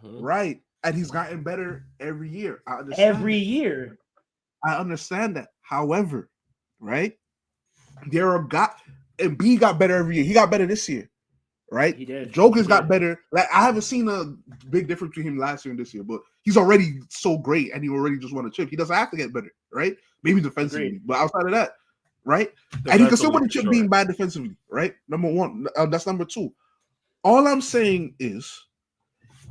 right, and he's gotten better every year. I understand that. However, right. And B got better every year. He got better this year, right? He did. Joker's got better. Like I haven't seen a big difference between him last year and this year, but he's already so great, and he already just won a chip. He doesn't have to get better, right? Maybe defensively, but outside of that, right? And he can still win a chip being bad defensively, right? Number one. That's number 2. All I'm saying is,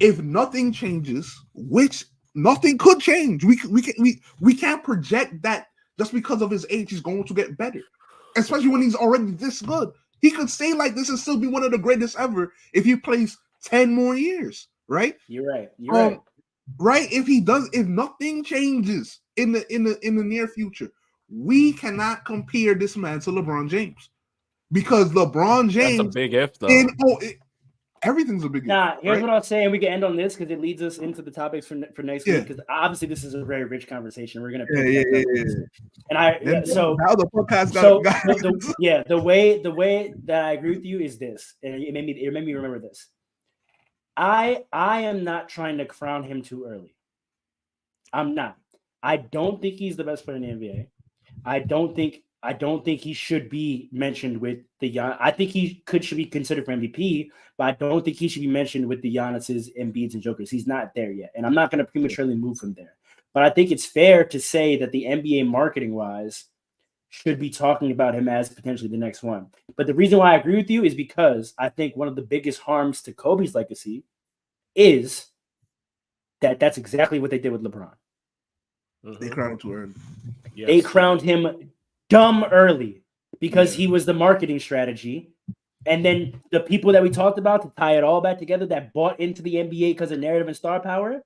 if nothing changes, which nothing could change. We can't project that just because of his age he's going to get better, especially when he's already this good. He could stay like this and still be one of the greatest ever if he plays 10 more years, right? You're right. You're right. Right? If nothing changes in the near future, we cannot compare this man to LeBron James because LeBron James. That's a big if, though. Everything's a big if. Here's right? what I'll say, and we can end on this because it leads us into the topics for next week. Because obviously this is a very rich conversation. We're gonna And so how the podcast the way that I agree with you is this, and it made me remember this. I am not trying to crown him too early. I'm not. I don't think he's the best player in the NBA. I don't think he should be mentioned with the I think he should be considered for MVP, but I don't think he should be mentioned with the Giannis's, Embiid's, and Jokers. He's not there yet, and I'm not going to prematurely move from there. But I think it's fair to say that the NBA marketing-wise should be talking about him as potentially the next one. But the reason why I agree with you is because I think one of the biggest harms to Kobe's legacy is that that's exactly what they did with LeBron. They crowned him too early. Yes. They crowned him dumb early because he was the marketing strategy. And then the people that we talked about to tie it all back together that bought into the NBA because of narrative and star power,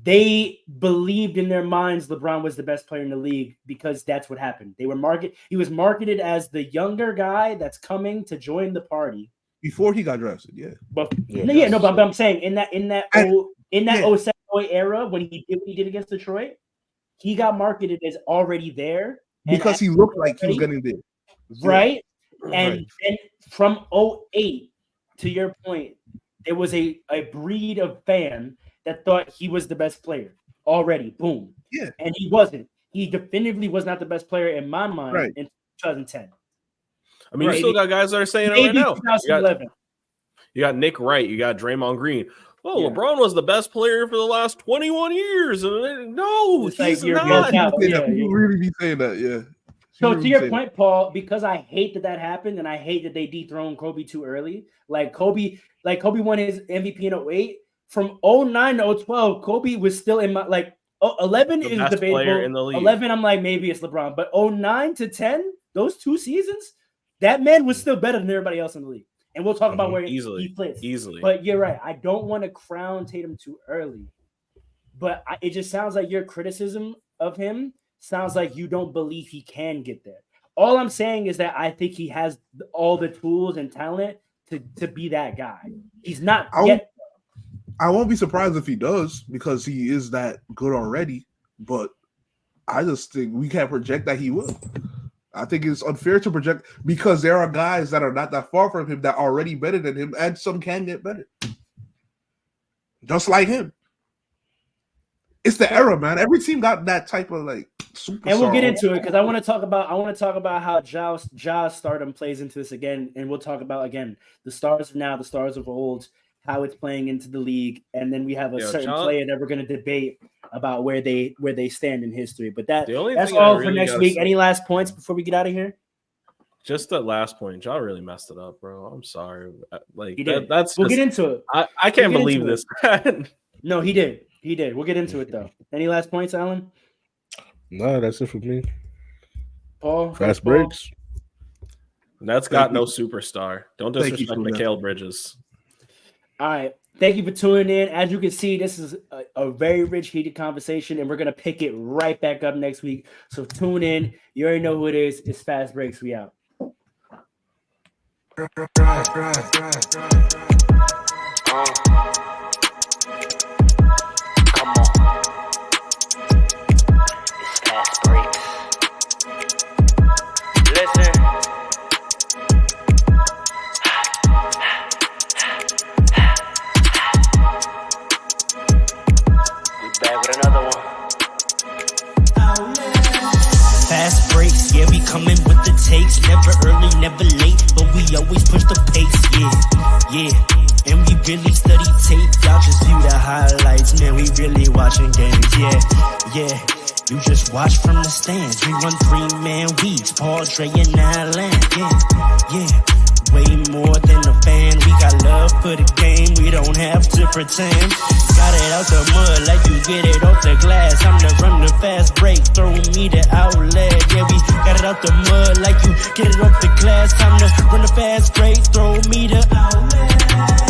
they believed in their minds LeBron was the best player in the league because that's what happened. He was marketed as the younger guy that's coming to join the party before he got drafted. Yeah, but I'm saying in that 07 era when he did what he did against Detroit, he got marketed as already there because he looked like he was getting there, right? And from 08 to your point, there was a breed of fan that thought he was the best player already. Boom. Yeah. And he wasn't. He definitively was not the best player in my mind in 2010. I mean, you still got guys that are saying it right now. 2011. You got Nick Wright. You got Draymond Green. Oh, LeBron was the best player for the last 21 years. No, he's not. You really be saying that, yeah. So to your point, Paul, because I hate that happened and I hate that they dethroned Kobe too early. Like Kobe won his MVP in 08. From 09 to 012, Kobe was still in my 11 is debatable. In the league. 11, I'm like, maybe it's LeBron. But 09 to 10, those 2 seasons, that man was still better than everybody else in the league. And we'll talk about where he plays. Easily. But you're right. I don't want to crown Tatum too early. But it just sounds like your criticism of him sounds like you don't believe he can get there. All I'm saying is that I think he has all the tools and talent to be that guy. He's not yet. I won't be surprised if he does because he is that good already. But I just think we can't project that he will. I think it's unfair to project because there are guys that are not that far from him that are already better than him, and some can get better. Just like him. It's the era, man. Every team got that type of superstar. And we'll get into it because I want to talk about how Ja's stardom plays into this again, and we'll talk about again the stars of now, the stars of old, how it's playing into the league, and then we have a certain player that we're going to debate about where they stand in history. But that's all for next week. Any last points before we get out of here? Just that last point, Ja really messed it up, bro. I'm sorry. We'll get into it. I can't believe this. No, he did. He did. We'll get into it though. Any last points, Alan? No, that's it for me. Paul, fast breaks. That's got no superstar. Don't disrespect Mikal Bridges. All right. Thank you for tuning in. As you can see, this is a very rich, heated conversation, and we're going to pick it right back up next week. So tune in. You already know who it is. It's Fast Breaks. We out. Fast breaks, yeah, we coming with the takes. Never early, never late, but we always push the pace, yeah. And we really study tape, y'all just view the highlights. Man, we really watching games, yeah. You just watch from the stands. We run 3-man weeks, Paul, Dre, and Alan, yeah. Way more than a fan, we got love for the game, we don't have to pretend. Got it out the mud like you get it off the glass. I'm to run the fast break, throw me the outlet. Yeah, we got it out the mud like you get it off the glass. Time to run the fast break, throw me the outlet.